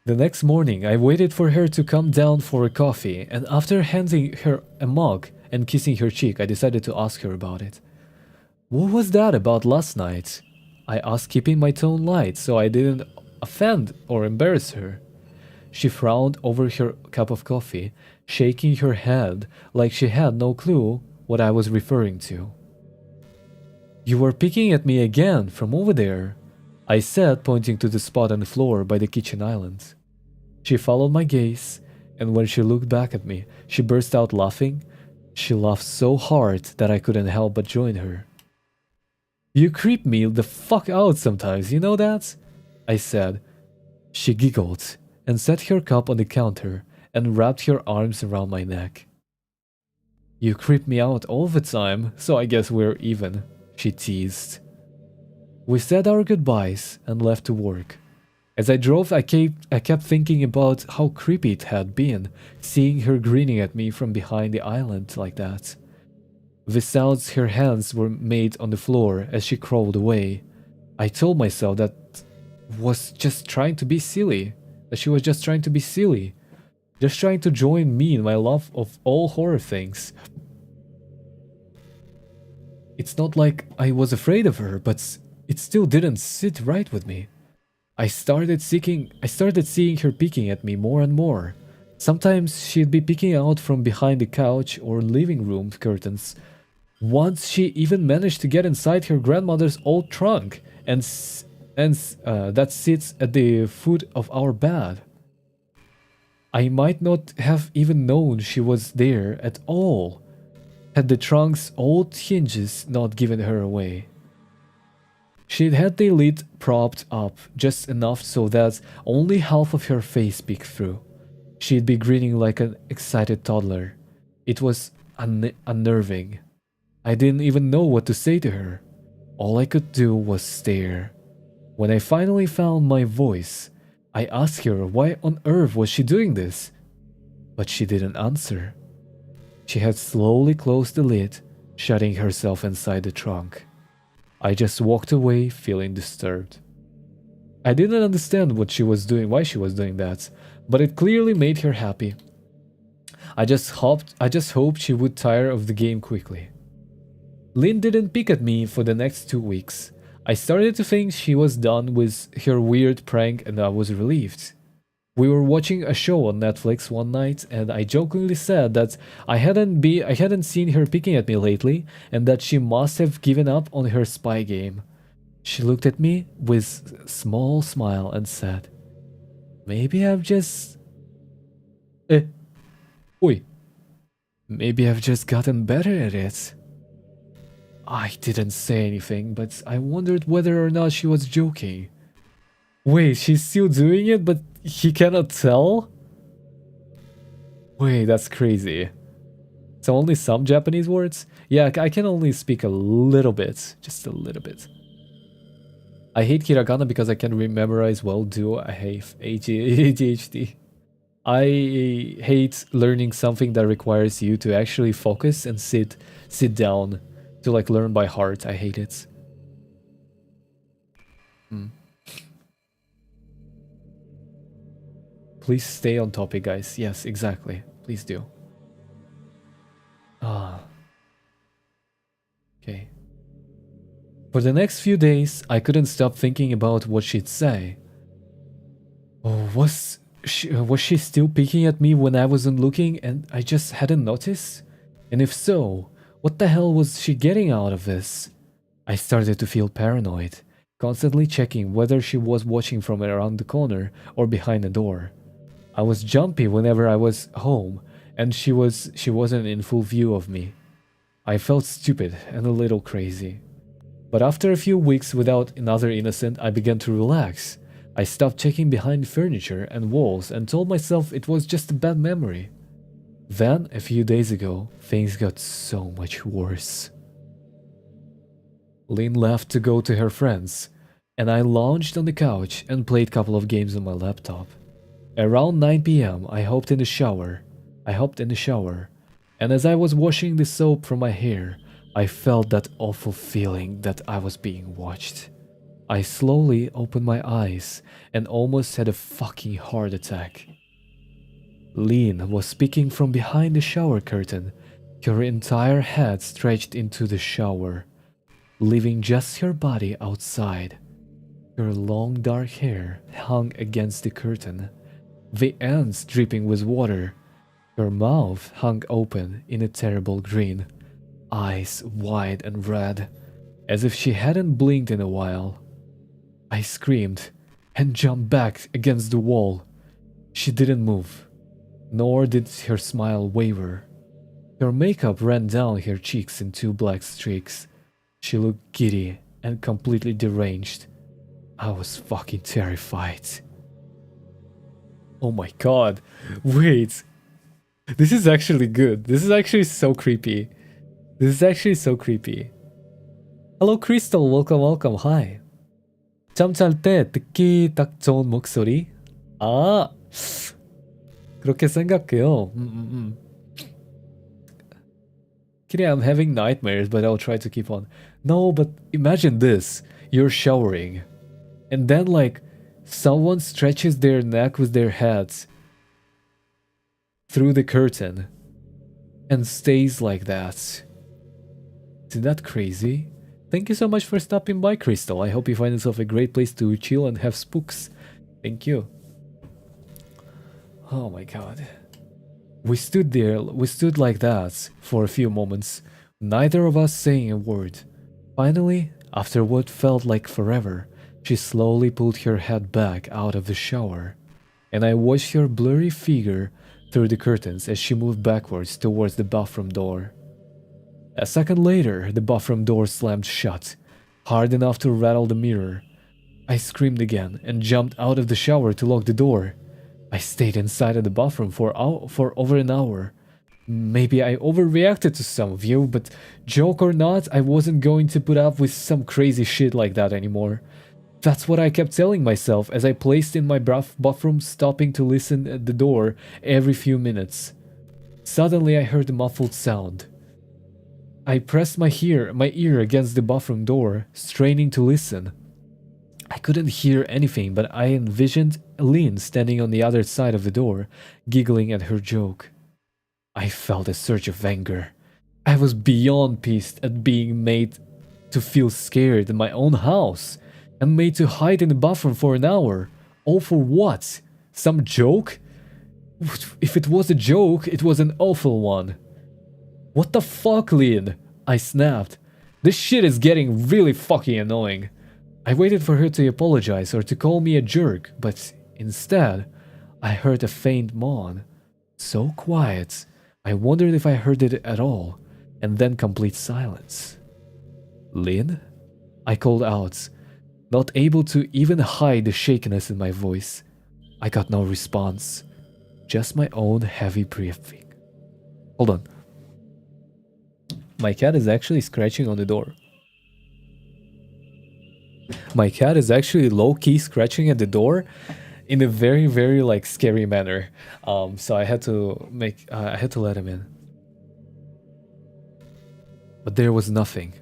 Speaker 1: The next morning, I waited for her to come down for a coffee, and after handing her a mug and kissing her cheek, I decided to ask her about it. What was that about last night? I asked, keeping my tone light so I didn't offend or embarrass her. She frowned over her cup of coffee, shaking her head like she had no clue what I was referring to. You were picking at me again from over there, I said, pointing to the spot on the floor by the kitchen island. She followed my gaze, and when she looked back at me, she burst out laughing. She laughed so hard that I couldn't help but join her. You creep me the fuck out sometimes, you know that? I said. She giggled and set her cup on the counter and wrapped her arms around my neck. You creep me out all the time, so I guess we're even, she teased. We said our goodbyes and left to work. As I drove, I kept thinking about how creepy it had been, seeing her grinning at me from behind the island like that. The sounds her hands were made on the floor as she crawled away. I told myself that was just trying to be silly, that she was just trying to be silly, just trying to join me in my love of all horror things. It's not like I was afraid of her, but it still didn't sit right with me. I started seeing her peeking at me more and more. Sometimes she'd be peeking out from behind the couch or living room curtains. Once she even managed to get inside her grandmother's old trunk and that sits at the foot of our bed. I might not have even known she was there at all had the trunk's old hinges not given her away. She'd had the lid propped up just enough so that only half of her face peeked through. She'd be grinning like an excited toddler. It was unnerving. I didn't even know what to say to her. All I could do was stare. When I finally found my voice, I asked her why on earth was she doing this, but she didn't answer. She had slowly closed the lid, shutting herself inside the trunk. I just walked away feeling disturbed. I didn't understand what she was doing, why she was doing that, but it clearly made her happy. I just hoped she would tire of the game quickly. Lynn didn't peek at me for the next 2 weeks. I started to think she was done with her weird prank and I was relieved. We were watching a show on Netflix one night and I jokingly said that I hadn't seen her peeking at me lately and that she must have given up on her spy game. She looked at me with a small smile and said, "Maybe I've just... Maybe I've just gotten better at it." I didn't say anything, but I wondered whether or not she was joking. Wait, she's still doing it, but he cannot tell? Wait, that's crazy. So only some Japanese words? Yeah, I can only speak a little bit. Just a little bit. I hate hiragana because I can memorize well, do I hate ADHD. I hate learning something that requires you to actually focus and sit down to like learn by heart. I hate it. Please stay on topic, guys. Yes, exactly. Please do. Okay. For the next few days, I couldn't stop thinking about what she'd say. Oh, was she still peeking at me when I wasn't looking and I just hadn't noticed? And if so, what the hell was she getting out of this? I started to feel paranoid, constantly checking whether she was watching from around the corner or behind the door. I was jumpy whenever I was home, and she wasn't in full view of me. I felt stupid and a little crazy. But after a few weeks without another innocent, I began to relax. I stopped checking behind furniture and walls and told myself it was just a bad memory. Then, a few days ago, things got so much worse. Lynn left to go to her friends, and I lounged on the couch and played a couple of games on my laptop. Around 9 p.m. I hopped in the shower, and as I was washing the soap from my hair, I felt that awful feeling that I was being watched. I slowly opened my eyes and almost had a fucking heart attack. Lynn was speaking from behind the shower curtain, her entire head stretched into the shower, leaving just her body outside. Her long dark hair hung against the curtain, the ends dripping with water. Her mouth hung open in a terrible grin, eyes wide and red, as if she hadn't blinked in a while. I screamed and jumped back against the wall. She didn't move, nor did her smile waver. Her makeup ran down her cheeks in 2 black streaks. She looked giddy and completely deranged. I was fucking terrified. Oh my god, wait. This is actually good. This is actually so creepy. Hello Crystal, welcome, hi. 잠 잘 때 듣기 딱 좋은 목소리? 아, 그렇게 생각해요. Kidding, I'm having nightmares, but I'll try to keep on. No, but imagine this. You're showering. And then, like, someone stretches their neck with their heads through the curtain and stays like that. Isn't that crazy? Thank you so much for stopping by, Crystal. I hope you find yourself a great place to chill and have spooks. Thank you. Oh my god. We stood like that for a few moments, neither of us saying a word. Finally, after what felt like forever, she slowly pulled her head back out of the shower, and I watched her blurry figure through the curtains as she moved backwards towards the bathroom door. A second later, the bathroom door slammed shut, hard enough to rattle the mirror. I screamed again and jumped out of the shower to lock the door. I stayed inside of the bathroom for over an hour. Maybe I overreacted to some of you, but joke or not, I wasn't going to put up with some crazy shit like that anymore. That's what I kept telling myself as I placed in my bathroom, stopping to listen at the door every few minutes. Suddenly I heard a muffled sound. I pressed my ear against the bathroom door, straining to listen. I couldn't hear anything, but I envisioned Lynn standing on the other side of the door, giggling at her joke. I felt a surge of anger. I was beyond pissed at being made to feel scared in my own house, and made to hide in the bathroom for an hour. All for what? Some joke? If it was a joke, it was an awful one. What the fuck, Lynn? I snapped. This shit is getting really fucking annoying. I waited for her to apologize or to call me a jerk, but instead, I heard a faint moan. So quiet, I wondered if I heard it at all, and then complete silence. Lynn? I called out, not able to even hide the shakiness in my voice. I got no response, just my own heavy breathing. Hold on. My cat is actually scratching on the door. My cat is actually low-key scratching at the door in a very, very like scary manner. So I had to let him in. But there was nothing.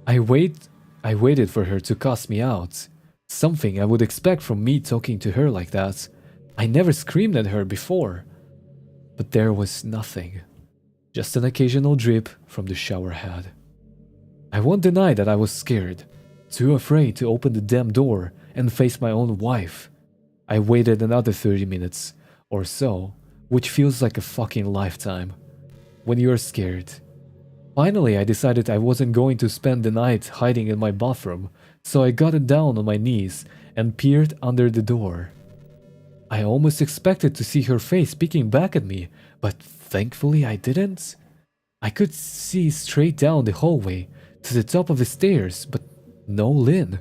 Speaker 1: I waited for her to cuss me out. Something I would expect from me talking to her like that. I never screamed at her before. But there was nothing. Just an occasional drip from the shower head. I won't deny that I was scared. Too afraid to open the damn door and face my own wife. I waited another 30 minutes or so, which feels like a fucking lifetime. When you're scared. Finally, I decided I wasn't going to spend the night hiding in my bathroom, so I got down on my knees and peered under the door. I almost expected to see her face peeking back at me, but thankfully I didn't. I could see straight down the hallway to the top of the stairs, but no Lynn.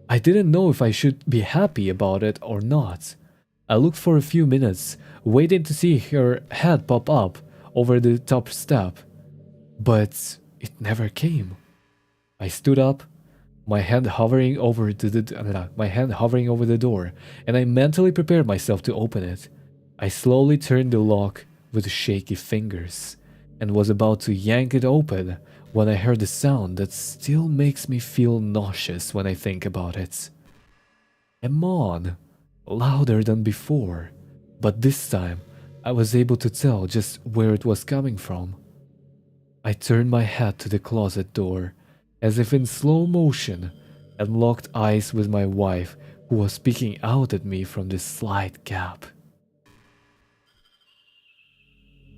Speaker 1: I didn't know if I should be happy about it or not. I looked for a few minutes, waiting to see her head pop up over the top step, but it never came. I stood up, my hand hovering over the door, and I mentally prepared myself to open it. I slowly turned the lock with shaky fingers and was about to yank it open when I heard a sound that still makes me feel nauseous when I think about it. A moan, louder than before, but this time I was able to tell just where it was coming from. I turned my head to the closet door, as if in slow motion, and locked eyes with my wife, who was peeking out at me from the slight gap.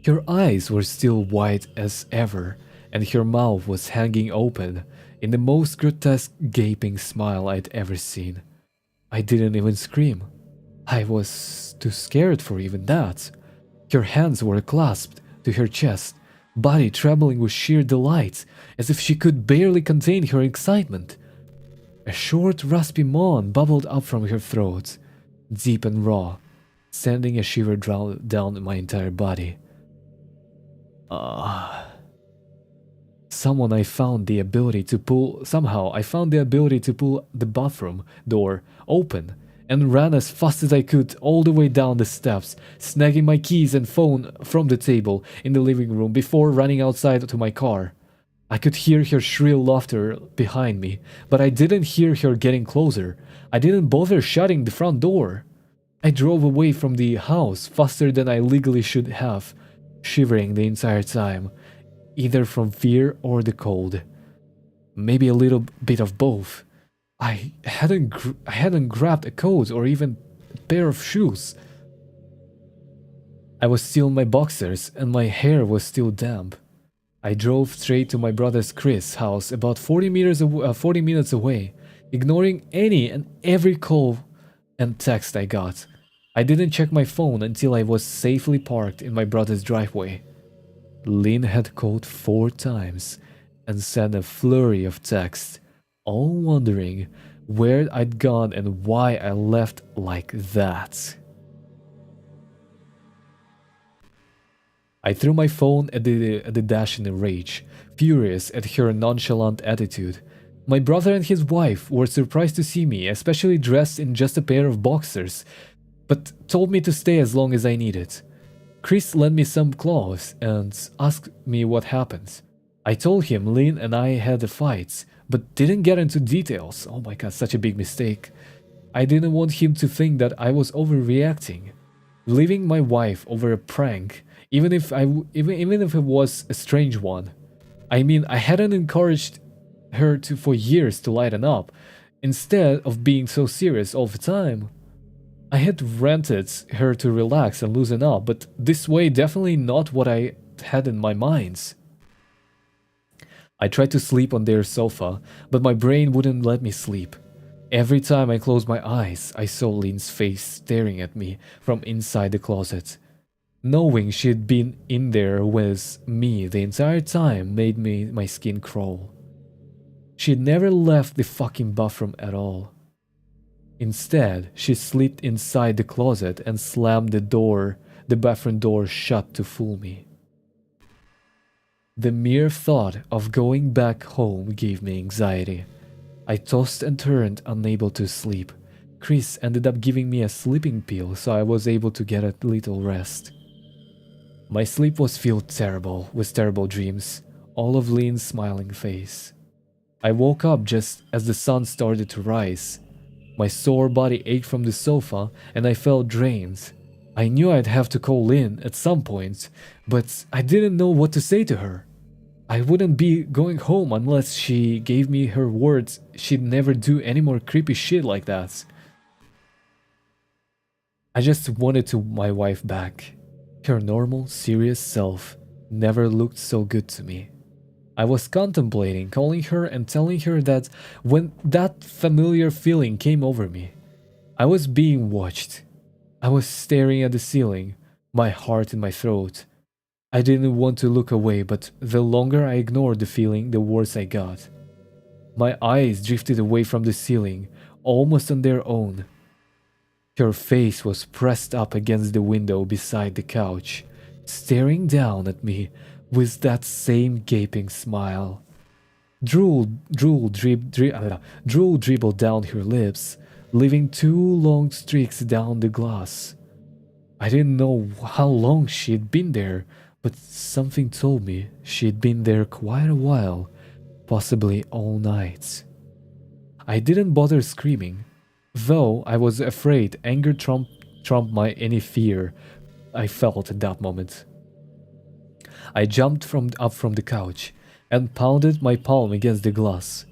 Speaker 1: Her eyes were still wide as ever, and her mouth was hanging open in the most grotesque gaping smile I'd ever seen. I didn't even scream. I was too scared for even that. Her hands were clasped to her chest, body trembling with sheer delight, as if she could barely contain her excitement. A short, raspy moan bubbled up from her throat, deep and raw, sending a shiver down my entire body. Somehow I found the ability to pull the bathroom door open and ran as fast as I could all the way down the steps, snagging my keys and phone from the table in the living room before running outside to my car. I could hear her shrill laughter behind me, but I didn't hear her getting closer. I didn't bother shutting the front door. I drove away from the house faster than I legally should have, shivering the entire time, either from fear or the cold. Maybe a little bit of both. I hadn't grabbed a coat or even a pair of shoes. I was still in my boxers and my hair was still damp. I drove straight to my brother's Chris' house about 40 minutes away, ignoring any and every call and text I got. I didn't check my phone until I was safely parked in my brother's driveway. Lynn had called 4 times and sent a flurry of texts, all wondering where I'd gone and why I left like that. I threw my phone at the dash in a rage, furious at her nonchalant attitude. My brother and his wife were surprised to see me, especially dressed in just a pair of boxers, but told me to stay as long as I needed. Chris lent me some clothes and asked me what happened. I told him Lynn and I had a fight, but didn't get into details. Oh my god, such a big mistake. I didn't want him to think that I was overreacting. Leaving my wife over a prank, even if it was a strange one. I mean, I hadn't encouraged her for years to lighten up, instead of being so serious all the time. I had rented her to relax and loosen up, but this way definitely not what I had in my mind. I tried to sleep on their sofa, but my brain wouldn't let me sleep. Every time I closed my eyes, I saw Lynn's face staring at me from inside the closet. Knowing she'd been in there with me the entire time made my skin crawl. She'd never left the fucking bathroom at all. Instead, she slipped inside the closet and slammed the bathroom door shut to fool me. The mere thought of going back home gave me anxiety. I tossed and turned, unable to sleep. Chris ended up giving me a sleeping pill so I was able to get a little rest. My sleep was filled with terrible dreams, all of Lynn's smiling face. I woke up just as the sun started to rise. My sore body ached from the sofa and I felt drained. I knew I'd have to call Lynn at some point, but I didn't know what to say to her. I wouldn't be going home unless she gave me her words she'd never do any more creepy shit like that. I just wanted my wife back. Her normal, serious self never looked so good to me. I was contemplating calling her and telling her that when that familiar feeling came over me, I was being watched. I was staring at the ceiling, my heart in my throat. I didn't want to look away, but the longer I ignored the feeling, the worse I got. My eyes drifted away from the ceiling, almost on their own. Her face was pressed up against the window beside the couch, staring down at me with that same gaping smile. Drool dribbled down her lips, leaving 2 long streaks down the glass. I didn't know how long she'd been there, but something told me she'd been there quite a while, possibly all night. I didn't bother screaming, though I was afraid anger trumped any fear I felt at that moment. I jumped up from the couch and pounded my palm against the glass.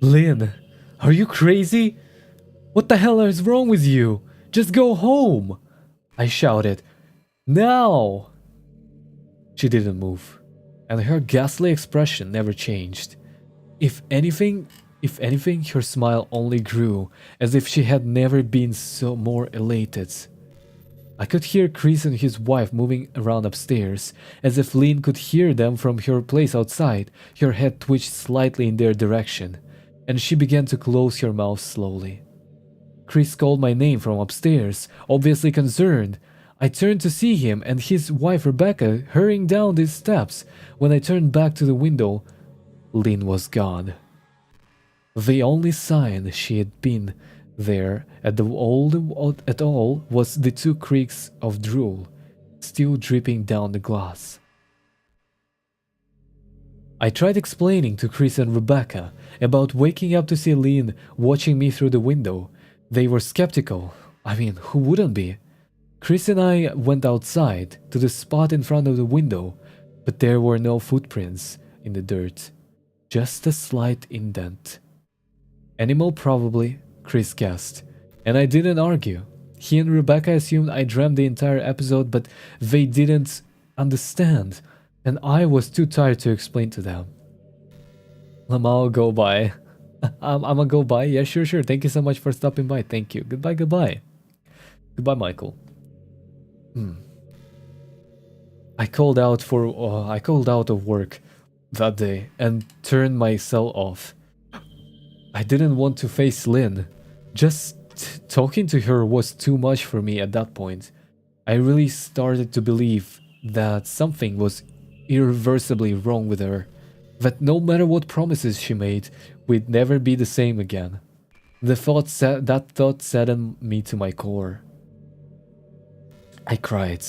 Speaker 1: Lynn, are you crazy? What the hell is wrong with you? Just go home! I shouted. Now! She didn't move, and her ghastly expression never changed. If anything, her smile only grew, as if she had never been so more elated. I could hear Chris and his wife moving around upstairs, as if Lynn could hear them from her place outside. Her head twitched slightly in their direction, and she began to close her mouth slowly. Chris called my name from upstairs, obviously concerned. I turned to see him and his wife Rebecca hurrying down the steps. When I turned back to the window, Lynn was gone. The only sign she had been there at all was the 2 creaks of drool still dripping down the glass. I tried explaining to Chris and Rebecca about waking up to see Lynn watching me through the window. They were skeptical. I mean, who wouldn't be? Chris and I went outside to the spot in front of the window, but there were no footprints in the dirt, just a slight indent. Animal probably, Chris guessed, and I didn't argue. He and Rebecca assumed I dreamt the entire episode, but they didn't understand, and I was too tired to explain to them. I'll go by. I'm gonna go by? Yeah, sure. Thank you so much for stopping by. Thank you. Goodbye. Goodbye, Michael. I called out of work that day and turned my cell off. I didn't want to face Lynn. Just talking to her was too much for me at that point. I really started to believe that something was irreversibly wrong with her. That no matter what promises she made, we'd never be the same again. That thought saddened me to my core. I cried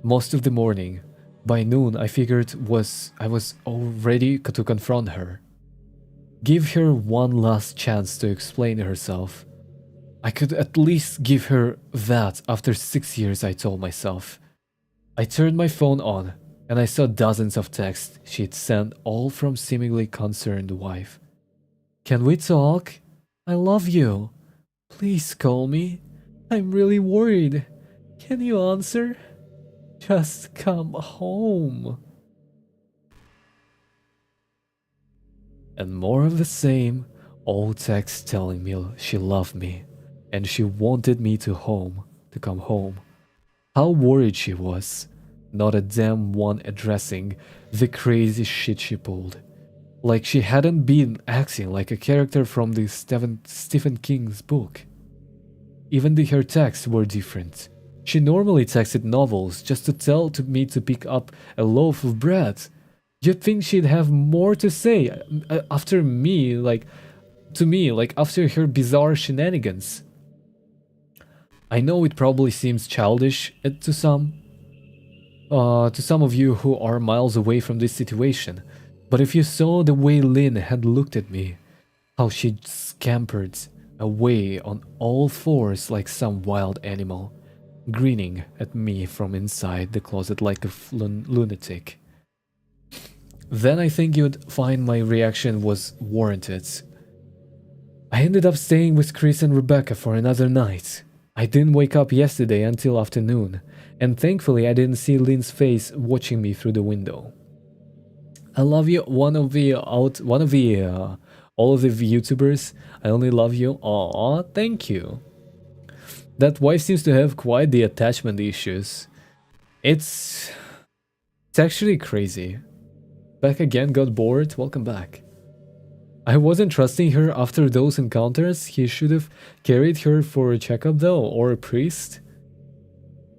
Speaker 1: most of the morning. By noon, I figured I was all ready to confront her. Give her one last chance to explain herself. I could at least give her that after 6 years, I told myself. I turned my phone on, and I saw dozens of texts she'd sent, all from seemingly concerned wife. Can we talk? I love you. Please call me. I'm really worried. Can you answer? Just come home. And more of the same, all texts telling me she loved me and she wanted me to come home. How worried she was. Not a damn one addressing the crazy shit she pulled. Like she hadn't been acting like a character from the Stephen King's book. Even her texts were different. She normally texted novels just to tell me to pick up a loaf of bread. You'd think she'd have more to say after me, after her bizarre shenanigans. I know it probably seems childish to some of you who are miles away from this situation, but if you saw the way Lynn had looked at me, how she scampered away on all fours like some wild animal, grinning at me from inside the closet like a lunatic, then I think you'd find my reaction was warranted. I ended up staying with Chris and Rebecca for another night. I didn't wake up yesterday until afternoon, and thankfully I didn't see Lynn's face watching me through the window. I love you, all of the Vtubers. I only love you. Aw, thank you. That wife seems to have quite the attachment issues. It's actually crazy. Back again, got bored. Welcome back. I wasn't trusting her after those encounters. He should have carried her for a checkup though, or a priest.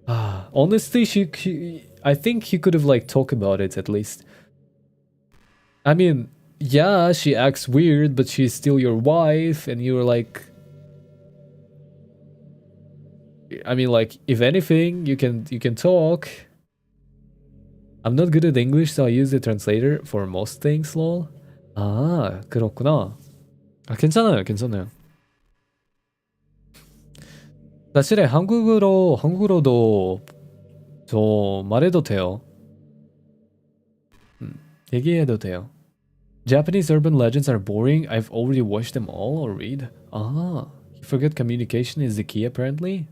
Speaker 1: Honestly, I think he could have talked about it at least. I mean, yeah, she acts weird, but she's still your wife, and you're if anything, you can talk. I'm not good at English, so I use the translator for most things, lol. 그렇구나. 괜찮아요. 사실 한국어로도 저 말해도 돼요. 얘기해도 돼요. Japanese urban legends are boring. I've already watched them all or read. You forget communication is the key apparently?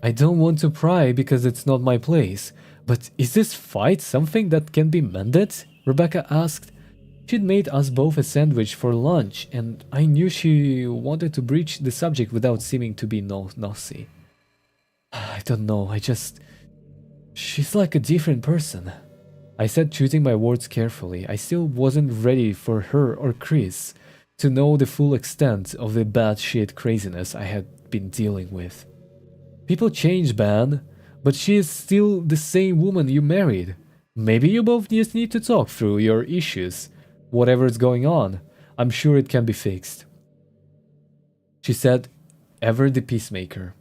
Speaker 1: I don't want to pry because it's not my place, but is this fight something that can be mended? Rebecca asked. She'd made us both a sandwich for lunch, and I knew she wanted to breach the subject without seeming to be nosy. I don't know, she's like a different person. I said, choosing my words carefully. I still wasn't ready for her or Chris to know the full extent of the batshit craziness I had been dealing with. People change, man. But she is still the same woman you married. Maybe you both just need to talk through your issues. Whatever's going on, I'm sure it can be fixed. She said, ever the peacemaker.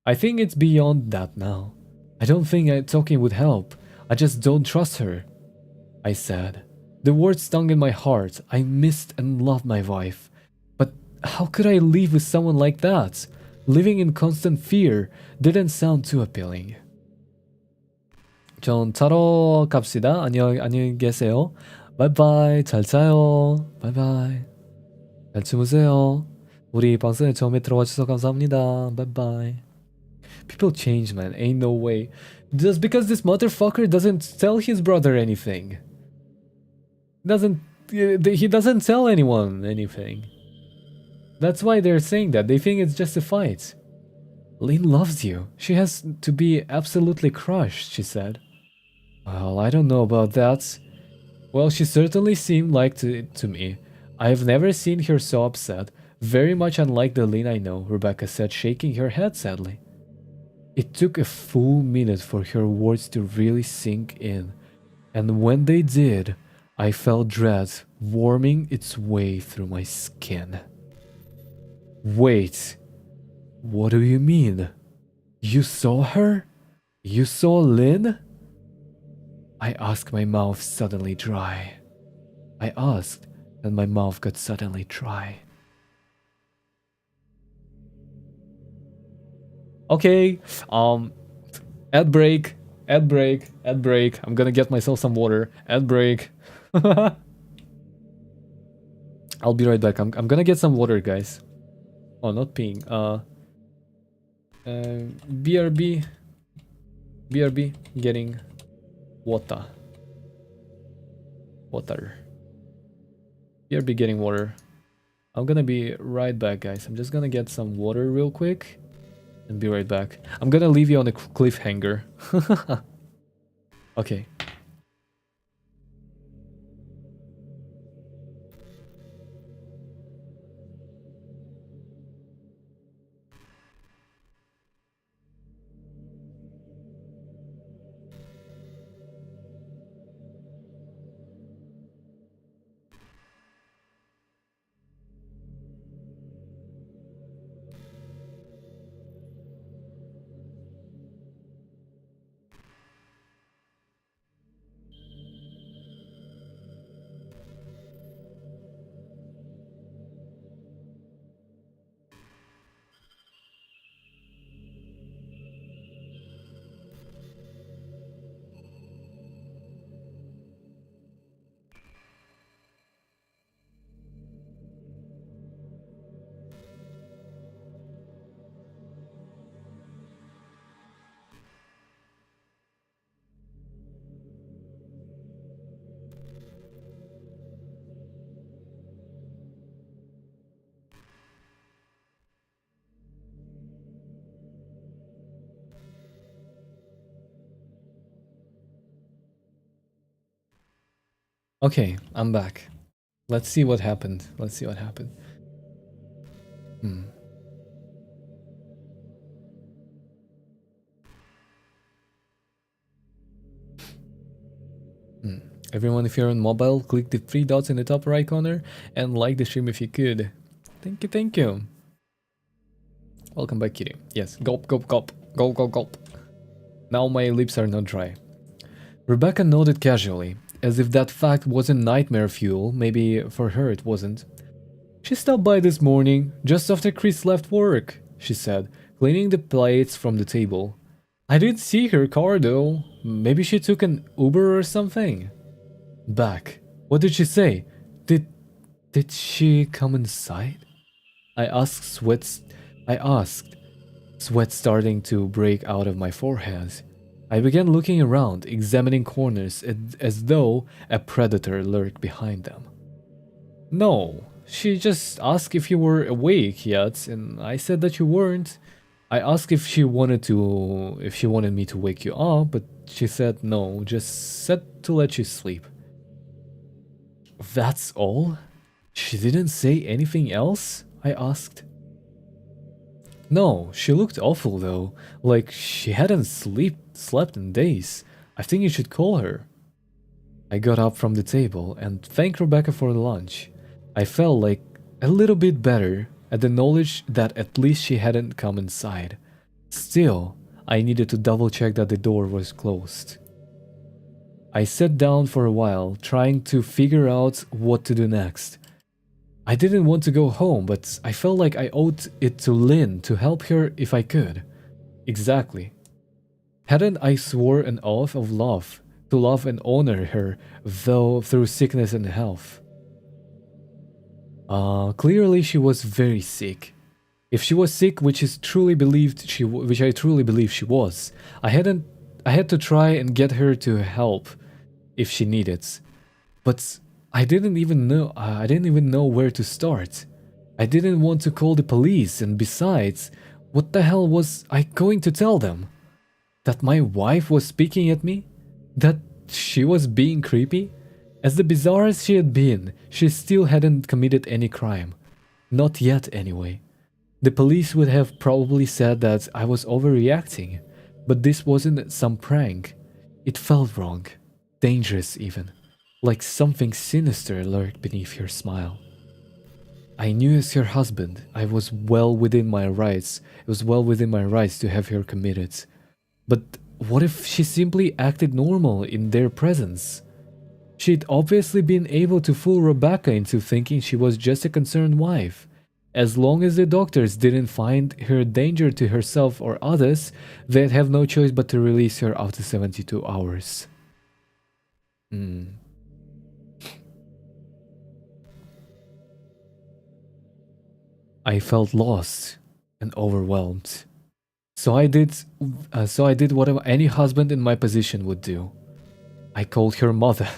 Speaker 1: I think it's beyond that now. I don't think talking would help. I just don't trust her. I said. The words stung in my heart. I missed and loved my wife. But how could I live with someone like that? Living in constant fear didn't sound too appealing. 전 자러 갑시다. 안녕히 계세요. 바이바이. 잘 자요. 바이바이. 잘 주무세요. 우리 방송에 처음에 들어와 주셔서 감사합니다. Bye-bye. People change, man. Ain't no way. Just because this motherfucker doesn't tell his brother anything. He doesn't tell anyone anything. That's why they're saying that. They think it's just a fight. Lynn loves you. She has to be absolutely crushed, she said. Well, I don't know about that. Well, she certainly seemed like it to me. I've never seen her so upset. Very much unlike the Lynn I know, Rebecca said, shaking her head sadly. It took a full minute for her words to really sink in, and when they did, I felt dread warming its way through my skin. Wait, what do you mean? You saw her? You saw Lynn? I asked, my mouth suddenly dry. I asked, and my mouth got suddenly dry. Okay, ad break. I'm gonna get myself some water. Ad break. I'll be right back. I'm gonna get some water, guys. Oh, not peeing. BRB getting water. BRB getting water. I'm gonna be right back, guys. I'm just gonna get some water real quick and be right back. I'm gonna leave you on a cliffhanger. Okay. Okay, I'm back. Let's see what happened. Everyone, if you're on mobile, click the 3 dots in the top right corner and like the stream if you could. Thank you. Welcome back, Kiri. Yes, gulp. Now my lips are not dry. Rebecca nodded casually, as if that fact wasn't nightmare fuel. Maybe for her it wasn't. She stopped by this morning, just after Chris left work, she said, cleaning the plates from the table. I didn't see her car though. Maybe she took an Uber or something. Back. What did she say? Did she come inside? I asked, sweat starting to break out of my forehead. I began looking around, examining corners as though a predator lurked behind them. No, she just asked if you were awake yet, and I said that you weren't. I asked if she wanted me to wake you up, but she said no, just said to let you sleep. That's all? She didn't say anything else? I asked. No, she looked awful though, like she hadn't slept in days. I think you should call her. I got up from the table and thanked Rebecca for the lunch. I felt like a little bit better at the knowledge that at least she hadn't come inside. Still, I needed to double check that the door was closed. I sat down for a while, trying to figure out what to do next. I didn't want to go home, but I felt like I owed it to Lynn to help her if I could. Exactly. Hadn't I swore an oath of love, to love and honor her, though through sickness and health? Clearly she was very sick. If she was sick, which I truly believe she was, I had to try and get her to help if she needed. But I didn't even know where to start. I didn't want to call the police, and besides, what the hell was I going to tell them? That my wife was speaking at me? That she was being creepy? As the bizarre as she had been, she still hadn't committed any crime. Not yet, anyway. The police would have probably said that I was overreacting, but this wasn't some prank. It felt wrong, dangerous even, like something sinister lurked beneath her smile. I knew as her husband, I was well within my rights. It was well within my rights to have her committed. But what if she simply acted normal in their presence? She'd obviously been able to fool Rebecca into thinking she was just a concerned wife. As long as the doctors didn't find her a danger to herself or others, they'd have no choice but to release her after 72 hours. I felt lost and overwhelmed. So I did what any husband in my position would do. I called her mother.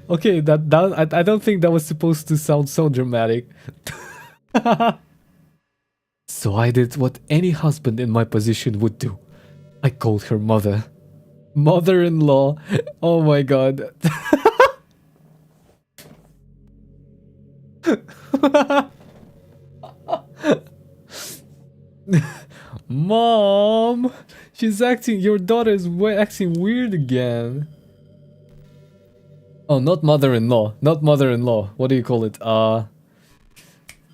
Speaker 1: Okay, I don't think that was supposed to sound so dramatic. So I did what any husband in my position would do. I called her mother. Mother-in-law. Oh my god. Mom, your daughter's acting weird again. Oh, not mother-in-law, not mother-in-law. What do you call it?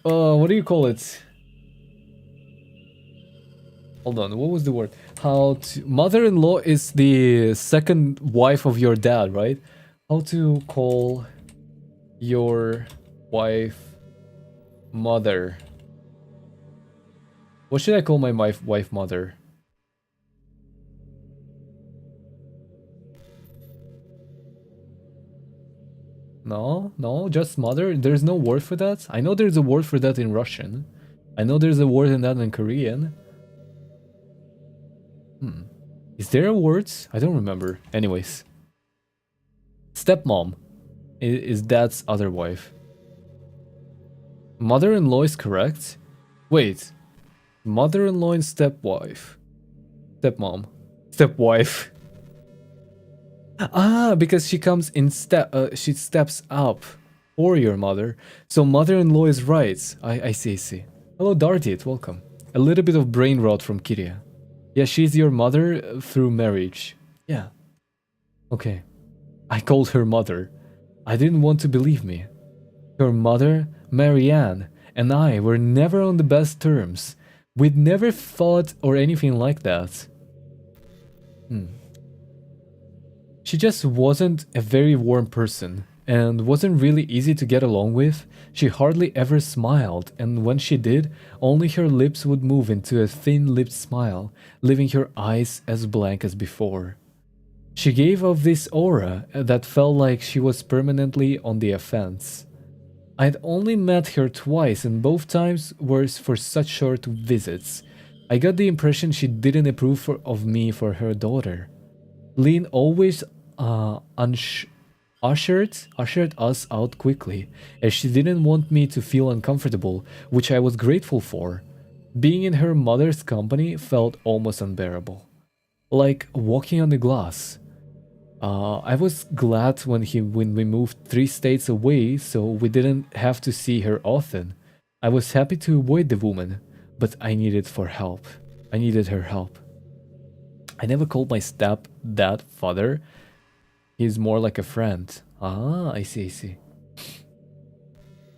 Speaker 1: What do you call it? Hold on, what was the word? Mother-in-law is the second wife of your dad, right? How to call your wife mother? What should I call my wife mother? No, just mother? There's no word for that? I know there's a word for that in Russian. I know there's a word in that in Korean. Is there a word? I don't remember. Anyways. Stepmom is dad's other wife. Mother-in-law is correct. Wait. Mother-in-law and stepwife. Stepmom. Stepwife. Ah, because she comes in she steps up for your mother. So mother-in-law is right. I see. Hello Dartit, welcome. A little bit of brain rot from Kiriya. Yeah, she's your mother through marriage. Yeah. Okay. I called her mother. I didn't want to believe me. Her mother, Marianne, and I were never on the best terms. We'd never fought or anything like that. She just wasn't a very warm person, and wasn't really easy to get along with. She hardly ever smiled, and when she did, only her lips would move into a thin-lipped smile, leaving her eyes as blank as before. She gave off this aura that felt like she was permanently on the offense. I'd only met her twice, and both times were for such short visits. I got the impression she didn't approve of me for her daughter. Lynn always ushered us out quickly, as she didn't want me to feel uncomfortable, which I was grateful for. Being in her mother's company felt almost unbearable. Like walking on the glass. I was glad when we moved 3 states away, so we didn't have to see her often. I was happy to avoid the woman, but I needed her help. I never called my stepdad father. He's more like a friend. Ah, I see.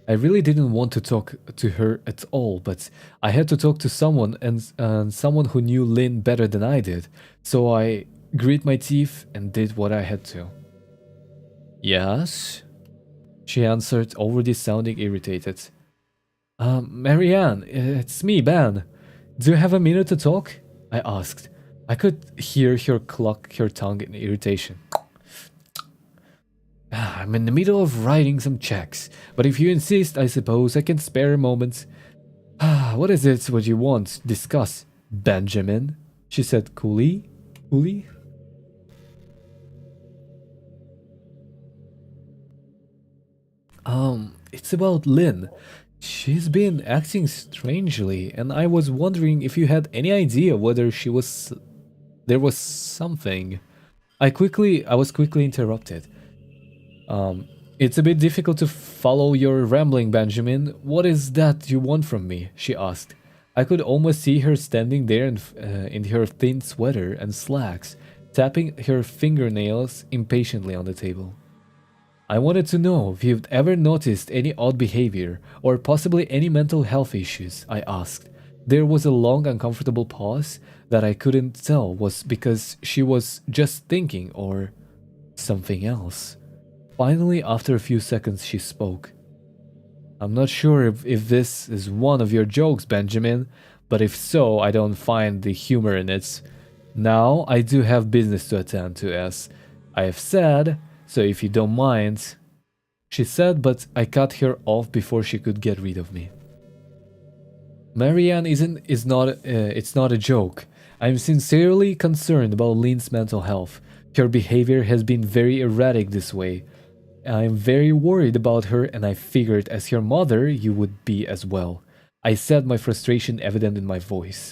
Speaker 1: I really didn't want to talk to her at all, but I had to talk to someone, and someone who knew Lynn better than I did, so I grit my teeth and did what I had to. Yes? She answered, already sounding irritated. Marianne, it's me, Ben. Do you have a minute to talk? I asked. I could hear her cluck her tongue in irritation. I'm in the middle of writing some checks, but if you insist, I suppose I can spare a moment. What is it what you want to discuss, Benjamin? She said coolly. It's about Lynn. She's been acting strangely, and I was wondering if you had any idea whether there was something. I was quickly interrupted. It's a bit difficult to follow your rambling, Benjamin. What is that you want from me? She asked. I could almost see her standing there in her thin sweater and slacks, tapping her fingernails impatiently on the table. I wanted to know if you've ever noticed any odd behavior, or possibly any mental health issues, I asked. There was a long, uncomfortable pause that I couldn't tell was because she was just thinking or something else. Finally, after a few seconds, she spoke. I'm not sure if this is one of your jokes, Benjamin, but if so, I don't find the humor in it. Now, I do have business to attend to, as I have said, so if you don't mind, she said, but I cut her off before she could get rid of me. Marianne it's not a joke. I'm sincerely concerned about Lynn's mental health. Her behavior has been very erratic this way. I'm very worried about her, and I figured as your mother you would be as well. I said, my frustration evident in my voice.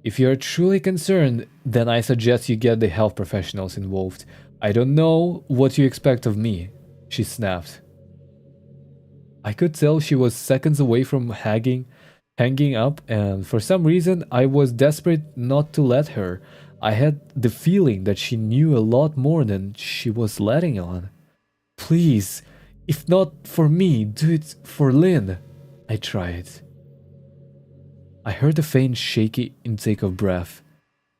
Speaker 1: If you're truly concerned, then I suggest you get the health professionals involved. I don't know what you expect of me, she snapped. I could tell she was seconds away from hanging up, and for some reason I was desperate not to let her. I had the feeling that she knew a lot more than she was letting on. Please, if not for me, do it for Lynn, I tried. I heard a faint shaky intake of breath,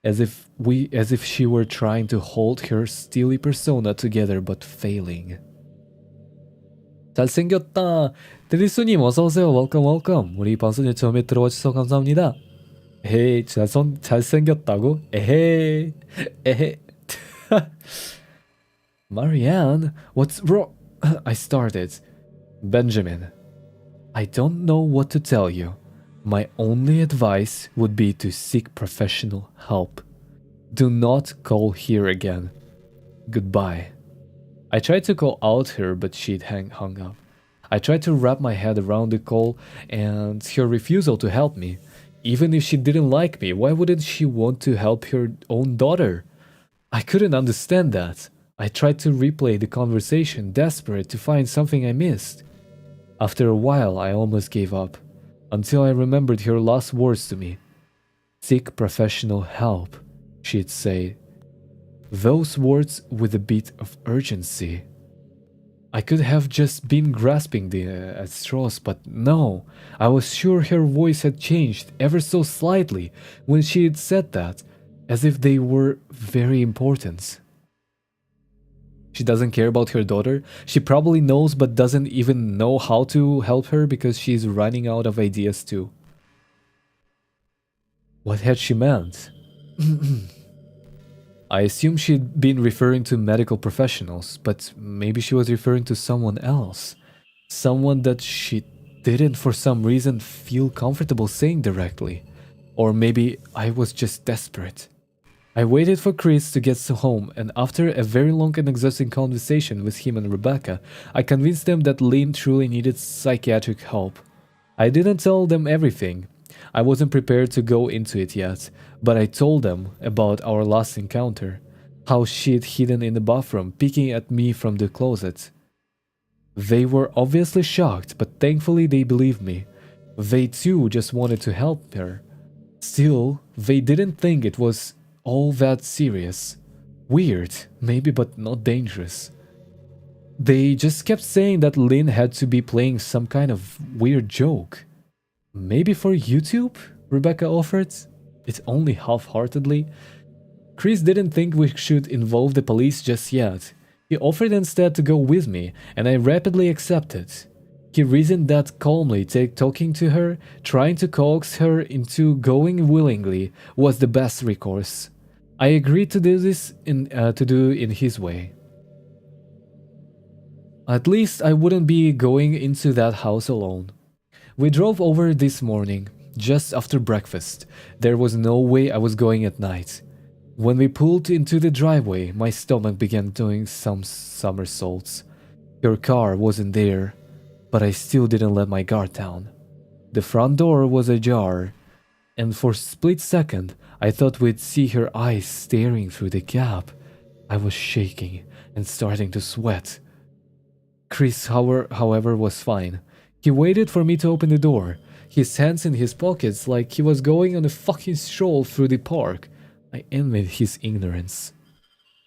Speaker 1: as if she were trying to hold her steely persona together but failing. 잘생겼다. 드리수님 어서오세요. welcome. 우리 방송에 처음에 들어와주셔서 감사합니다. 에헤이, 잘생겼다고? 에헤이. Marianne, what's wrong? I started. Benjamin, I don't know what to tell you. My only advice would be to seek professional help. Do not call here again. Goodbye. I tried to call out her, but she'd hung up. I tried to wrap my head around the call and her refusal to help me. Even if she didn't like me, why wouldn't she want to help her own daughter? I couldn't understand that. I tried to replay the conversation, desperate to find something I missed. After a while, I almost gave up, until I remembered her last words to me. Seek professional help, she'd say. Those words with a bit of urgency. I could have just been grasping at straws, but no. I was sure her voice had changed ever so slightly when she had said that, as if they were very important. She doesn't care about her daughter. She probably knows but doesn't even know how to help her because she's running out of ideas too. What had she meant? I assumed she'd been referring to medical professionals, but maybe she was referring to someone else. Someone that she didn't for some reason feel comfortable saying directly. Or maybe I was just desperate. I waited for Chris to get home, and after a very long and exhausting conversation with him and Rebecca, I convinced them that Lynn truly needed psychiatric help. I didn't tell them everything. I wasn't prepared to go into it yet, but I told them about our last encounter, how she'd hidden in the bathroom, peeking at me from the closet. They were obviously shocked, but thankfully they believed me. They too just wanted to help her. Still, they didn't think it was all that serious. Weird, maybe, but not dangerous. They just kept saying that Lynn had to be playing some kind of weird joke. Maybe for YouTube? Rebecca offered. It only half-heartedly. Chris didn't think we should involve the police just yet. He offered instead to go with me, and I rapidly accepted. He reasoned that calmly talking to her, trying to coax her into going willingly, was the best recourse. I agreed to do this in his way. At least I wouldn't be going into that house alone. We drove over this morning, just after breakfast. There was no way I was going at night. When we pulled into the driveway, my stomach began doing some somersaults. Her car wasn't there, but I still didn't let my guard down. The front door was ajar, and for a split second, I thought we'd see her eyes staring through the gap. I was shaking and starting to sweat. Chris, however, was fine. He waited for me to open the door, his hands in his pockets like he was going on a fucking stroll through the park. I envied his ignorance.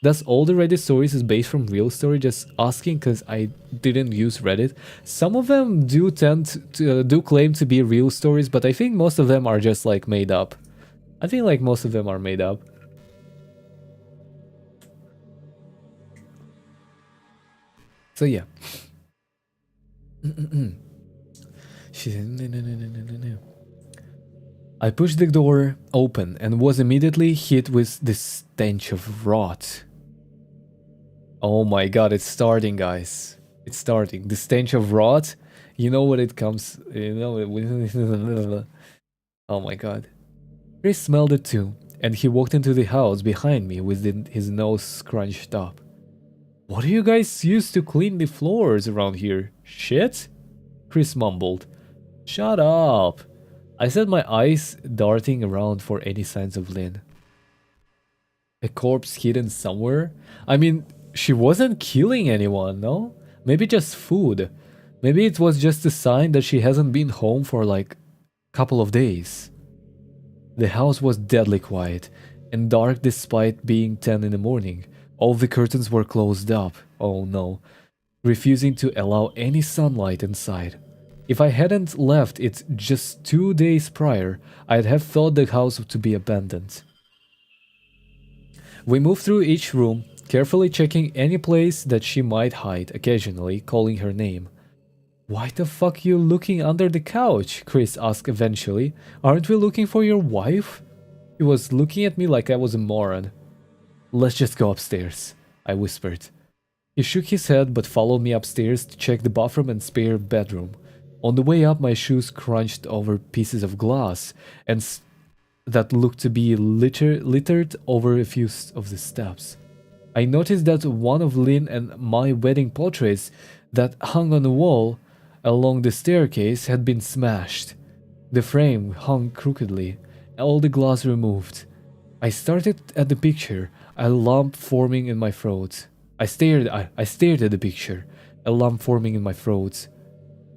Speaker 1: Does all the Reddit stories is based from real story? Just asking because I didn't use Reddit. Some of them do do claim to be real stories, but I think most of them are just like made up. I think like most of them are made up. So yeah. I pushed the door open and was immediately hit with the stench of rot. Oh my god, it's starting, guys. It's starting. The stench of rot. You know what it comes... You know... Oh my god. Chris smelled it too, and he walked into the house behind me with his nose scrunched up. What do you guys use to clean the floors around here? Shit? Chris mumbled. Shut up. I said, my eyes darting around for any signs of Lynn. A corpse hidden somewhere? I mean, she wasn't killing anyone, no? Maybe just food. Maybe it was just a sign that she hasn't been home for like a couple of days. The house was deadly quiet and dark despite being 10 in the morning. All the curtains were closed up. Oh no. Refusing to allow any sunlight inside. If I hadn't left it just 2 days prior, I'd have thought the house to be abandoned. We moved through each room, carefully checking any place that she might hide, occasionally calling her name. Why the fuck you looking under the couch? Chris asked eventually. Aren't we looking for your wife? He was looking at me like I was a moron. Let's just go upstairs, I whispered. He shook his head but followed me upstairs to check the bathroom and spare bedroom. On the way up, my shoes crunched over pieces of glass and that looked to be littered over a few of the steps. I noticed that one of Lynn and my wedding portraits that hung on the wall along the staircase had been smashed. The frame hung crookedly, all the glass removed. I started at the picture, a lump forming in my throat. I stared at the picture, a lump forming in my throat.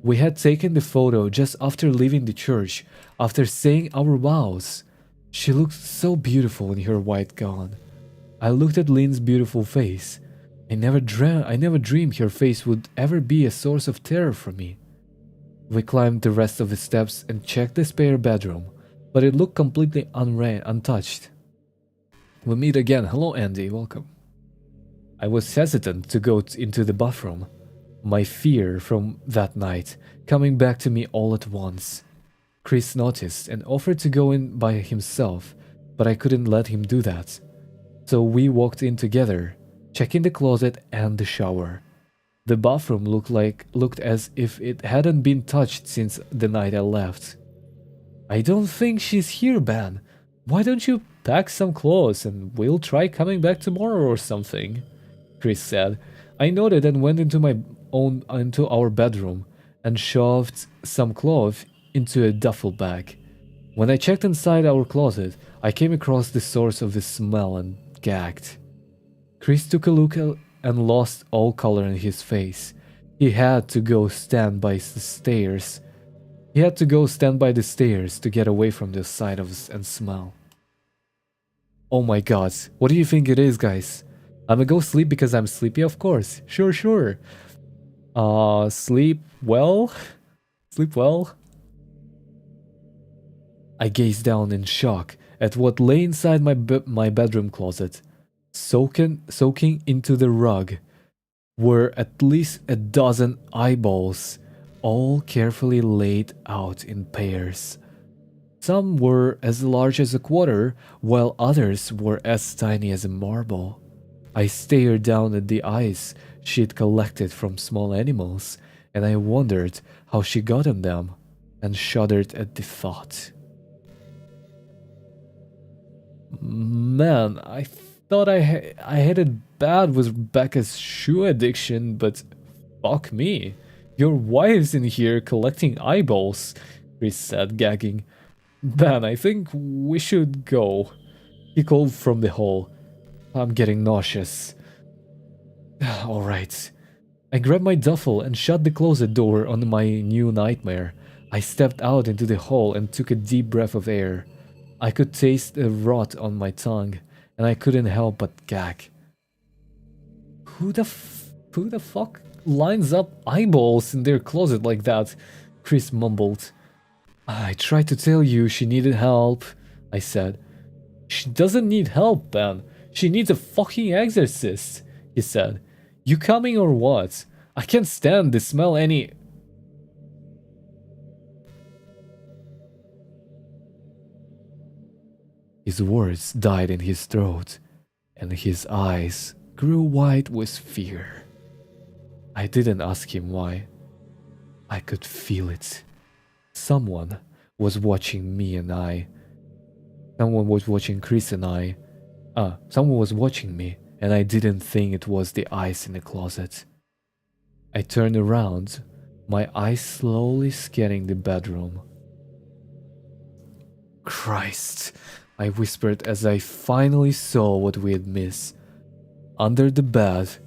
Speaker 1: We had taken the photo just after leaving the church, after saying our vows. She looked so beautiful in her white gown. I looked at Lynn's beautiful face. I never dreamed her face would ever be a source of terror for me. We climbed the rest of the steps and checked the spare bedroom, but it looked completely untouched. We meet again. Hello, Andy. Welcome. I was hesitant to go into the bathroom. My fear from that night coming back to me all at once. Chris noticed and offered to go in by himself, but I couldn't let him do that. So we walked in together, checking the closet and the shower. The bathroom looked as if it hadn't been touched since the night I left. I don't think she's here, Ben. Why don't you pack some clothes and we'll try coming back tomorrow or something? Chris said. I nodded and went into our bedroom and shoved some clothes into a duffel bag. When I checked inside our closet, I came across the source of the smell and gagged. Chris took a look and lost all color in his face. He had to go stand by the stairs. He had to go stand by the stairs to get away from the sight of and smell. Oh my god, what do you think it is, guys? I'm gonna go sleep because I'm sleepy, of course. Sure. Sleep well? Sleep well? I gazed down in shock at what lay inside my bedroom closet. Soaking into the rug were at least a dozen eyeballs, all carefully laid out in pairs. Some were as large as a quarter, while others were as tiny as a marble. I stared down at the eyes she'd collected from small animals, and I wondered how she got on them, and shuddered at the thought. Man, I thought I had it bad with Rebecca's shoe addiction, but fuck me. Your wife's in here collecting eyeballs, Chris said, gagging. Ben, I think we should go, he called from the hall. I'm getting nauseous. Alright. I grabbed my duffel and shut the closet door on my new nightmare. I stepped out into the hall and took a deep breath of air. I could taste the rot on my tongue, and I couldn't help but gag. Who the fuck lines up eyeballs in their closet like that? Chris mumbled. I tried to tell you she needed help, I said. She doesn't need help, Ben. She needs a fucking exorcist, he said. You coming or what? I can't stand the smell any... His words died in his throat, and his eyes grew wide with fear. I didn't ask him why. I could feel it. Someone was watching me and I. Someone was watching Chris and I. Someone was watching me, and I didn't think it was the eyes in the closet. I turned around, my eyes slowly scanning the bedroom. Christ, I whispered as I finally saw what we had missed. Under the bed,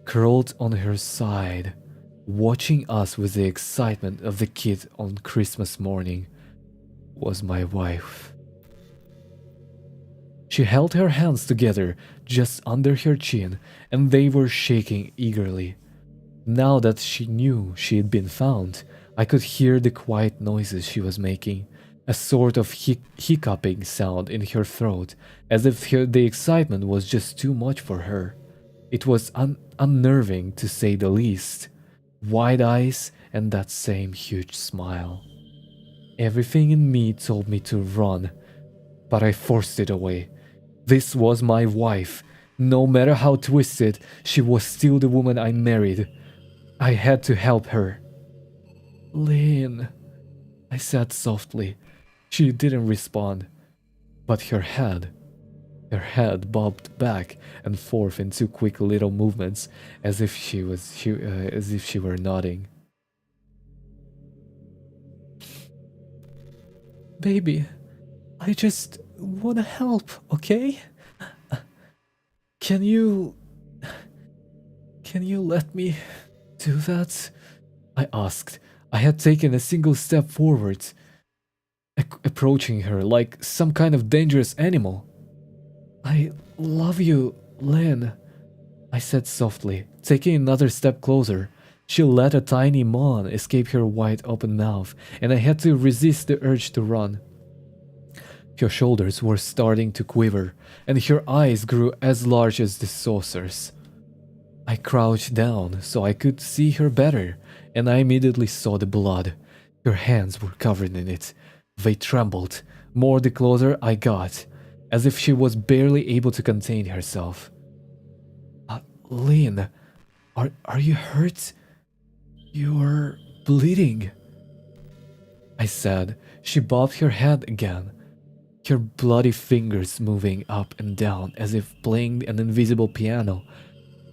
Speaker 1: curled on her side, watching us with the excitement of the kid on Christmas morning, was my wife. She held her hands together just under her chin, and they were shaking eagerly. Now that she knew she had been found, I could hear the quiet noises she was making, a sort of hiccuping sound in her throat, as if the excitement was just too much for her. It was unnerving, to say the least. Wide eyes and that same huge smile. Everything in me told me to run, but I forced it away. This was my wife. No matter how twisted, she was still the woman I married. I had to help her. Lynn, I said softly. She didn't respond, but her head bobbed back and forth in two quick little movements, as if she were nodding. Baby, I just wanna help, okay? Can you let me do that? I asked. I had taken a single step forward, approaching her like some kind of dangerous animal. I love you, Lynn, I said softly, taking another step closer. She let a tiny moan escape her wide open mouth, and I had to resist the urge to run. Her shoulders were starting to quiver, and her eyes grew as large as the saucers. I crouched down so I could see her better, and I immediately saw the blood. Her hands were covered in it. They trembled, more the closer I got, as if she was barely able to contain herself. Lynn, are you hurt? You're bleeding, I said. She bobbed her head again, her bloody fingers moving up and down as if playing an invisible piano.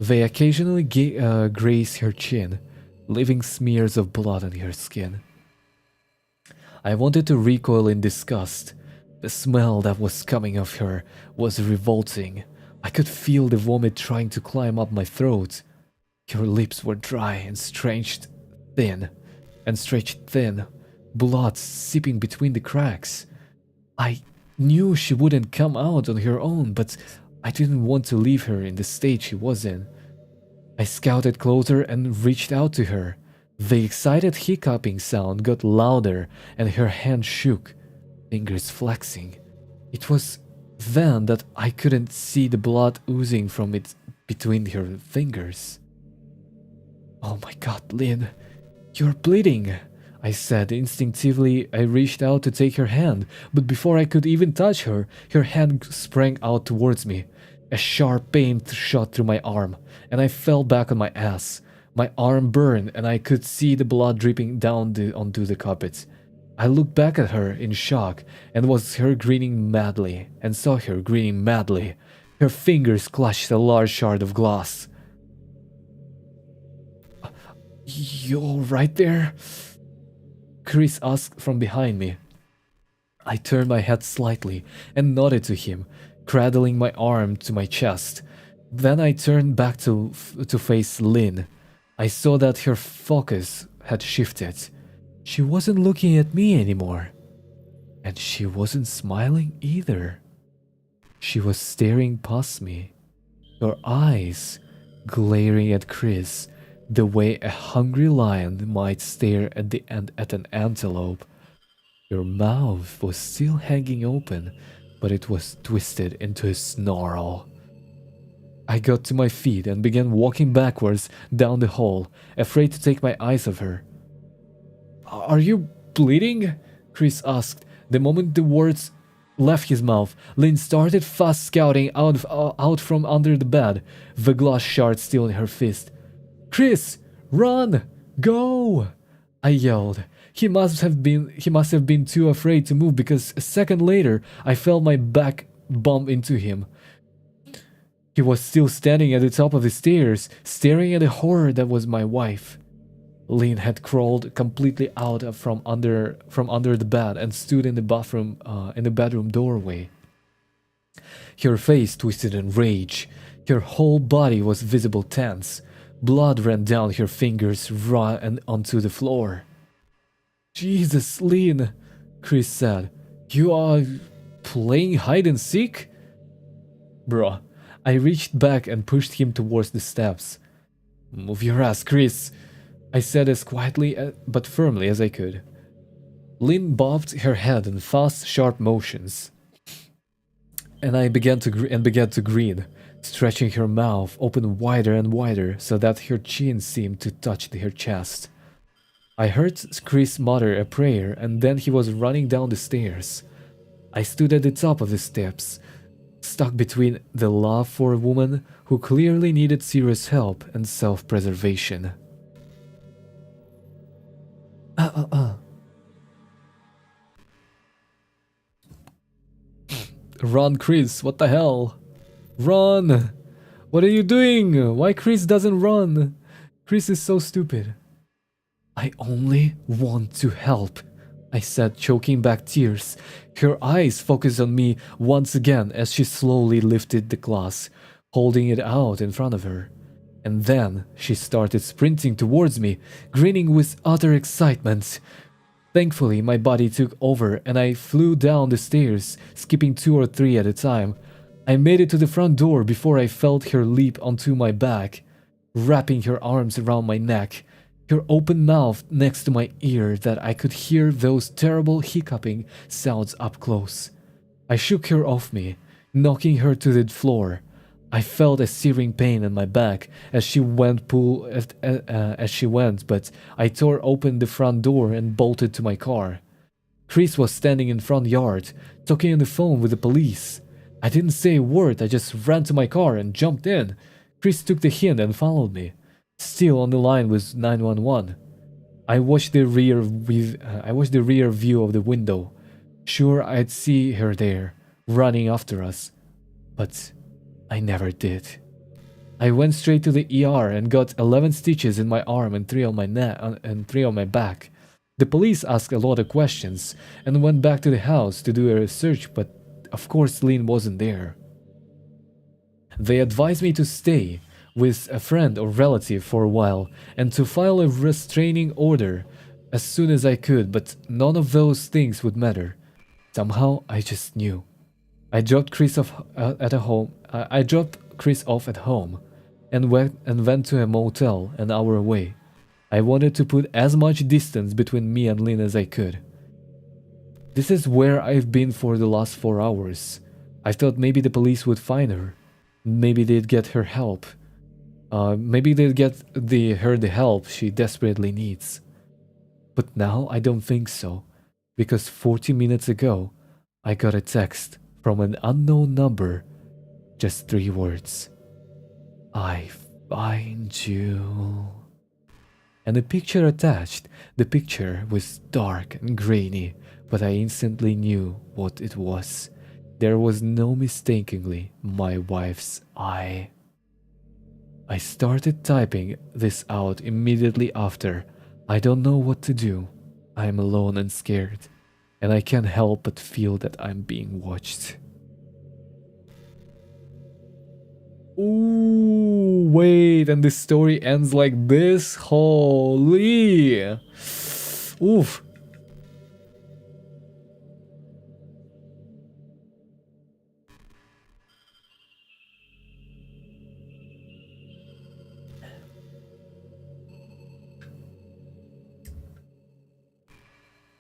Speaker 1: They occasionally grazed her chin, leaving smears of blood on her skin. I wanted to recoil in disgust. The smell that was coming of her was revolting. I could feel the vomit trying to climb up my throat. Her lips were dry and stretched thin, blood seeping between the cracks. I knew she wouldn't come out on her own, but I didn't want to leave her in the state she was in. I scouted closer and reached out to her. The excited hiccuping sound got louder and her hand shook, fingers flexing. It was then that I couldn't see the blood oozing from it between her fingers. "Oh my god, Lynn, you're bleeding," I said. Instinctively, I reached out to take her hand, but before I could even touch her, her hand sprang out towards me. A sharp pain shot through my arm, and I fell back on my ass. My arm burned, and I could see the blood dripping down onto the carpet. I looked back at her in shock and saw her grinning madly. Her fingers clutched a large shard of glass. "You all right there?" Chris asked from behind me. I turned my head slightly and nodded to him, cradling my arm to my chest. Then I turned back to face Lynn. I saw that her focus had shifted. She wasn't looking at me anymore. And she wasn't smiling either. She was staring past me, her eyes glaring at Chris the way a hungry lion might stare at an antelope. Her mouth was still hanging open, but it was twisted into a snarl. I got to my feet and began walking backwards down the hall, afraid to take my eyes off her. "Are you bleeding?" Chris asked. The moment the words left his mouth, Lynn started fast scouting out from under the bed, the glass shard still in her fist. "Chris, run! Go!" I yelled. He must have been too afraid to move, because a second later I felt my back bump into him. He was still standing at the top of the stairs, staring at the horror that was my wife. Lynn had crawled completely out from under the bed and stood in the bedroom doorway. Her face twisted in rage. Her whole body was visible tense. Blood ran down her fingers and onto the floor. "Jesus, Lynn," Chris said. "You are playing hide and seek?" "Bruh." I reached back and pushed him towards the steps. "Move your ass, Chris," I said as quietly but firmly as I could. Lynn bobbed her head in fast, sharp motions, and I began to grin, stretching her mouth open wider and wider so that her chin seemed to touch her chest. I heard Chris mutter a prayer, and then he was running down the stairs. I stood at the top of the steps, stuck between the love for a woman who clearly needed serious help and self-preservation. "Run, Chris, what the hell? Run! What are you doing? Why Chris doesn't run? Chris is so stupid." "I only want to help," I said, choking back tears. Her eyes focused on me once again as she slowly lifted the glass, holding it out in front of her. And then she started sprinting towards me, grinning with utter excitement. Thankfully, my body took over and I flew down the stairs, skipping 2 or 3 at a time. I made it to the front door before I felt her leap onto my back, wrapping her arms around my neck, her open mouth next to my ear that I could hear those terrible hiccuping sounds up close. I shook her off me, knocking her to the floor. I felt a searing pain in my back as she went, but I tore open the front door and bolted to my car. Chris was standing in front yard, talking on the phone with the police. I didn't say a word, I just ran to my car and jumped in. Chris took the hint and followed me, still on the line with 911. I watched the rear view of the window, sure I'd see her there, running after us, but I never did. I went straight to the ER and got 11 stitches in my arm and 3 on my neck and 3 on my back. The police asked a lot of questions and went back to the house to do a research, but of course Lynn wasn't there. They advised me to stay with a friend or relative for a while and to file a restraining order as soon as I could, but none of those things would matter. Somehow I just knew. I dropped Chris off at home and went to a motel an hour away. I wanted to put as much distance between me and Lynn as I could. This is where I've been for the last 4 hours. I thought maybe the police would find her. Maybe they'd get her help. Maybe they'd get her the help she desperately needs. But now I don't think so, because 40 minutes ago, I got a text from an unknown number. Just 3 words. I find you. And a picture attached. The picture was dark and grainy, but I instantly knew what it was. There was no mistakenly my wife's eye. I started typing this out immediately after. I don't know what to do. I am alone and scared, and I can't help but feel that I'm being watched. Ooh, wait, and the story ends like this? Holy! Oof.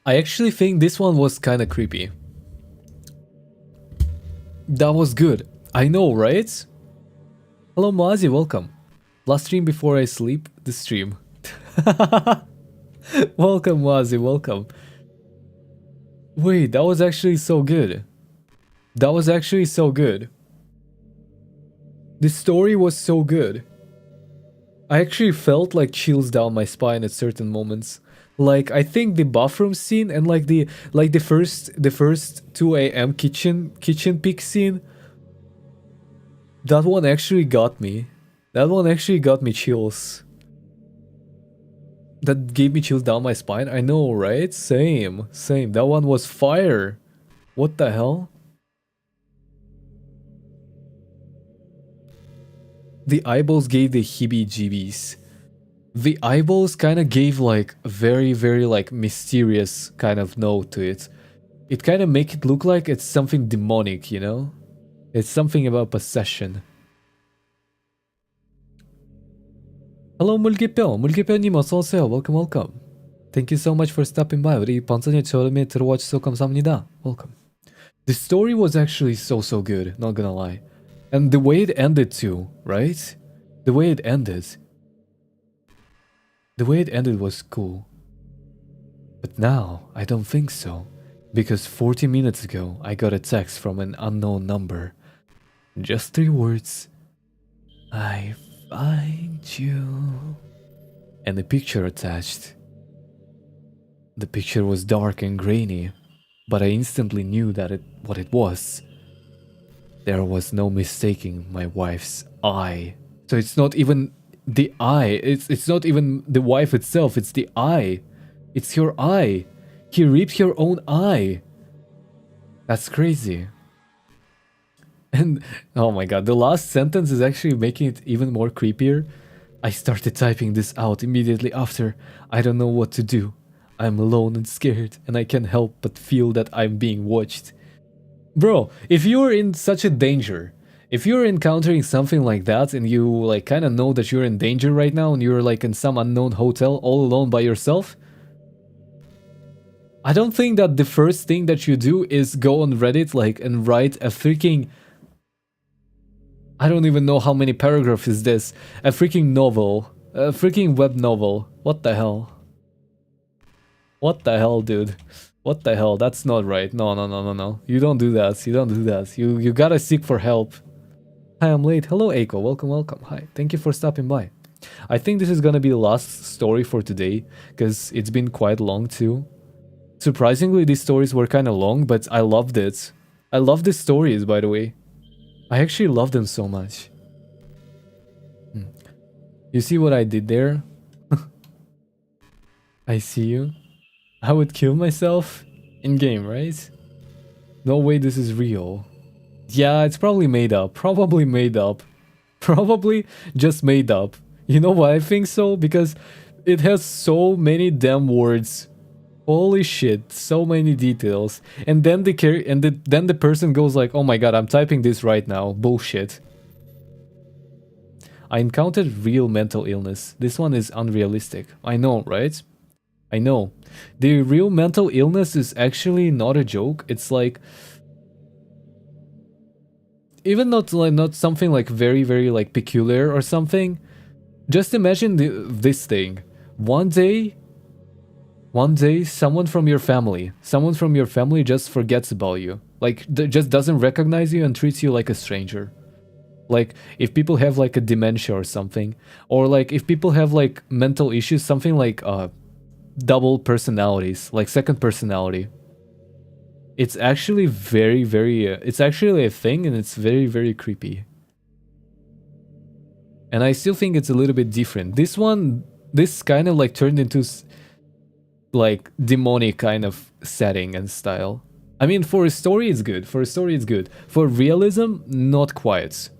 Speaker 1: I actually think this one was kinda creepy. That was good. I know, right? Hello Mazi, welcome. Last stream before I sleep, the stream. Welcome Mazi, welcome. Wait, that was actually so good. That was actually so good. The story was so good. I actually felt like chills down my spine at certain moments. Like, I think the bathroom scene and like the first 2 a.m. kitchen peek scene, that one actually got me. That one actually got me chills. That gave me chills down my spine. I know, right? Same. That one was fire. What the hell? The eyeballs gave the heebie-jeebies. The eyeballs kind of gave like a very, very like mysterious kind of note to it. It kind of make it look like it's something demonic, you know? It's something about possession. Hello Mulgipel, Mulgipel님 어서오세요. Welcome, welcome. Thank you so much for stopping by. 우리 방송에 처음에 들어와주셔서 감사합니다. Welcome. The story was actually so good, not gonna lie. And the way it ended too, right? The way it ended was cool. But now, I don't think so. Because 40 minutes ago, I got a text from an unknown number. Just 3 words. I find you. And a picture attached. The picture was dark and grainy, but I instantly knew that what it was. There was no mistaking my wife's eye. So it's not even the eye. It's not even the wife itself. It's the eye. It's your eye. He ripped your own eye. That's crazy. And oh my god, the last sentence is actually making it even more creepier. I started typing this out immediately after. I don't know what to do. I'm alone and scared, and I can't help but feel that I'm being watched. Bro, if you're in such a danger, if you're encountering something like that and you like kind of know that you're in danger right now and you're like in some unknown hotel all alone by yourself, I don't think that the first thing that you do is go on Reddit like and write a freaking, I don't even know how many paragraphs is this, a freaking novel, a freaking web novel. What the hell? What the hell, dude? What the hell? That's not right. No. You don't do that. You don't do that. You gotta seek for help. Hi, I'm late. Hello, Aiko. Welcome. Hi. Thank you for stopping by. I think this is gonna be the last story for today, because it's been quite long too. Surprisingly, these stories were kind of long, but I loved it. I love these stories, by the way. I actually love them so much. You see what I did there? I see you. I would kill myself in game, right? No way this is real. Yeah, it's probably made up. Probably made up. Probably just made up. You know why I think so? Because it has so many damn words. Holy shit, so many details. And then then the person goes like, "Oh my god, I'm typing this right now." Bullshit. I encountered real mental illness. This one is unrealistic. I know, right? I know. The real mental illness is actually not a joke. It's like even not something like very like peculiar or something. Just imagine this thing. One day someone from your family just forgets about you. Like just doesn't recognize you and treats you like a stranger. Like if people have like a dementia or something, or like if people have like mental issues, something like double personalities, like second personality. It's actually very it's actually a thing, and it's very creepy. And I still think it's a little bit different. This kind of like turned into like demonic kind of setting and style. I mean, for a story it's good. For realism, not quite.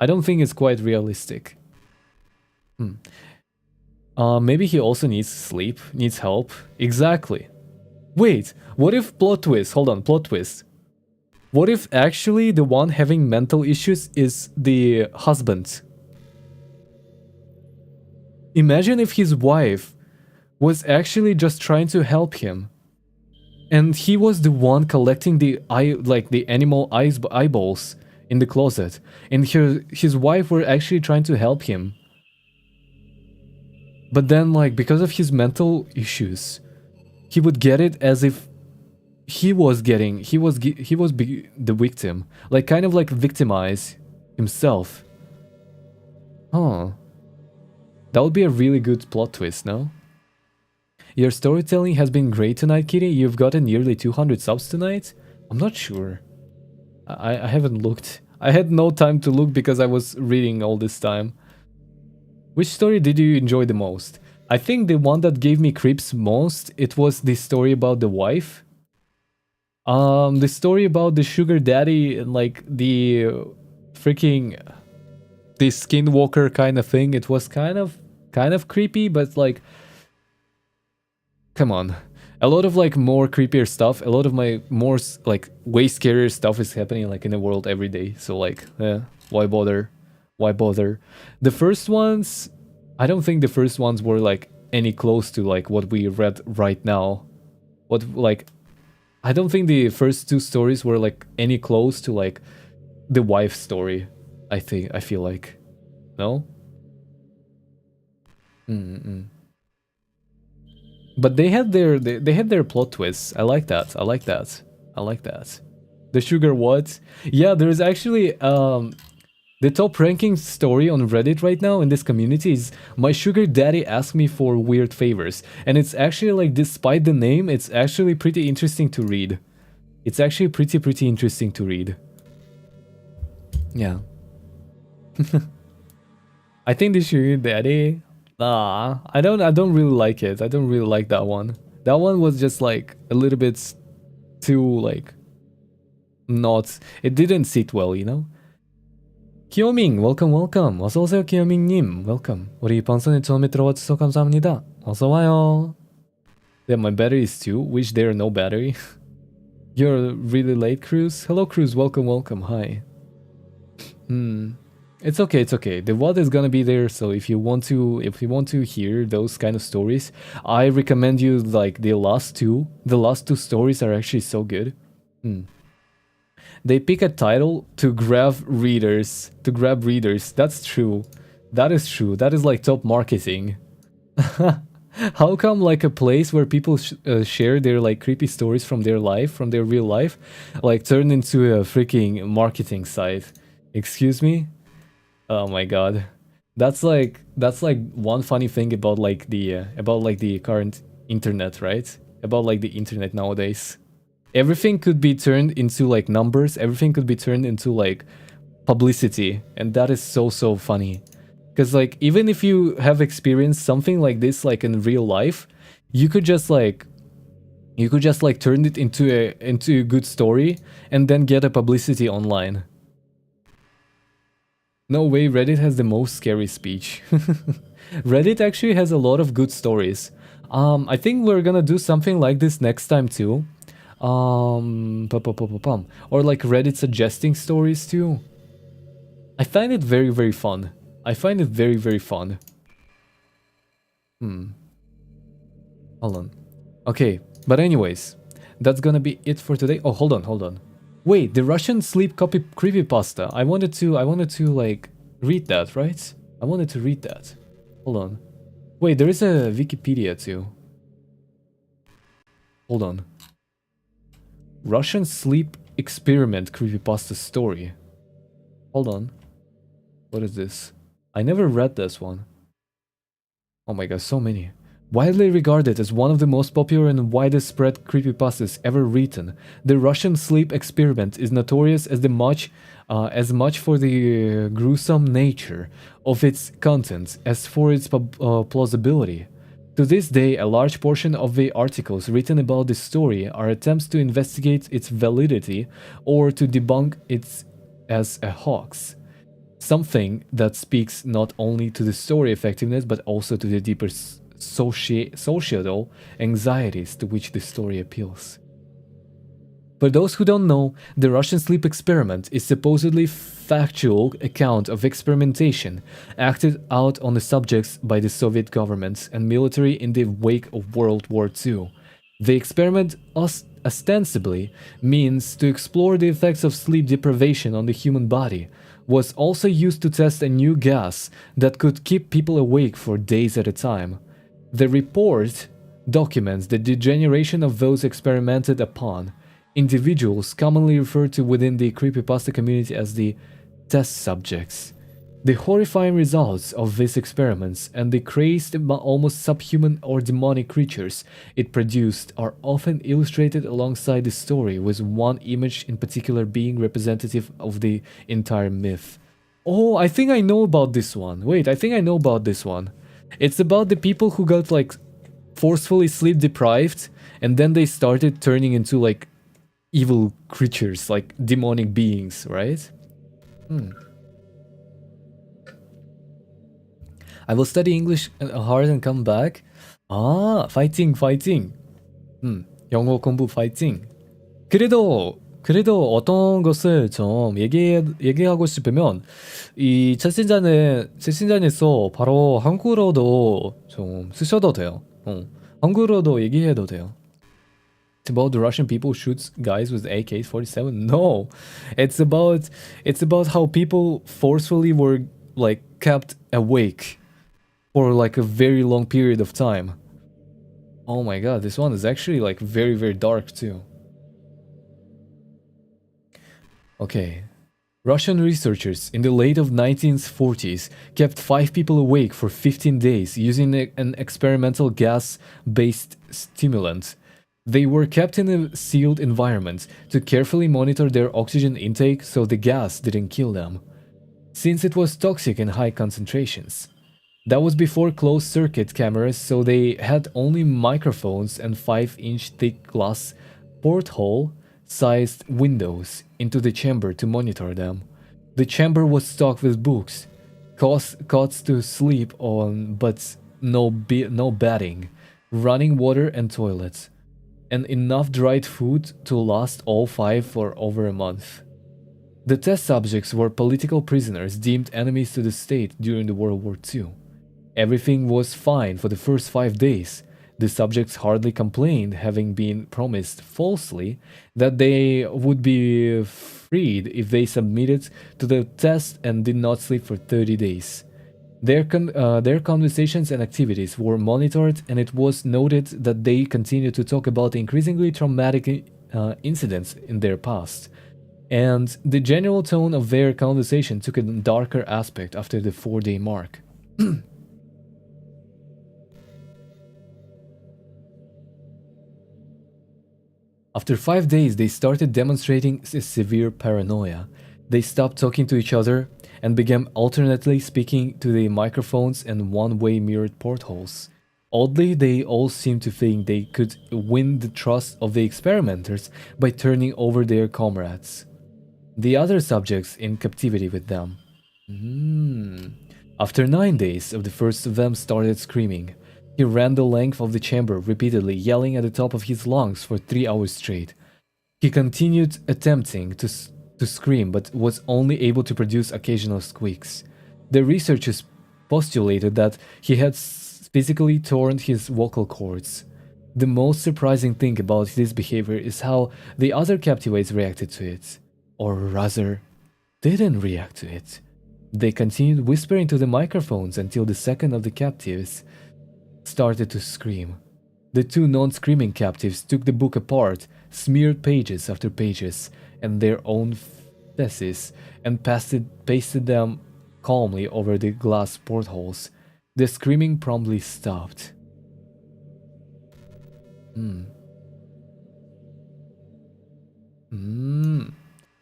Speaker 1: I don't think it's quite realistic. Maybe he also needs sleep, needs help. Exactly. Wait, what if plot twist? Hold on, plot twist. What if actually the one having mental issues is the husband? Imagine if his wife was actually just trying to help him, and he was the one collecting the animal eyeballs in the closet, and his wife were actually trying to help him. But then, like, because of his mental issues, he would get it as if he was the victim, like kind of like victimize himself. Huh. That would be a really good plot twist, no? Your storytelling has been great tonight, Kiri. You've gotten nearly 200 subs tonight? I'm not sure. I haven't looked. I had no time to look because I was reading all this time. Which story did you enjoy the most? I think the one that gave me creeps most, it was the story about the wife. The story about the sugar daddy and like the freaking the skinwalker kind of thing. It was kind of creepy, but like, come on. A lot of like more creepier stuff, a lot of my more like way scarier stuff is happening like in the world every day. So like, why bother? Why bother? The first ones, I don't think the first ones were like any close to like what we read right now. What like, I don't think the first two stories were like any close to like the wife story. I feel like, no. But they had their plot twists. I like that. I like that. The sugar what? Yeah, there's actually the top ranking story on Reddit right now in this community is my sugar daddy asked me for weird favors, and it's actually like, despite the name, it's actually pretty interesting to read. It's actually pretty interesting to read. Yeah. I think the sugar daddy. Nah, I don't really like it. I don't really like that one. That one was just like a little bit too like not. It didn't sit well, you know. Kyoming, welcome. 어서 오세요, Kyoming-님. Welcome. 우리 방송에 처음에 들어와 주셔서 감사합니다. 어서 와요. Yeah, my battery is 2, which there are no battery. You're really late, Cruz. Hello, Cruz. Welcome. Hi. It's okay. The WOD is gonna be there, so if you want to hear those kind of stories, I recommend you like the last two. The last two stories are actually so good. They pick a title to grab readers. That's true. That is true. That is like top marketing. How come like a place where people share their like creepy stories from their life, from their real life, like turned into a freaking marketing site? Excuse me? Oh my god. That's like one funny thing about like the current internet, right? About like the internet nowadays. Everything could be turned into like numbers, everything could be turned into like publicity, and that is so funny. Because like even if you have experienced something like this like in real life, you could just like You could just like turn it into a good story and then get a publicity online. No way, Reddit has the most scary speech. Reddit actually has a lot of good stories. I think we're gonna do something like this next time too. Or like Reddit suggesting stories too. I find it very, very fun. I find it very, very fun. Hold on. Okay, but anyways, that's gonna be it for today. Oh, hold on. Wait, the Russian sleep copy creepypasta. I wanted to like read that, right? I wanted to read that. Hold on. Wait, there is a Wikipedia too. Hold on. Russian sleep experiment creepypasta story. Hold on. What is this? I never read this one. Oh my god, so many. Widely regarded as one of the most popular and widest spread creepypastas ever written, the Russian sleep experiment is notorious as much for the gruesome nature of its content as for its plausibility. To this day, a large portion of the articles written about this story are attempts to investigate its validity or to debunk it as a hoax. Something that speaks not only to the story effectiveness but also to the deeper societal anxieties to which the story appeals. For those who don't know, the Russian sleep experiment is supposedly factual account of experimentation acted out on the subjects by the Soviet government and military in the wake of World War II. The experiment ostensibly means to explore the effects of sleep deprivation on the human body, was also used to test a new gas that could keep people awake for days at a time. The report documents the degeneration of those experimented upon, individuals commonly referred to within the creepypasta community as the test subjects. The horrifying results of these experiments and the crazed, almost subhuman or demonic creatures it produced are often illustrated alongside the story, with one image in particular being representative of the entire myth. Oh, I think I know about this one. Wait, I think I know about this one. It's about the people who got like forcefully sleep deprived and then they started turning into like evil creatures, like demonic beings, right? I will study English hard and come back. 아, 파이팅, 파이팅. 영어 공부 파이팅. 그래도 어떤 것을 좀 얘기하고 싶으면 이 채팅창에서 바로 한국어로도 좀 쓰셔도 돼요. 한국어로도 얘기해도 돼요. It's about the Russian people shoots guys with AK-47. No, it's about how people forcefully were like kept awake for like a very long period of time. Oh my god, this one is actually like very, very dark too. Okay. Russian researchers in the late of 1940s kept 5 people awake for 15 days using an experimental gas-based stimulant. They were kept in a sealed environment to carefully monitor their oxygen intake so the gas didn't kill them, since it was toxic in high concentrations. That was before closed-circuit cameras, so they had only microphones and 5-inch thick glass porthole-sized windows into the chamber to monitor them. The chamber was stocked with books, cots to sleep on but no bedding, running water and toilets, and enough dried food to last all 5 for over a month. The test subjects were political prisoners deemed enemies to the state during the World War II. Everything was fine for the first 5 days. The subjects hardly complained, having been promised falsely that they would be freed if they submitted to the test and did not sleep for 30 days. Their conversations and activities were monitored, and it was noted that they continued to talk about the increasingly traumatic incidents in their past. And the general tone of their conversation took a darker aspect after the 4-day mark. After 5 days, they started demonstrating severe paranoia. They stopped talking to each other and began alternately speaking to the microphones and one-way mirrored portholes. Oddly, they all seemed to think they could win the trust of the experimenters by turning over their comrades, the other subjects in captivity with them. After 9 days, the first of them started screaming. He ran the length of the chamber repeatedly, yelling at the top of his lungs for 3 hours straight. He continued attempting to scream, but was only able to produce occasional squeaks. The researchers postulated that he had physically torn his vocal cords. The most surprising thing about this behavior is how the other captivates reacted to it, or rather, didn't react to it. They continued whispering to the microphones until the second of the captives started to scream. The two non-screaming captives took the book apart, smeared pages after pages and their own theses, and pasted them calmly over the glass portholes. The screaming promptly stopped. On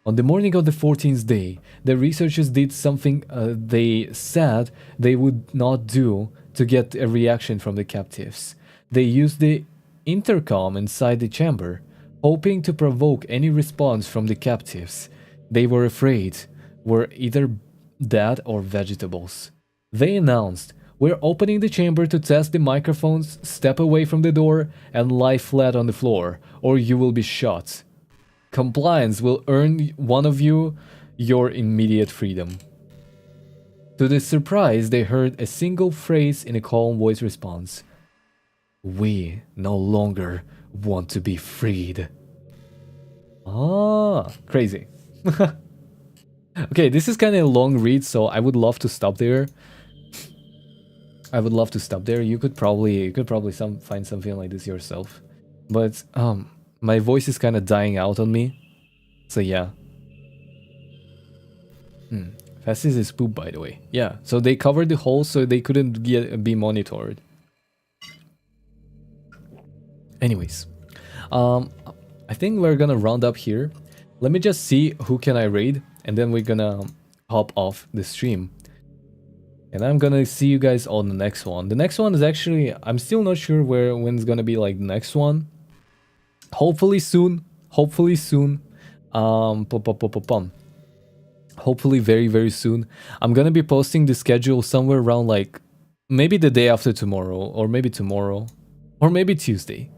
Speaker 1: the morning of the 14th day, the researchers did something they said they would not do to get a reaction from the captives. They used the intercom inside the chamber, hoping to provoke any response from the captives. They were afraid were either dead or vegetables. They announced, "We're opening the chamber to test the microphones, step away from the door, and lie flat on the floor, or you will be shot. Compliance will earn one of you your immediate freedom." To their surprise, they heard a single phrase in a calm voice response. "We no longer want to be freed." Ah, crazy. Okay, this is kind of a long read, so I would love to stop there. You could probably find something like this yourself. But my voice is kind of dying out on me. So yeah. Fastest is poop, by the way. Yeah, so they covered the hole so they couldn't be monitored. Anyways, I think we're gonna round up here. Let me just see who can I raid, and then we're gonna hop off the stream. And I'm gonna see you guys on the next one. The next one is actually, I'm still not sure when it's gonna be like the next one. Hopefully soon. Hopefully soon. Hopefully very, very soon. I'm gonna be posting the schedule somewhere around like maybe the day after tomorrow, or maybe tomorrow, or maybe Tuesday.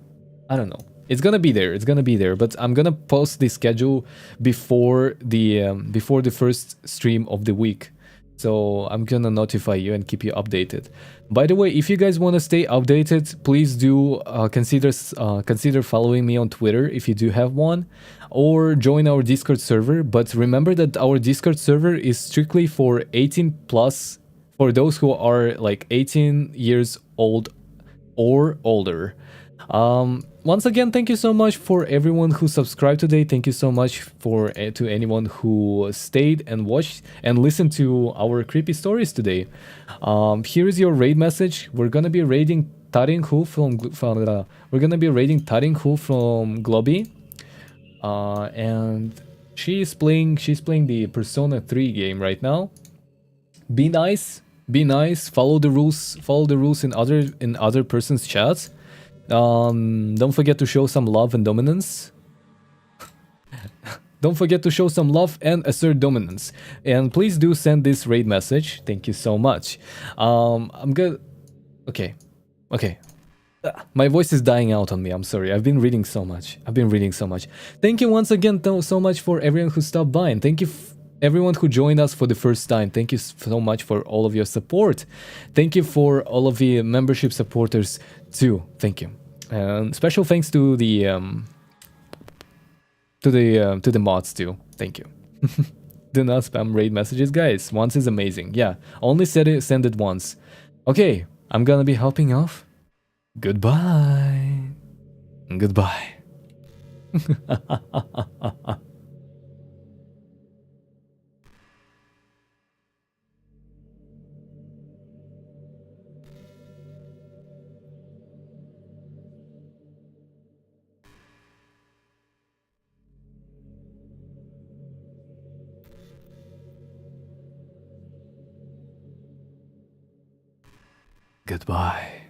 Speaker 1: I don't know. It's gonna be there. It's gonna be there. But I'm gonna post the schedule before the first stream of the week. So I'm gonna notify you and keep you updated. By the way, if you guys want to stay updated, please do consider following me on Twitter if you do have one, or join our Discord server. But remember that our Discord server is strictly for 18 plus, for those who are like 18 years old or older. Once again, thank you so much for everyone who subscribed today. Thank you so much to anyone who stayed and watched and listened to our creepy stories today. Here is your raid message. We're gonna be raiding Tarinhu from Globby, and she's playing the Persona 3 game right now. Be nice. Follow the rules in other person's chats. Don't forget to show some love and dominance. Don't forget to show some love and assert dominance. And please do send this raid message. Thank you so much. I'm good. Okay. My voice is dying out on me. I'm sorry. I've been reading so much. Thank you once again so much for everyone who stopped by. And thank you everyone who joined us for the first time. Thank you so much for all of your support. Thank you for all of the membership supporters too. Thank you. And special thanks to the mods too. Thank you. Do not spam raid messages, guys. Once is amazing. Yeah, only send it once. Okay, I'm gonna be hopping off. Goodbye. Goodbye. Goodbye.